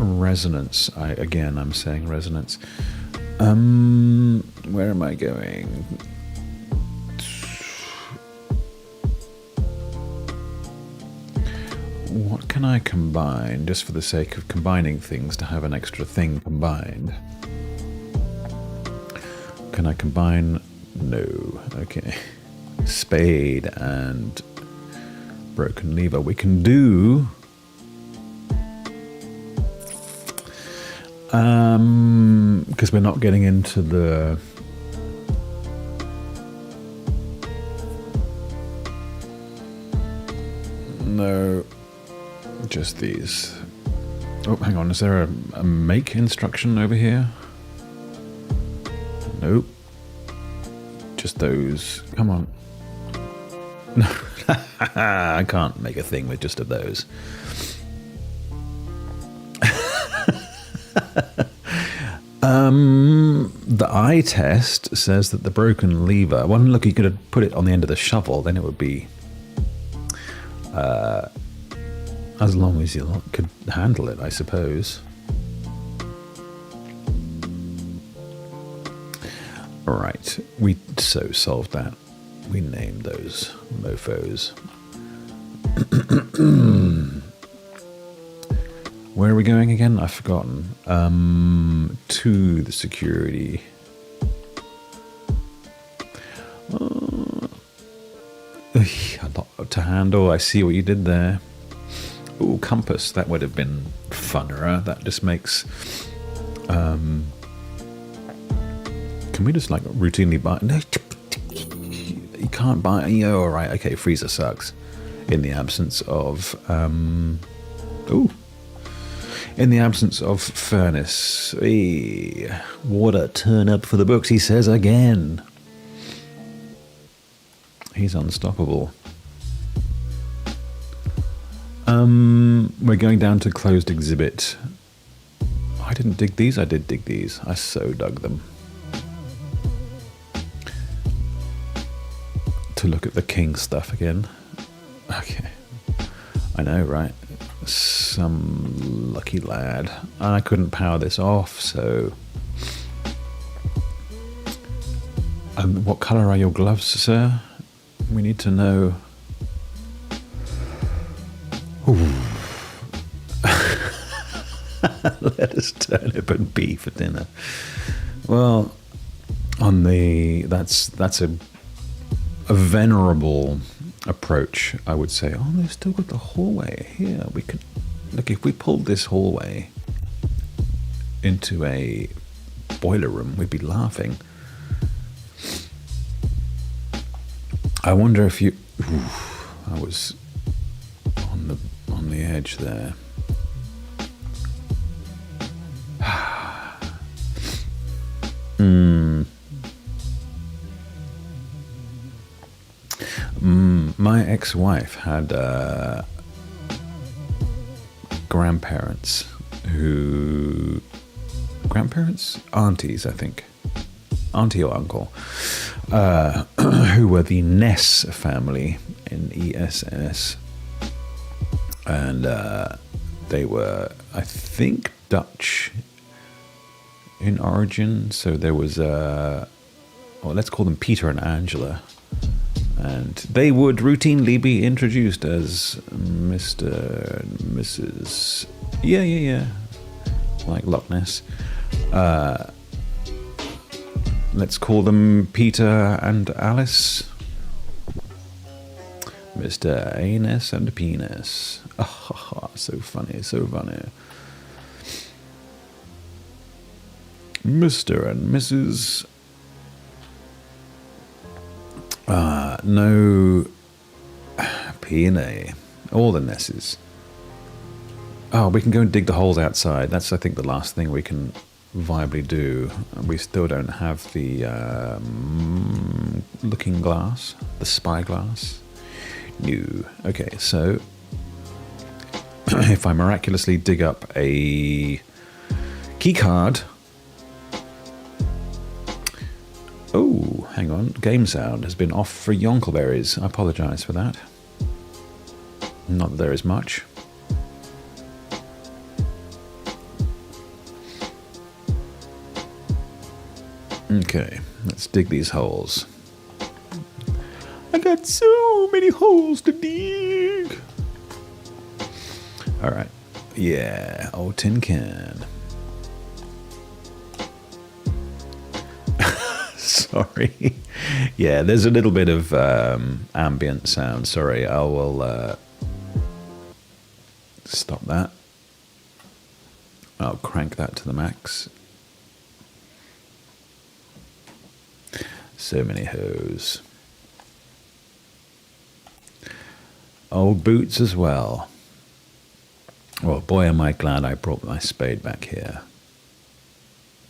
resonance. I'm saying resonance. Where am I going? What can I combine, just for the sake of combining things, to have an extra thing combined? Can I combine? No. Okay. Spade and broken lever. We can do... because we're not getting into the... No, just these. Oh, hang on, is there a make instruction over here? Nope. Just those. Come on. No, I can't make a thing with just of those. The eye test says that the broken lever... Well, look, you could have put it on the end of the shovel, then it would be... as long as you could handle it, I suppose. Alright, we so solved that. We named those mofos. Where are we going again? I've forgotten. To the security. A lot to handle. I see what you did there. Oh, compass. That would have been funner. That just makes... can we just like routinely buy... No, you can't buy... Oh, alright. Okay, freezer sucks. In the absence of... in the absence of furnace. What a turn up for the books, he says again. He's unstoppable. We're going down to closed exhibit. I didn't dig these. I did dig these. I so dug them. To look at the king stuff again. Okay. I know, right? Some lucky lad. I couldn't power this off, so... what colour are your gloves, sir? We need to know... Lettuce, turnip and pea for dinner. Well, on the... That's a venerable approach, I would say. Oh, they've still got the hallway here. We could... Look, if we pulled this hallway into a boiler room, we'd be laughing. I wonder if you... I was on the edge there. My ex-wife had grandparents who... Grandparents? Aunties, I think. Auntie or uncle. Who were the Ness family, N-E-S-S. And they were, I think, Dutch in origin. So there was, well, let's call them Peter and Angela. And they would routinely be introduced as Mr. and Mrs. Yeah. Like Loch Ness. Let's call them Peter and Alice. Mr. Anus and Penis. Oh, so funny, so funny. Mr. and Mrs. No P&A. All the Nesses. Oh, we can go and dig the holes outside. That's, I think, the last thing we can viably do. We still don't have the looking glass, the spyglass. No. Okay, so if I miraculously dig up a keycard. Oh, hang on. Game sound has been off for yonkleberries. I apologise for that. Not that there is much. Okay, let's dig these holes. I got so many holes to dig. All right. Yeah, old tin can. Sorry. Yeah, there's a little bit of ambient sound. Sorry, I will stop that. I'll crank that to the max. So many hose. Old boots as well. Well, boy, am I glad I brought my spade back here.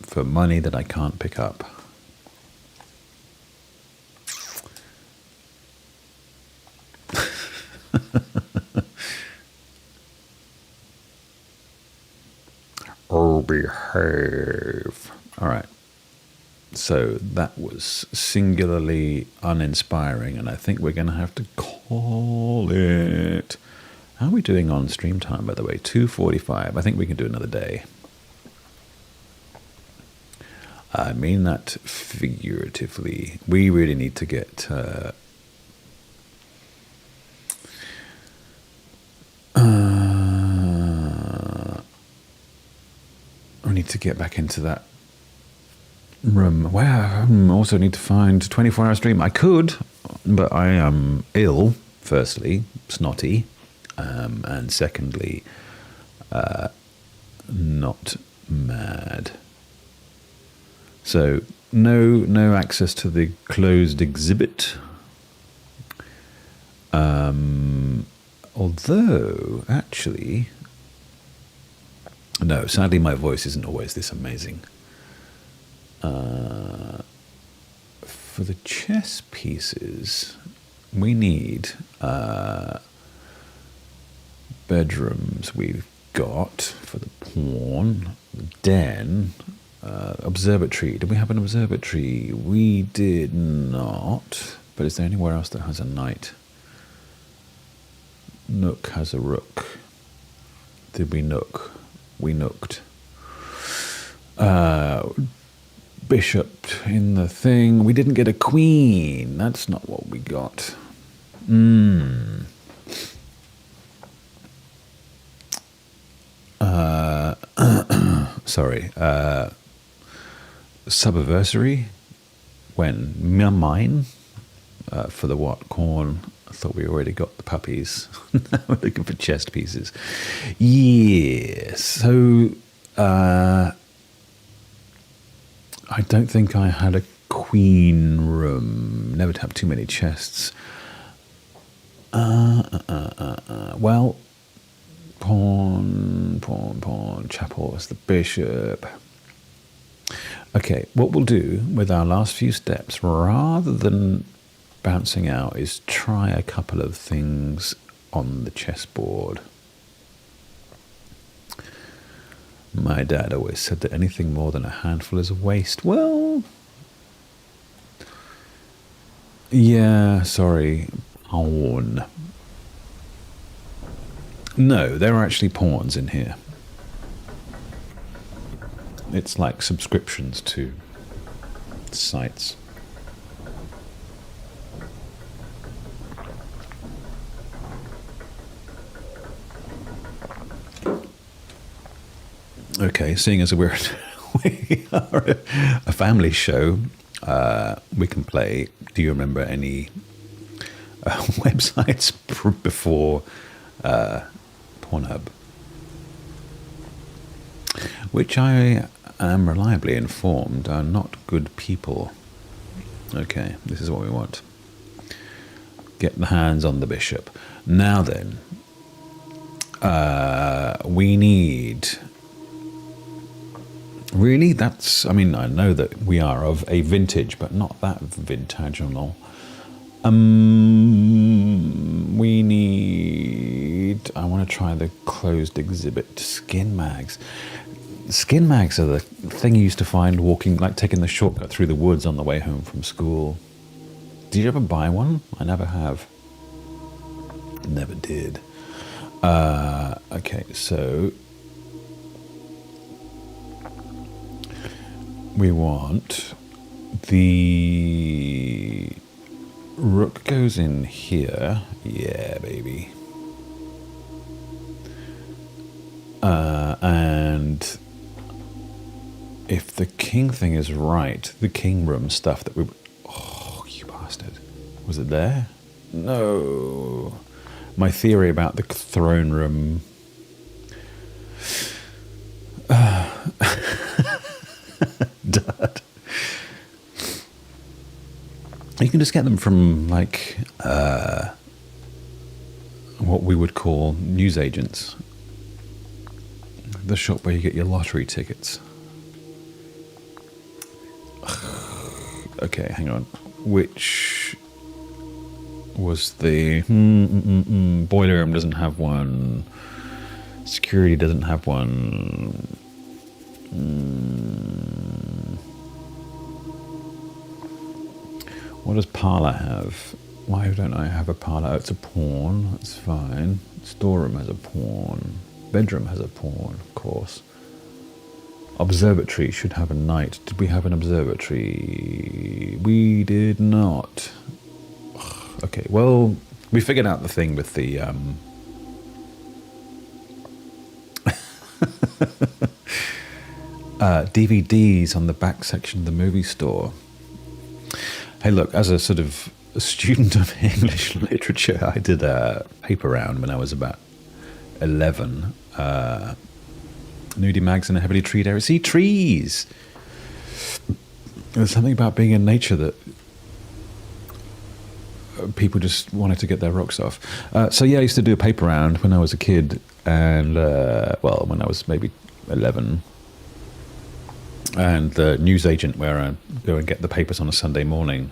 For money that I can't pick up. Oh, behave. All right. So that was singularly uninspiring, and I think we're going to have to call it. How are we doing on stream time, by the way? 2:45. I think we can do another day. I mean that figuratively. We really need to get... we need to get back into that room. Wow, I also need to find 24-hour stream. I could, but I am ill, firstly, snotty, and secondly, not mad. So no access to the closed exhibit. Although, actually, no, sadly my voice isn't always this amazing. For the chess pieces, we need bedrooms we've got for the pawn, the den, observatory. Did we have an observatory? We did not. But is there anywhere else that has a knight? Nook has a rook. Did we nook? We nooked. Bishop in the thing. We didn't get a queen. That's not what we got. Sorry. Subversary. When? Mine? For the what? Corn. I thought we already got the puppies. Now we're looking for chest pieces. Yeah. So, I don't think I had a queen room. Never to have too many chests. Well, pawn, chapel is the bishop. Okay, what we'll do with our last few steps, rather than bouncing out, is try a couple of things on the chessboard. My dad always said that anything more than a handful is a waste. Well, yeah, sorry, pawn. No, there are actually pawns in here. It's like subscriptions to sites. Okay, seeing as we are a family show, we can play. Do you remember any websites before Pornhub? Which I am reliably informed are not good people. Okay, this is what we want. Get the hands on the bishop. Now then, we need... Really? That's... I mean, I know that we are of a vintage, but not that vintageable. We need... I want to try the closed exhibit. Skin mags. Skin mags are the thing you used to find walking, like taking the shortcut through the woods on the way home from school. Did you ever buy one? I never have. Never did. Okay, so... we want The rook goes in here. Yeah, baby. And if the king thing is right, the king room stuff that we... Oh, you bastard. Was it there? No. My theory about the throne room... Dad. You can just get them from, like, what we would call newsagents. The shop where you get your lottery tickets. Okay, hang on. Which was the... Boiler room doesn't have one. Security doesn't have one. What does parlour have? Why don't I have a parlour? Oh, it's a pawn. That's fine. Storeroom has a pawn. Bedroom has a pawn, of course. Observatory should have a knight. Did we have an observatory? We did not. Okay, well, we figured out the thing with the... DVDs on the back section of the movie store. Hey, look, as a sort of a student of English literature, I did a paper round when I was about 11. Nudie mags in a heavily treed area. See, trees! There's something about being in nature that people just wanted to get their rocks off. So yeah, I used to do a paper round when I was a kid, and, well, when I was maybe 11. And the newsagent where I go and get the papers on a Sunday morning,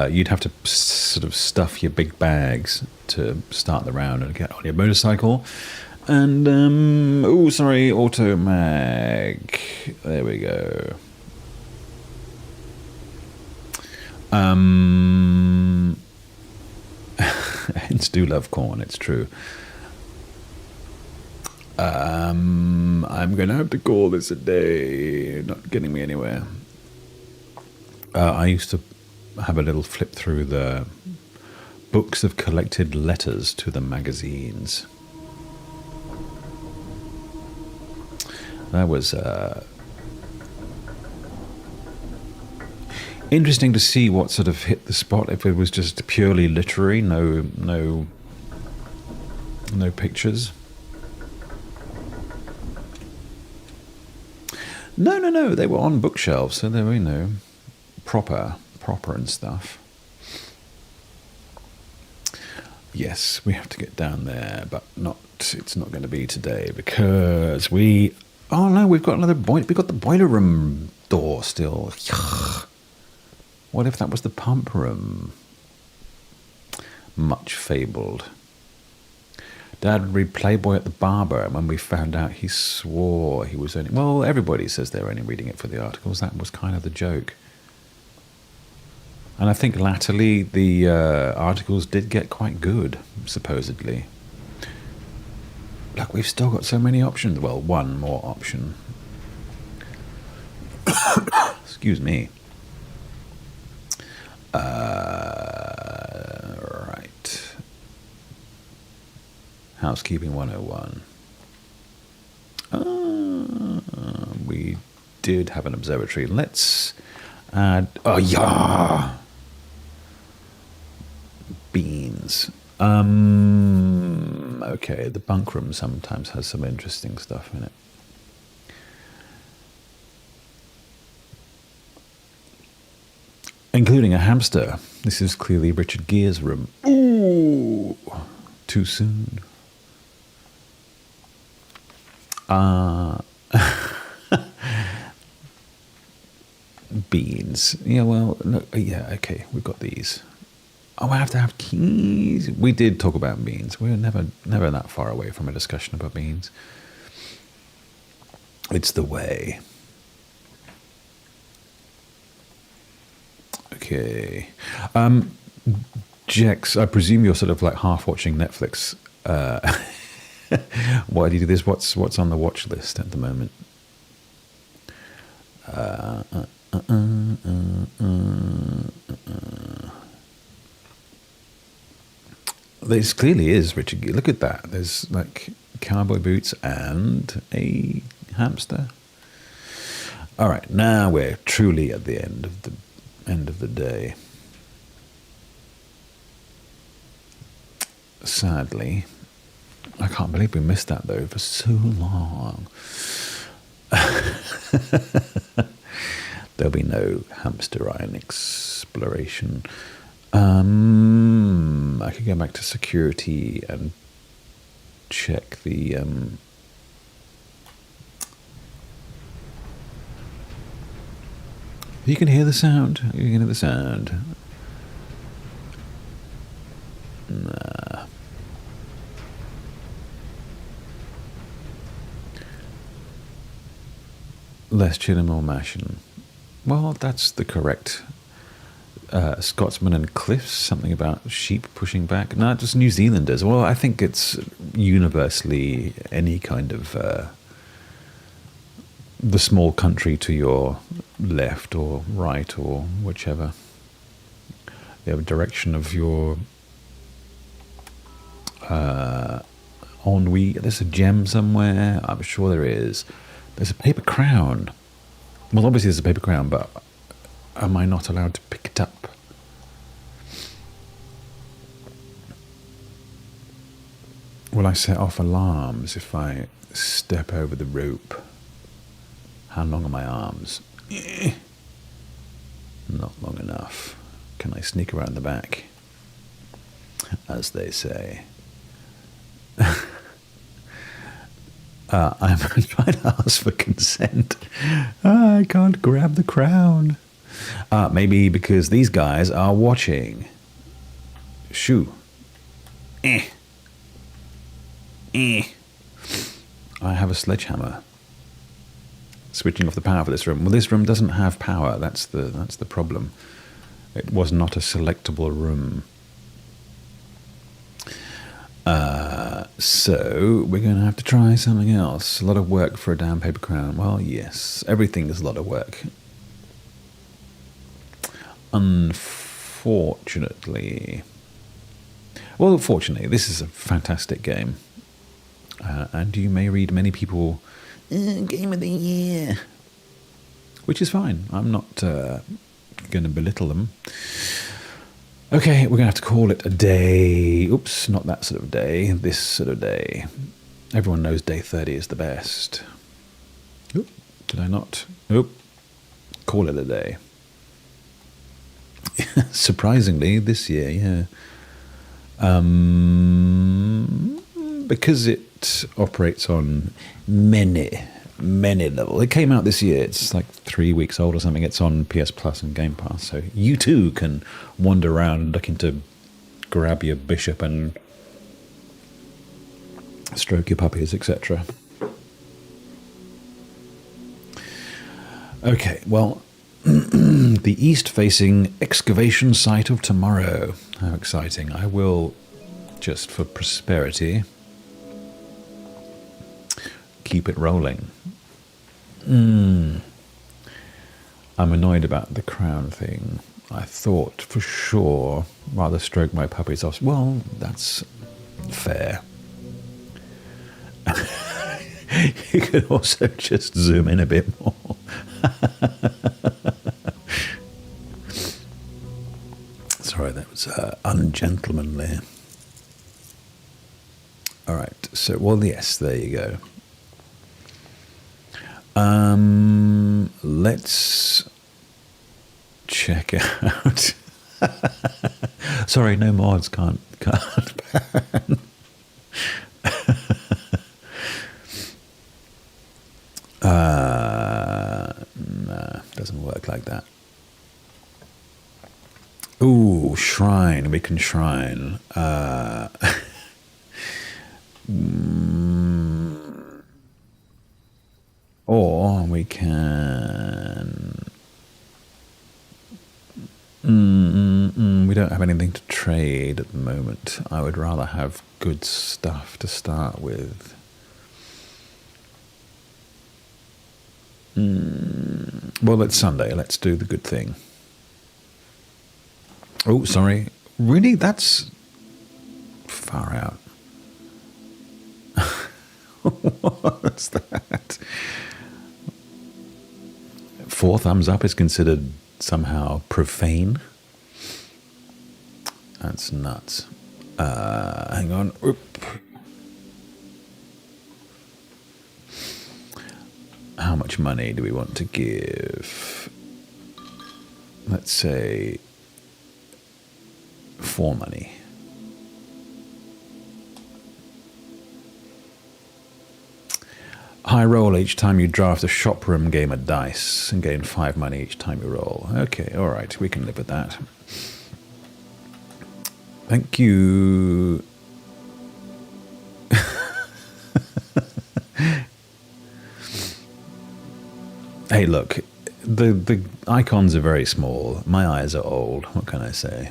you'd have to sort of stuff your big bags to start the round and get on your motorcycle. And, oh, sorry, auto mag. There we go. Hens do love corn, it's true. I'm going to have to call this a day. Not getting me anywhere. I used to have a little flip through the books of collected letters to the magazines. That was interesting to see what sort of hit the spot. If it was just purely literary, no pictures. No, they were on bookshelves, so they were, you know, proper and stuff. Yes, we have to get down there, but it's not going to be today because oh no, we've got we've got the boiler room door still. What if that was the pump room? Much fabled. Dad would read Playboy at the barber, and when we found out, he swore he was only... Well, everybody says they're only reading it for the articles. That was kind of the joke. And I think latterly the articles did get quite good, supposedly. Look, we've still got so many options. Well, one more option. Excuse me. Right. Housekeeping 101. We did have an observatory. Let's add... Oh, yeah! Beans. Okay, the bunk room sometimes has some interesting stuff in it. Including a hamster. This is clearly Richard Gere's room. Ooh! Too soon. Beans. Yeah, well, no, yeah, okay, we've got these. Oh, I have to have keys. We did talk about beans. We're never that far away from a discussion about beans. It's the way. Okay. Jex, I presume you're sort of like half watching Netflix. Why do you do this? What's on the watch list at the moment? This clearly is Richard Gere. Look at that. There's like cowboy boots and a hamster. All right, now we're truly at the end of the day. Sadly, I can't believe we missed that though for so long. There'll be no hamster iron exploration. I could go back to security and check the you can hear the sound. You can hear the sound. Nah. Less chilling, more mashing. Well, that's the correct Scotsman and cliffs, something about sheep pushing back. No, just New Zealanders. Well, I think it's universally any kind of the small country to your left or right or whichever. The direction of your ennui. There's a gem somewhere. I'm sure there is. There's a paper crown. Well, obviously there's a paper crown, but am I not allowed to pick it up? Will I set off alarms if I step over the rope? How long are my arms? Not long enough. Can I sneak around the back? As they say. I'm trying to ask for consent. I can't grab the crown. Maybe because these guys are watching. Shoo. I have a sledgehammer. Switching off the power for this room. Well, this room doesn't have power. That's the problem. It was not a selectable room. So we're going to have to try something else. A lot of work for a damn paper crown. Well, yes, everything is a lot of work. Unfortunately. Well, fortunately, this is a fantastic game. And you may read many people, Game of the Year. Which is fine. I'm not going to belittle them. Okay, we're going to have to call it a day. Oops, not that sort of day. This sort of day. Everyone knows day 30 is the best. Oop, did I not? Oop. Call it a day. Surprisingly, this year, yeah. Because it operates on many levels. It came out this year. It's like 3 weeks old or something. It's on PS Plus and Game Pass. So you too can wander around looking to grab your bishop and stroke your puppies, etc. Okay, well, the east-facing excavation site of tomorrow. How exciting. I will, just for prosperity, keep it rolling. I'm annoyed about the crown thing. I thought for sure rather stroke my puppies off. Well, that's fair. You could also just zoom in a bit more. Sorry, that was ungentlemanly. All right, so, well, yes, there you go. Let's check out. Sorry, no mods, can't ban. Nah, doesn't work like that. Ooh, shrine. We can shrine. Or we can... we don't have anything to trade at the moment. I would rather have good stuff to start with. Well, it's Sunday. Let's do the good thing. Oh, sorry. Really? That's far out. What's that? 4 thumbs up is considered somehow profane. That's nuts. Hang on. Oop. How much money do we want to give? Let's say 4 money. High roll each time you draft a shop room game of dice and gain 5 money each time you roll. Okay, all right, we can live with that. Thank you. Hey, look, the icons are very small. My eyes are old. What can I say?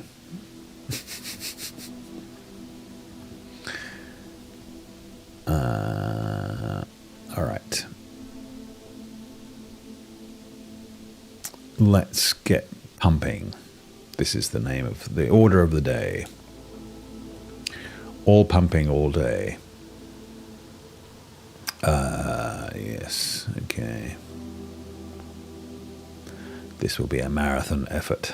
All right. Let's get pumping. This is the name of the order of the day. All pumping all day. Yes, okay. This will be a marathon effort.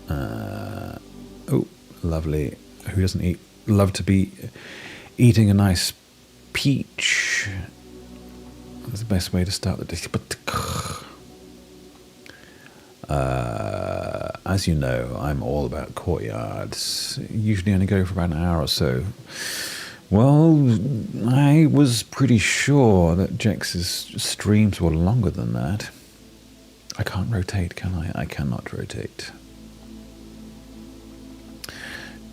Oh, lovely. Who doesn't love to be eating a nice peach? That's the best way to start the day. As you know, I'm all about courtyards. Usually only go for about an hour or so. Well, I was pretty sure that Jex's streams were longer than that. I can't rotate, can I? I cannot rotate.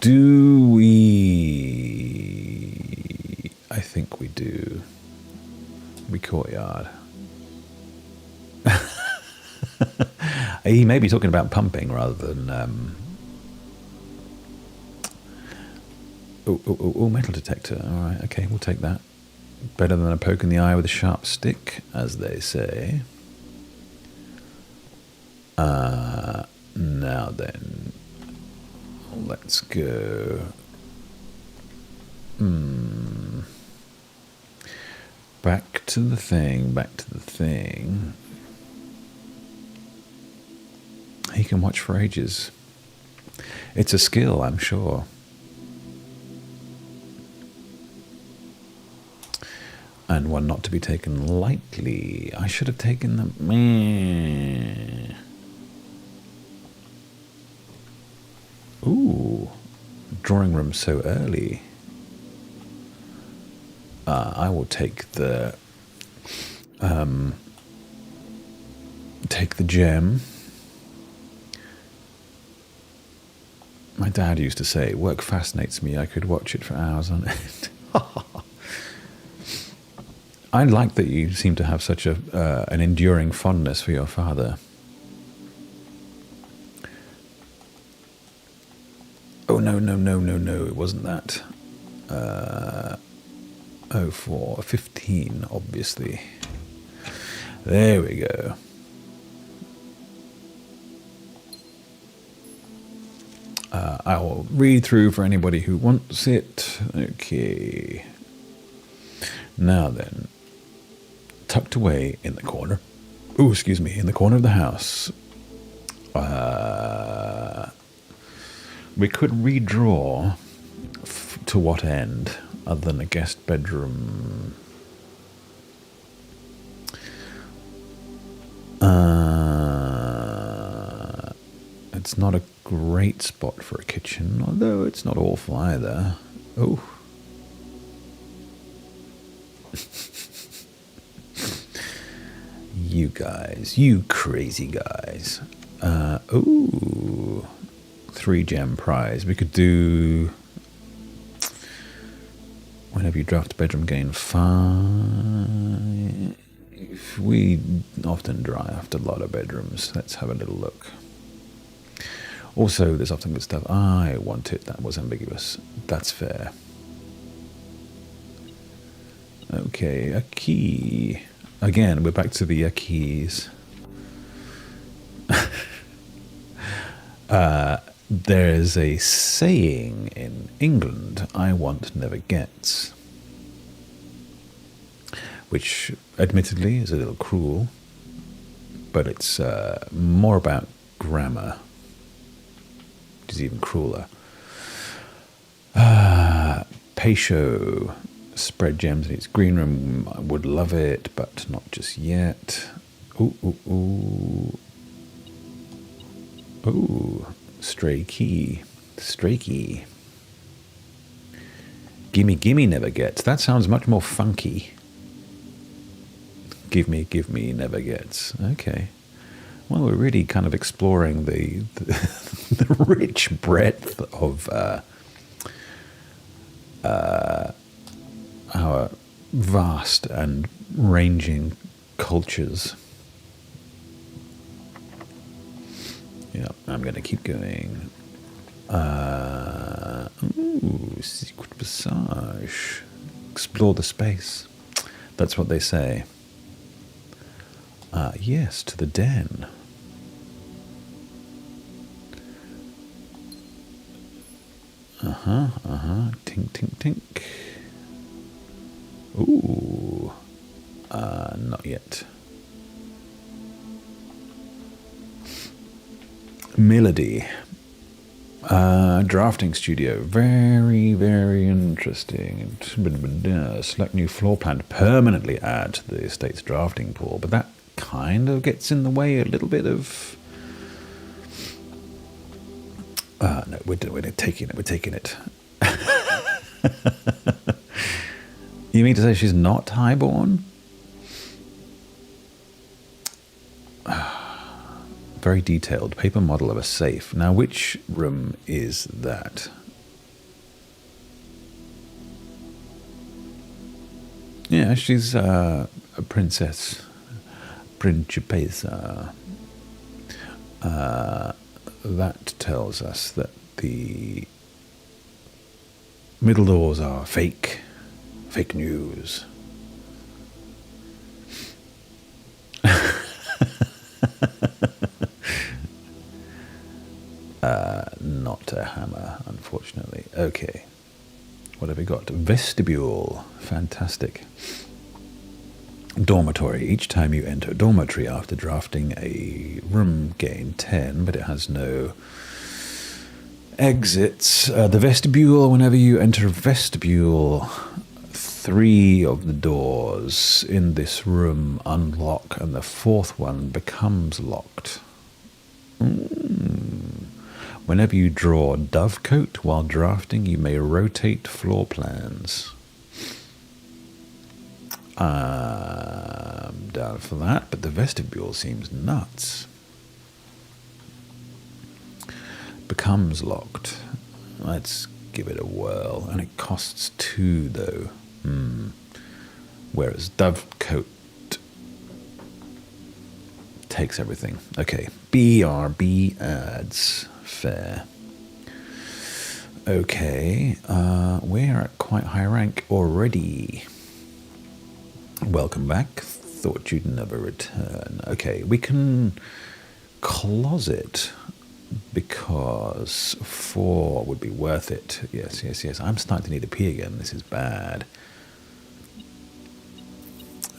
Do we? I think we do. We courtyard. He may be talking about pumping rather than... Oh, metal detector. All right, okay, we'll take that. Better than a poke in the eye with a sharp stick, as they say. Now then, let's go. Back to the thing. He can watch for ages. It's a skill, I'm sure. And one not to be taken lightly. I should have taken them. Ooh, drawing room so early. I will take the gem. My dad used to say, "Work fascinates me. I could watch it for hours on end." I like that you seem to have such an enduring fondness for your father. Oh, no, it wasn't that. 04, 15, obviously. There we go. I will read through for anybody who wants it. Okay. Now then. Tucked away in the corner. Oh, excuse me, in the corner of the house. We could redraw to what end, other than a guest bedroom. It's not a great spot for a kitchen, although it's not awful either. Oh. You guys, you crazy guys. Ooh, 3 gem prize. We could do whenever you draft a bedroom, gain 5. We often draft a lot of bedrooms. Let's have a little look. Also, there's often good stuff. I want it. That was ambiguous. That's fair. Okay, a key. again, we're back to the keys. There's a saying in England, I want never gets, which admittedly is a little cruel, but it's more about grammar, which is even crueler. Pecho spread gems in its green room. I would love it, but not just yet. Ooh. Stray key. Gimme never gets. That sounds much more funky. Give me never gets. Okay. Well, we're really kind of exploring the rich breadth of our vast and ranging cultures. Yeah, I'm going to keep going. Secret passage. Explore the space. That's what they say. Yes, to the den. Tink, tink, tink. Ooh. Not yet. Melody. Drafting studio. Very, very interesting. Select new floor plan to permanently add to the estate's drafting pool, but that kind of gets in the way a little bit of... no, we're taking it. You mean to say she's not highborn? Very detailed paper model of a safe. Now, which room is that? Yeah, she's a princess. Principessa. That tells us that the middle doors are fake news. Not a hammer, unfortunately. Okay. What have we got? Vestibule. Fantastic. Dormitory. Each time you enter a dormitory after drafting a room, gain 10, but it has no exits. The vestibule, whenever you enter a vestibule, 3 of the doors in this room unlock, and the 4th one becomes locked. Whenever you draw a dovecote while drafting, you may rotate floor plans. I'm down for that, but the vestibule seems nuts. Becomes locked. Let's give it a whirl. And it costs 2, though. Whereas dovecote takes everything. Okay. BRB ads. Fair. Okay. We're at quite high rank already. Welcome back. Thought you'd never return. Okay, we can closet because 4 would be worth it. Yes. I'm starting to need a pee again. This is bad.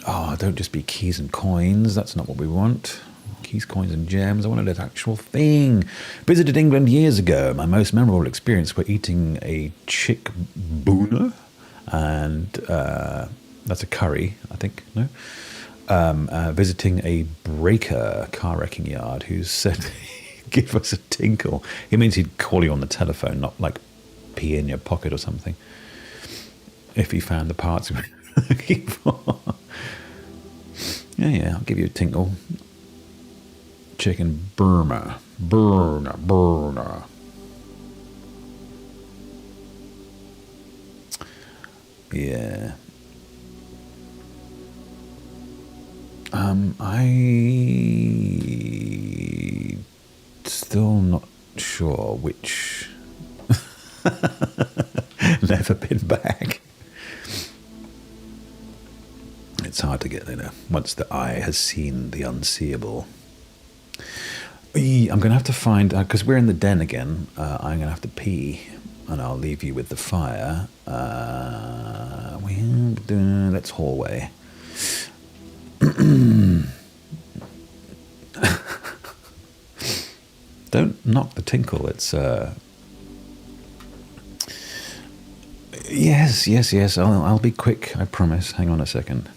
Oh, don't just be keys and coins. That's not what we want. Keys, coins, and gems. I wanted an actual thing. Visited England years ago. My most memorable experience were eating a chick boona, and that's a curry, I think. No, visiting a breaker car wrecking yard who said, "Give us a tinkle." He means he'd call you on the telephone, not like pee in your pocket or something. If he found the parts he was looking for. Yeah, I'll give you a tinkle. Chicken Burma. Yeah. I still not sure which. Never been back. it's hard to get, once the eye has seen the unseeable. I'm going to have to find, because we're in the den again, I'm going to have to pee, and I'll leave you with the fire. Let's hallway. Don't knock the tinkle, it's... Yes, I'll be quick, I promise. Hang on a second.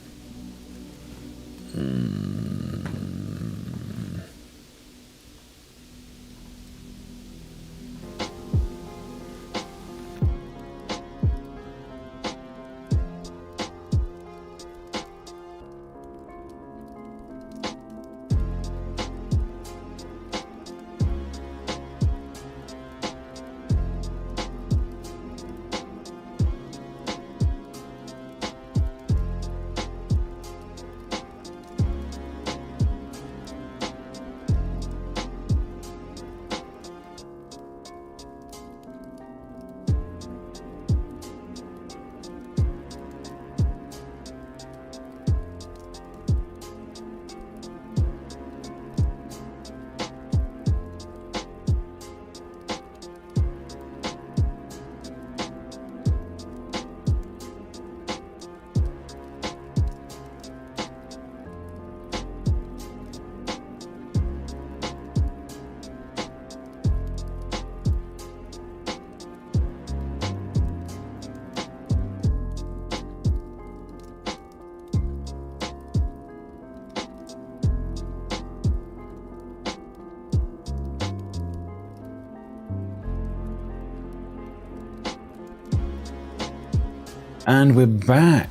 And we're back.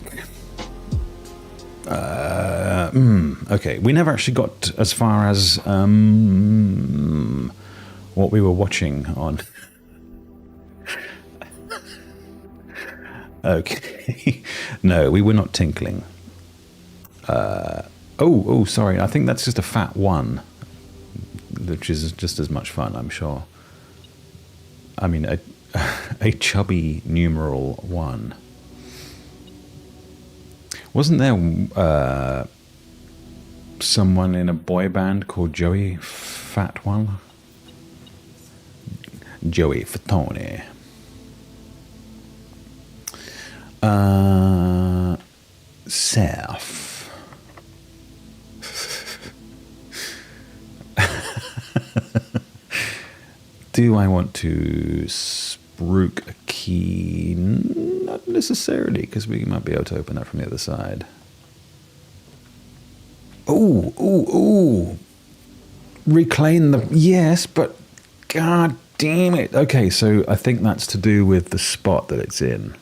Okay, we never actually got as far as what we were watching on. Okay, no, we were not tinkling. Oh, sorry. I think that's just a fat one, which is just as much fun, I'm sure. I mean, a chubby numeral 1. Wasn't there someone in a boy band called Joey Fat One? Joey Fatone. Surf. Do I want to spruik a key? Not necessarily, because we might be able to open that from the other side. Ooh. Reclaim the... Yes, but... God damn it. Okay, so I think that's to do with the spot that it's in.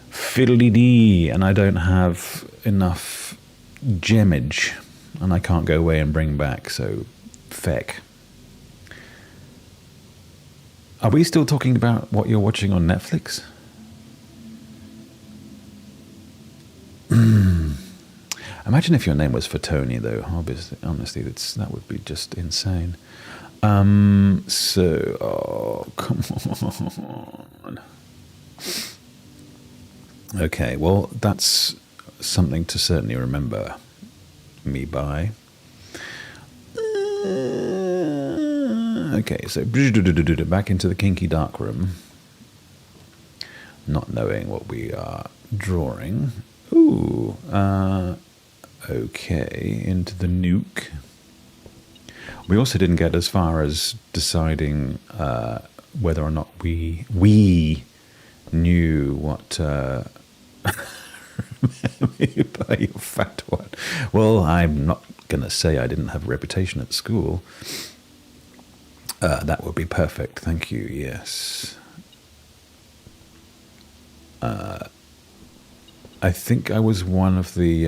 Fiddly-dee. And I don't have enough gemmage. And I can't go away and bring back, so... Feck. Are we still talking about what you're watching on Netflix? Imagine if your name was Fatoni, though. Obviously, honestly, that would be just insane. Oh, come on. Okay, well, that's something to certainly remember me by. Okay, so back into the kinky dark room, not knowing what we are drawing. Ooh, okay, into the nuke. We also didn't get as far as deciding whether or not we knew what by your fat one. Well, I'm not going to say I didn't have a reputation at school. That would be perfect, thank you, yes. I think I was one of the...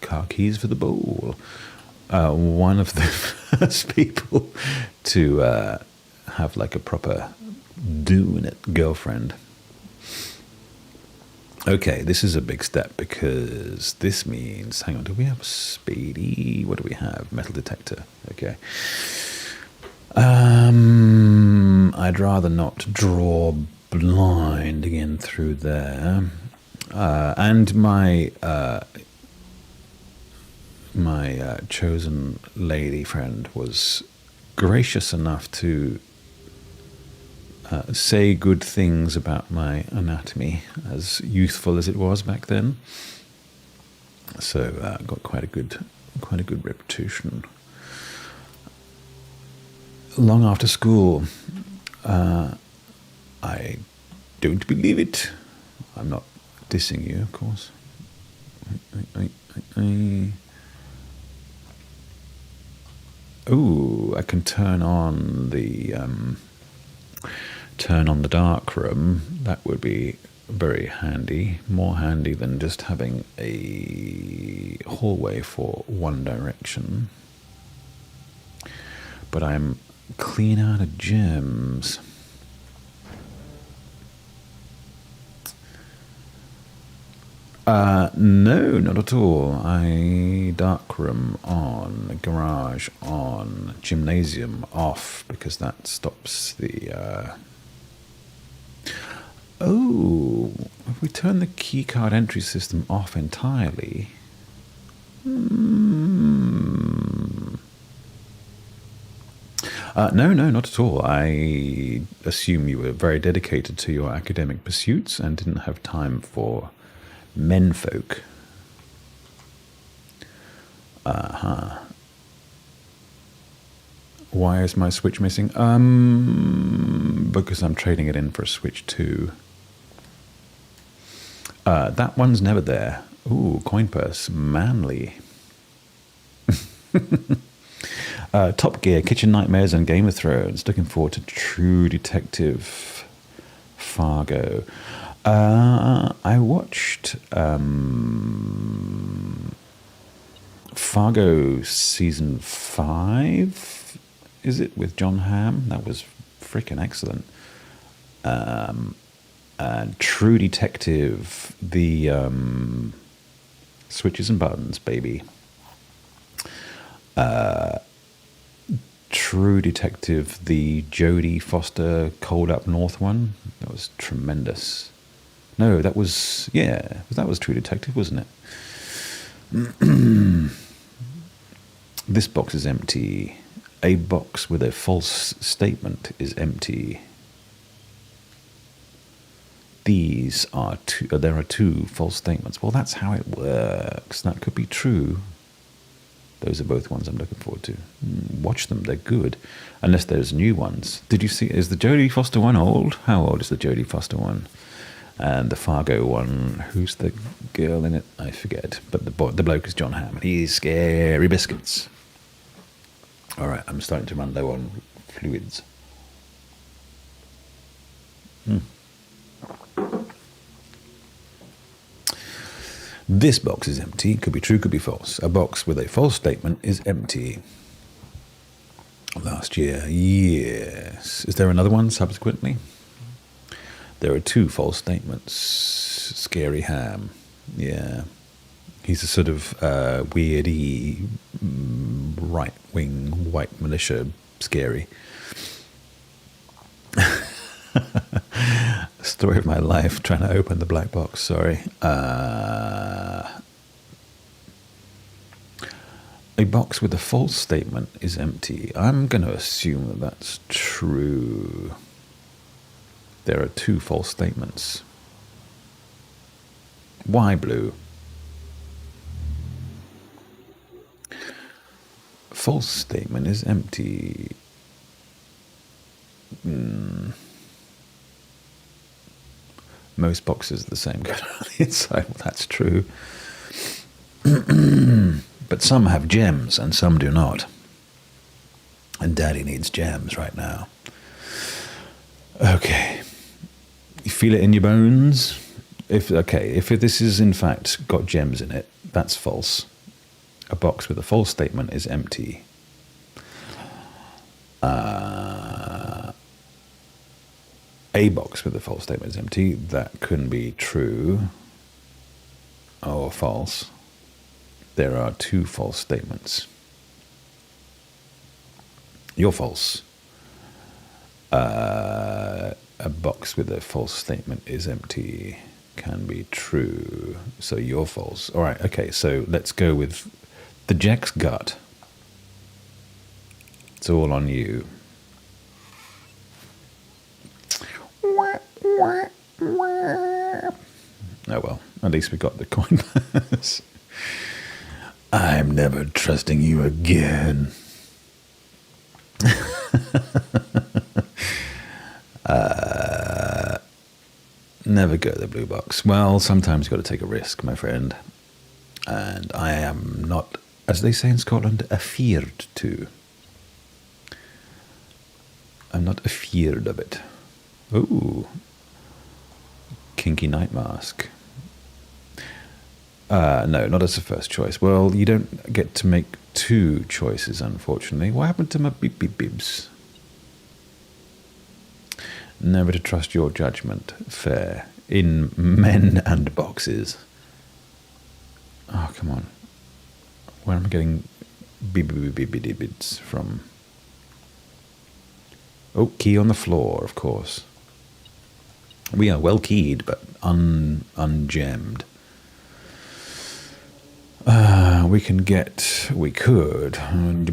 car keys for the bowl. One of the first people to have like a proper doing it girlfriend. Okay, this is a big step because this means... Hang on, do we have a speedy? What do we have? Metal detector, okay. I'd rather not draw blind again through there. And my chosen lady friend was gracious enough to say good things about my anatomy, as youthful as it was back then. So got quite a good reputation. Long after school, I don't believe it. I'm not dissing you, of course. Oh, I can turn on the dark room. That would be very handy. More handy than just having a hallway for one direction. But I'm clean out of gems. No, not at all. Darkroom on, garage on, gymnasium off, because that stops the... Oh, if we turn the keycard entry system off entirely... No, not at all. I assume you were very dedicated to your academic pursuits and didn't have time for menfolk. Why is my Switch missing? Because I'm trading it in for a Switch 2. That one's never there. Ooh, coin purse, manly. Top Gear, Kitchen Nightmares, and Game of Thrones. Looking forward to True Detective, Fargo. I watched Fargo season 5. Is it with John Hamm? That was freaking excellent. And True Detective, the switches and buttons, baby. True Detective, the Jodie Foster Cold Up North one. That was tremendous. No, that was True Detective, wasn't it? This box is empty. A box with a false statement is empty. There are two false statements. Well, that's how it works. That could be true. Those are both ones I'm looking forward to. Watch them, they're good. Unless there's new ones. Did you see, is the Jodie Foster one old? How old is the Jodie Foster one? And the Fargo one, who's the girl in it? I forget. But the bloke is John Hamm. He's scary biscuits. All right, I'm starting to run low on fluids. This box is empty. Could be true, could be false. A box with a false statement is empty. Last year, yes. Is there another one subsequently? There are two false statements. Scary Ham. Yeah. He's a sort of weirdy, right-wing, white militia scary. Story of my life, trying to open the black box, sorry. A box with a false statement is empty. I'm going to assume that that's true. There are two false statements. Why blue? False statement is empty. Most boxes are the same colour on the inside. Well, that's true. But some have gems and some do not. And Daddy needs gems right now. Okay. You feel it in your bones? If this is in fact got gems in it, that's false. A box with a false statement is empty. A box with a false statement is empty. That couldn't be true or false. There are two false statements. You're false. A box with a false statement is empty. can be true. So you're false. All right, okay, so let's go with the Jack's gut. It's all on you. Oh well, at least we got the coin purse. I'm never trusting you again. Never go to the blue box. Well, sometimes you've got to take a risk, my friend. And I am not, as they say in Scotland, afeard to. I'm not afeard of it. Ooh. Kinky night mask. No, not as a first choice. Well, you don't get to make two choices, unfortunately. What happened to my beep beep bibs? Never to trust your judgment. Fair. In men and boxes. Oh, come on. Where am I getting beep beep beep beep bibs from? Oh, key on the floor, of course. We are well keyed, but ungemmed. We could. I'm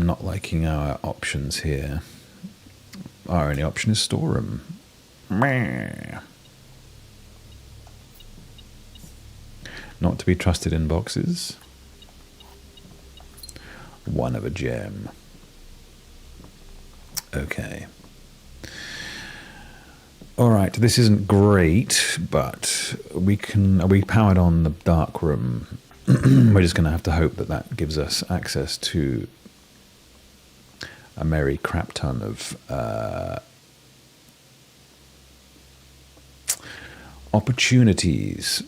not liking our options here. Our only option is storeroom. Not to be trusted in boxes. One of a gem. Okay. Alright, this isn't great, but we powered on the dark room. We're just going to have to hope that that gives us access to a merry crap ton of opportunities,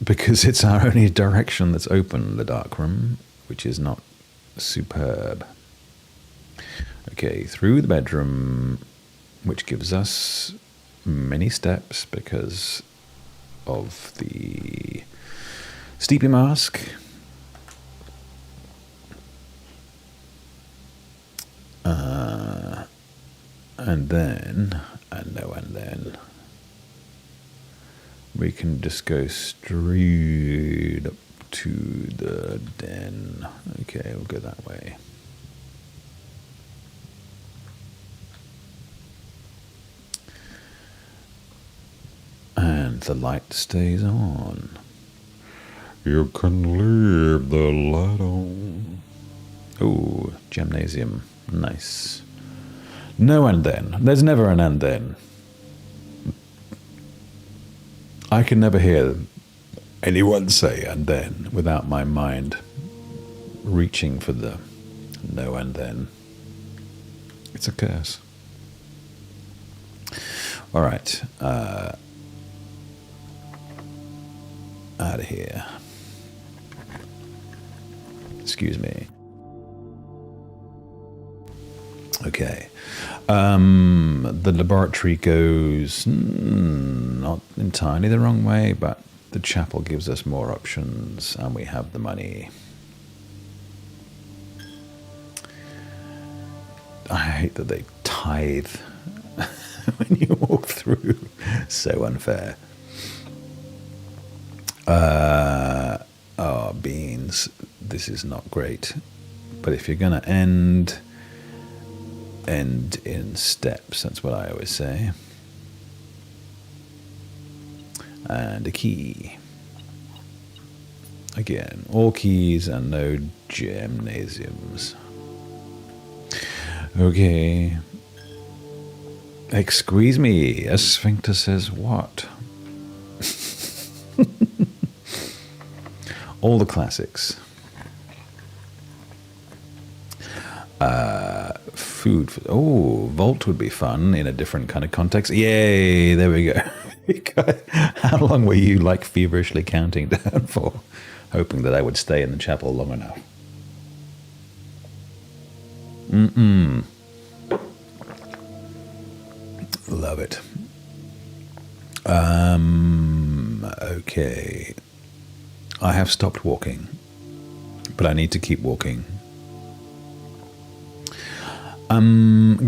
because it's our only direction that's open, the dark room, which is not superb. Okay, through the bedroom, which gives us many steps because of the steepy mask. And then we can just go straight up to the den. Okay, we'll go that way. And the light stays on. You can leave the light on. Oh, gymnasium. Nice. No and then. There's never an and then. I can never hear anyone say and then without my mind reaching for the no and then. It's a curse. All right. Out of here. Excuse me. Okay. The laboratory goes not entirely the wrong way, but the chapel gives us more options and we have the money. I hate that they tithe when you walk through. So unfair. Oh, beans. This is not great. But if you're going to end in steps. That's what I always say. And a key. Again, all keys and no gymnasiums. Okay. Excuse me. A sphincter says what? All the classics. Food. Oh, vault would be fun in a different kind of context. Yay! There we go. How long were you like feverishly counting down for, hoping that I would stay in the chapel long enough? Love it. Okay. I have stopped walking, but I need to keep walking.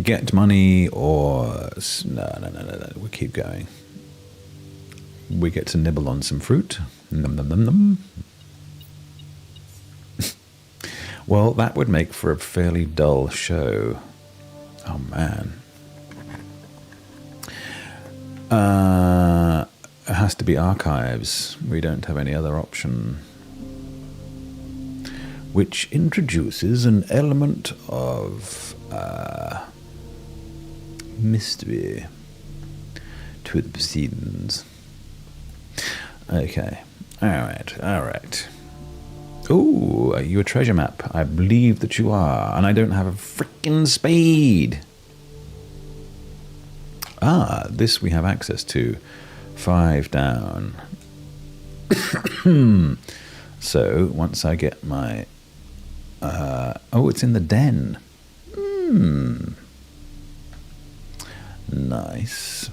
Get money or... No. We'll keep going. We get to nibble on some fruit. Num, num, num, num. Well, that would make for a fairly dull show. Oh, man. It has to be archives. We don't have any other option. Which introduces an element of mystery to the proceedings. Okay. All right. Oh, are you a treasure map? I believe that you are. And I don't have a frickin' spade. Ah, this we have access to. 5 down. So, once I get my... oh, it's in the den. Nice.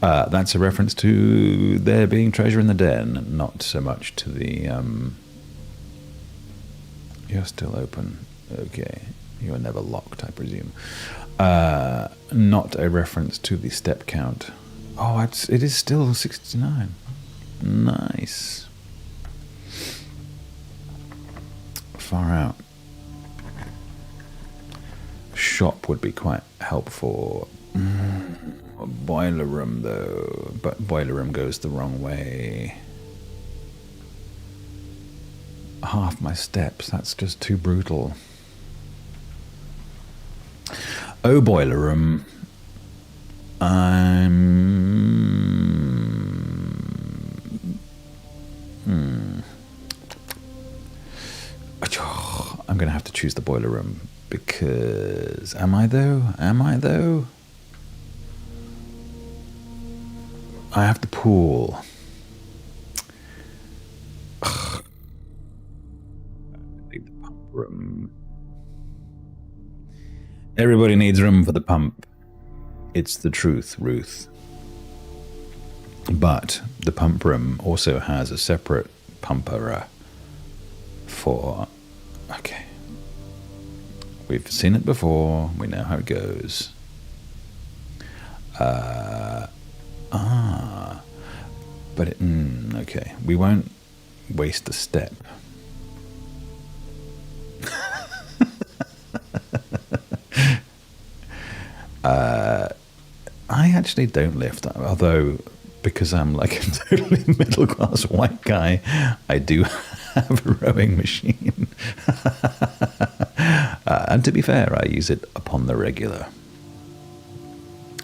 That's a reference to there being treasure in the den, not so much to the... You're still open. Okay. You are never locked, I presume. Not a reference to the step count. Oh, it is still 69. Nice. Far out. Shop would be quite helpful. A boiler room, though. But boiler room goes the wrong way. Half my steps. That's just too brutal. Oh, boiler room. I'm going to have to choose the boiler room because... Am I though? I have the pool. I think the pump room. Everybody needs room for the pump. It's the truth, Ruth. But the pump room also has a separate pumper for... Okay. We've seen it before. We know how it goes. But it... okay. We won't waste a step. I actually don't lift, although because I'm like a totally middle-class white guy, I do have a rowing machine. And to be fair, I use it upon the regular.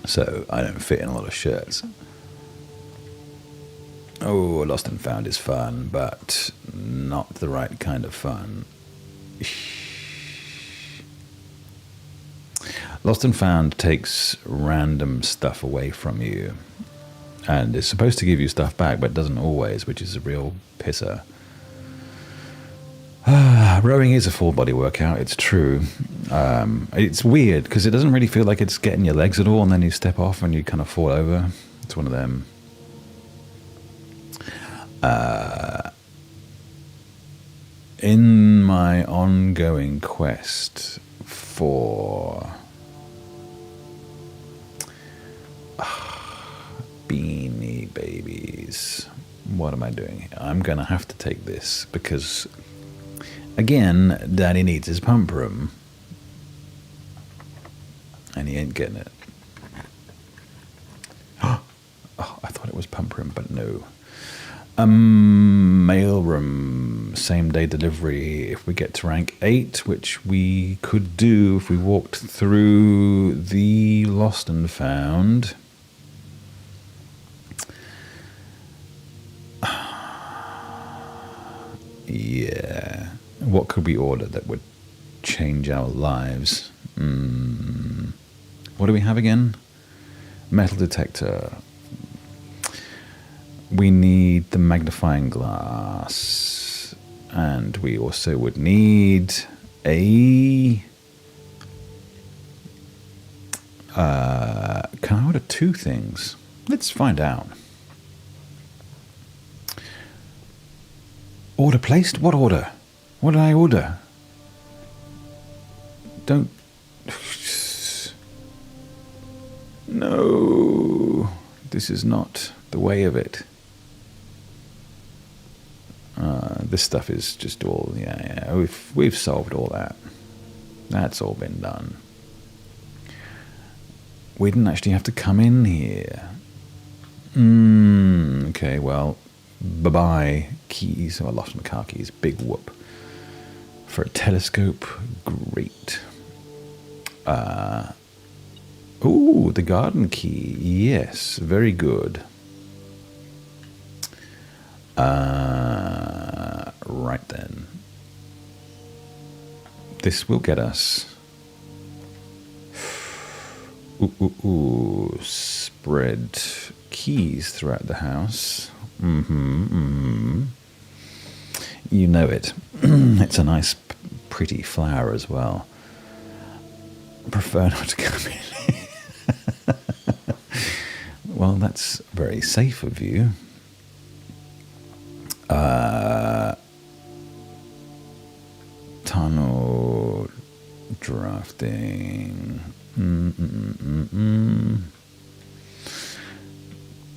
So I don't fit in a lot of shirts. Oh, Lost and Found is fun, but not the right kind of fun. Lost and Found takes random stuff away from you. And it's supposed to give you stuff back, but doesn't always, which is a real pisser. Rowing is a full body workout, it's true. It's weird, because it doesn't really feel like it's getting your legs at all, and then you step off and you kind of fall over. It's one of them. In my ongoing quest for... Beanie Babies. What am I doing here? I'm going to have to take this because, again, Daddy needs his pump room. And he ain't getting it. Oh, I thought it was pump room, but no. Mail room, same day delivery. If we get to rank 8, which we could do if we walked through the Lost and Found... Yeah. What could we order that would change our lives? What do we have again? Metal detector. We need the magnifying glass. And we also would need a... can I order 2 things? Let's find out. Order placed? What order? What did I order? don't. No, this is not the way of it. This stuff is just all, yeah. We've solved all that. That's all been done. We didn't actually have to come in here. Okay, well, bye-bye keys. Oh, I lost my car keys. Big whoop. For a telescope, great. Ooh, the garden key. Yes, very good. Right then. This will get us. Ooh, spread keys throughout the house. You know it. It's a nice, pretty flower as well. Prefer not to come in. Well, that's very safe of you. Tunnel drafting.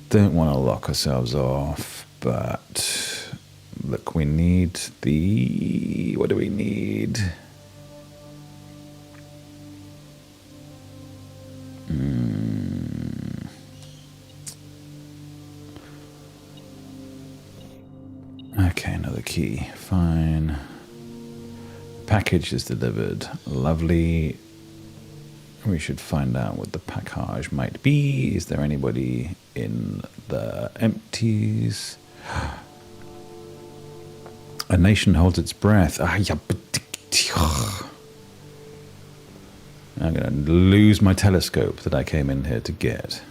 Don't want to lock ourselves off, but look, we need the. What do we need? Okay, another key. Fine. Package is delivered. Lovely. We should find out what the package might be. Is there anybody in the empties? A nation holds its breath. I'm going to lose my telescope that I came in here to get.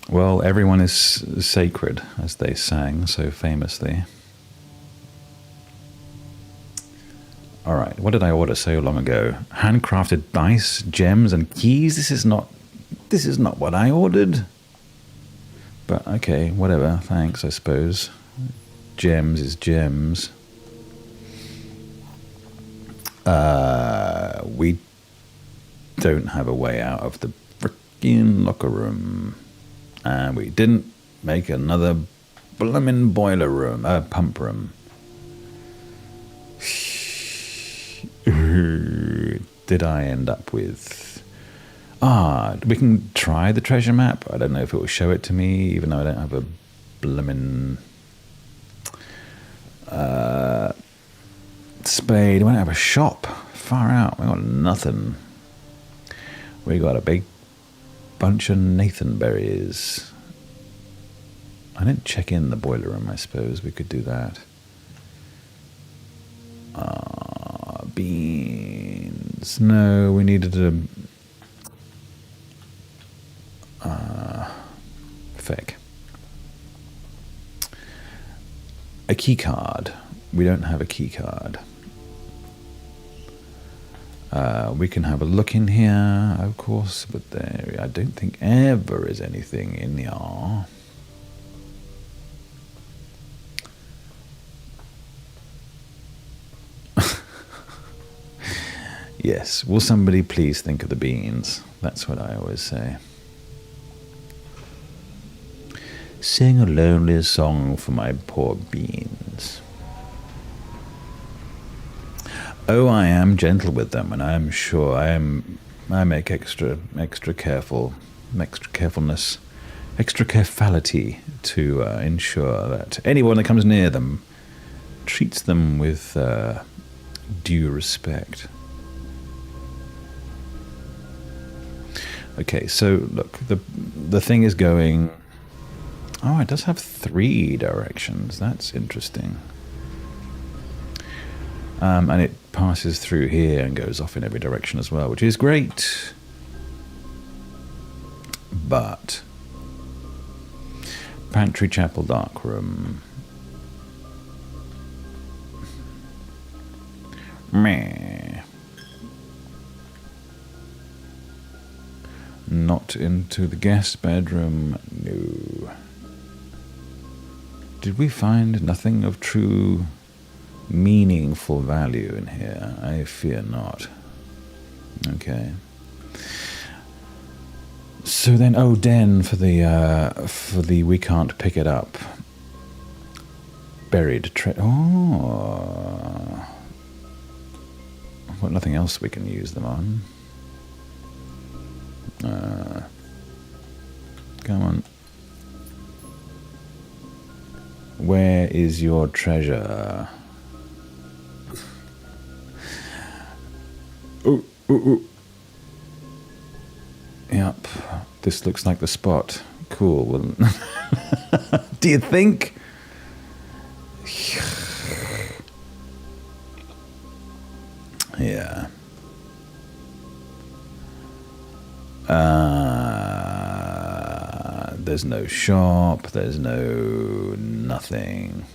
Well, everyone is sacred, as they sang so famously. All right, what did I order so long ago? Handcrafted dice, gems, and keys. This is not what I ordered. But okay, whatever. Thanks, I suppose. Gems is gems. We don't have a way out of the freaking locker room. And we didn't make another bloomin' boiler room, pump room. Did I end up with... we can try the treasure map. I don't know if it will show it to me, even though I don't have a bloomin' spade. We don't have a shop. Far out. We got nothing. We got a big bunch of Nathan berries. I didn't check in the boiler room. I suppose we could do that. Beans. No, we needed a key card. We don't have a key card. We can have a look in here, of course, but there, I don't think ever is anything in here. Yes, will somebody please think of the beans? That's what I always say. Sing a lonely song for my poor beans. Oh, I am gentle with them, and I am sure I make extra carefulity to ensure that anyone that comes near them treats them with due respect. Okay, so look, the thing is going. Oh, it does have 3 directions. That's interesting. And it passes through here and goes off in every direction as well, which is great. But pantry, chapel, dark room. Meh. Not into the guest bedroom. No. Did we find nothing of true meaningful value in here? I fear not. Okay. So then, oh, den for the we can't pick it up. Buried oh. Well, nothing else we can use them on. Come on. Where is your treasure? Ooh, ooh, ooh. Yep, this looks like the spot. Cool. Well, do you think? Yeah. There's no shop. There's no nothing.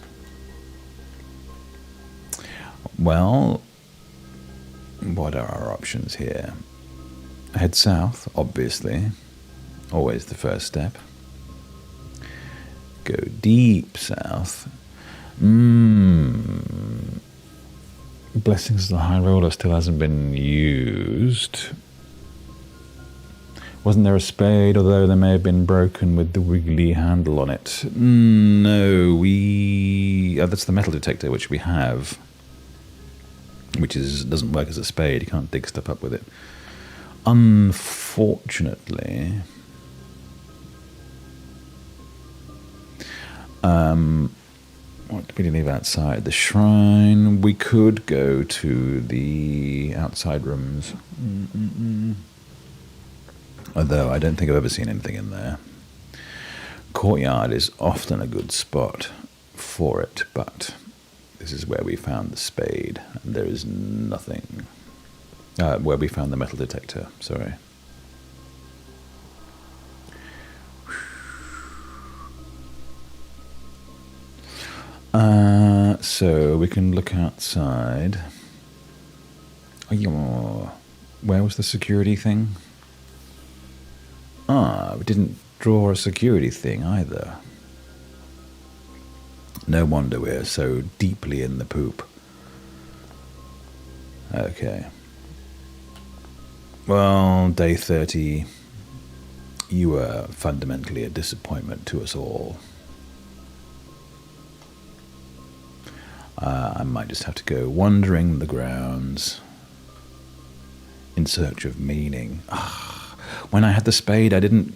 Well, what are our options here? Head south, obviously. Always the first step. Go deep south. Blessings of the High Roller still hasn't been used. Wasn't there a spade, although they may have been broken with the wiggly handle on it? No, oh, that's the metal detector, which we have. Which doesn't work as a spade. You can't dig stuff up with it. Unfortunately, what did we leave outside? The shrine. We could go to the outside rooms. Although I don't think I've ever seen anything in there. Courtyard is often a good spot for it, but this is where we found the spade, and there is nothing. Where we found the metal detector, sorry. So we can look outside. Oh, where was the security thing? We didn't draw a security thing either. No wonder we're so deeply in the poop. Okay. Well, day 30, you were fundamentally a disappointment to us all. I might just have to go wandering the grounds in search of meaning. When I had the spade, I didn't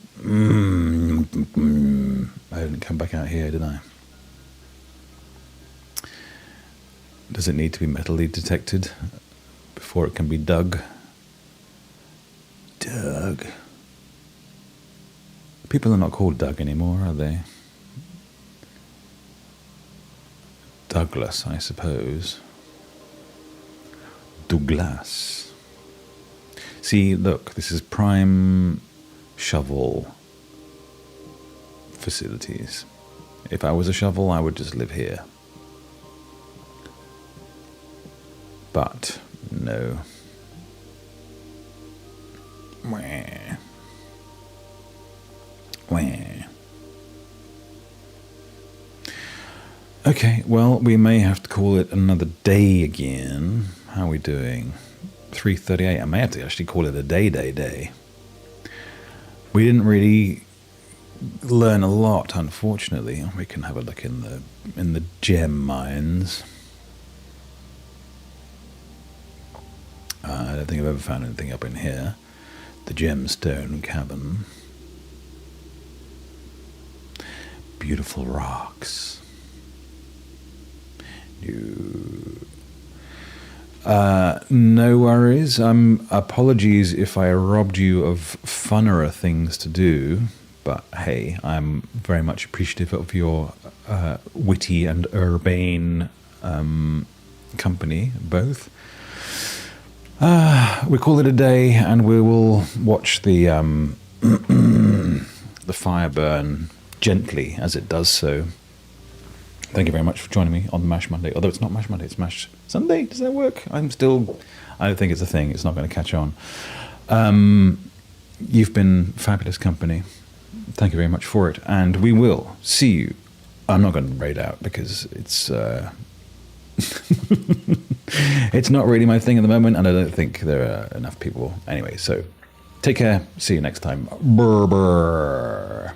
come back out here, did I? Does it need to be metally detected before it can be dug? Doug. People are not called Doug anymore, are they? Douglas, I suppose. Douglas. See, look, this is prime shovel facilities. If I was a shovel, I would just live here. But, no. Wah. Wah. Okay, well, we may have to call it another day again. How are we doing? 3:38. I may have to actually call it a day. We didn't really learn a lot, unfortunately. We can have a look in the gem mines. I don't think I've ever found anything up in here. The gemstone cavern. Beautiful rocks. No worries. Apologies if I robbed you of funner things to do, but hey, I'm very much appreciative of your witty and urbane company, both. We call it a day, and we will watch the the fire burn gently as it does so. Thank you very much for joining me on Mash Monday. Although it's not Mash Monday, it's Mash Sunday. Does that work? I don't think it's a thing. It's not going to catch on. You've been fabulous company. Thank you very much for it. And we will see you I'm not going to raid out because it's it's not really my thing at the moment, and I don't think there are enough people anyway. So take care. See you next time. Brr, brr.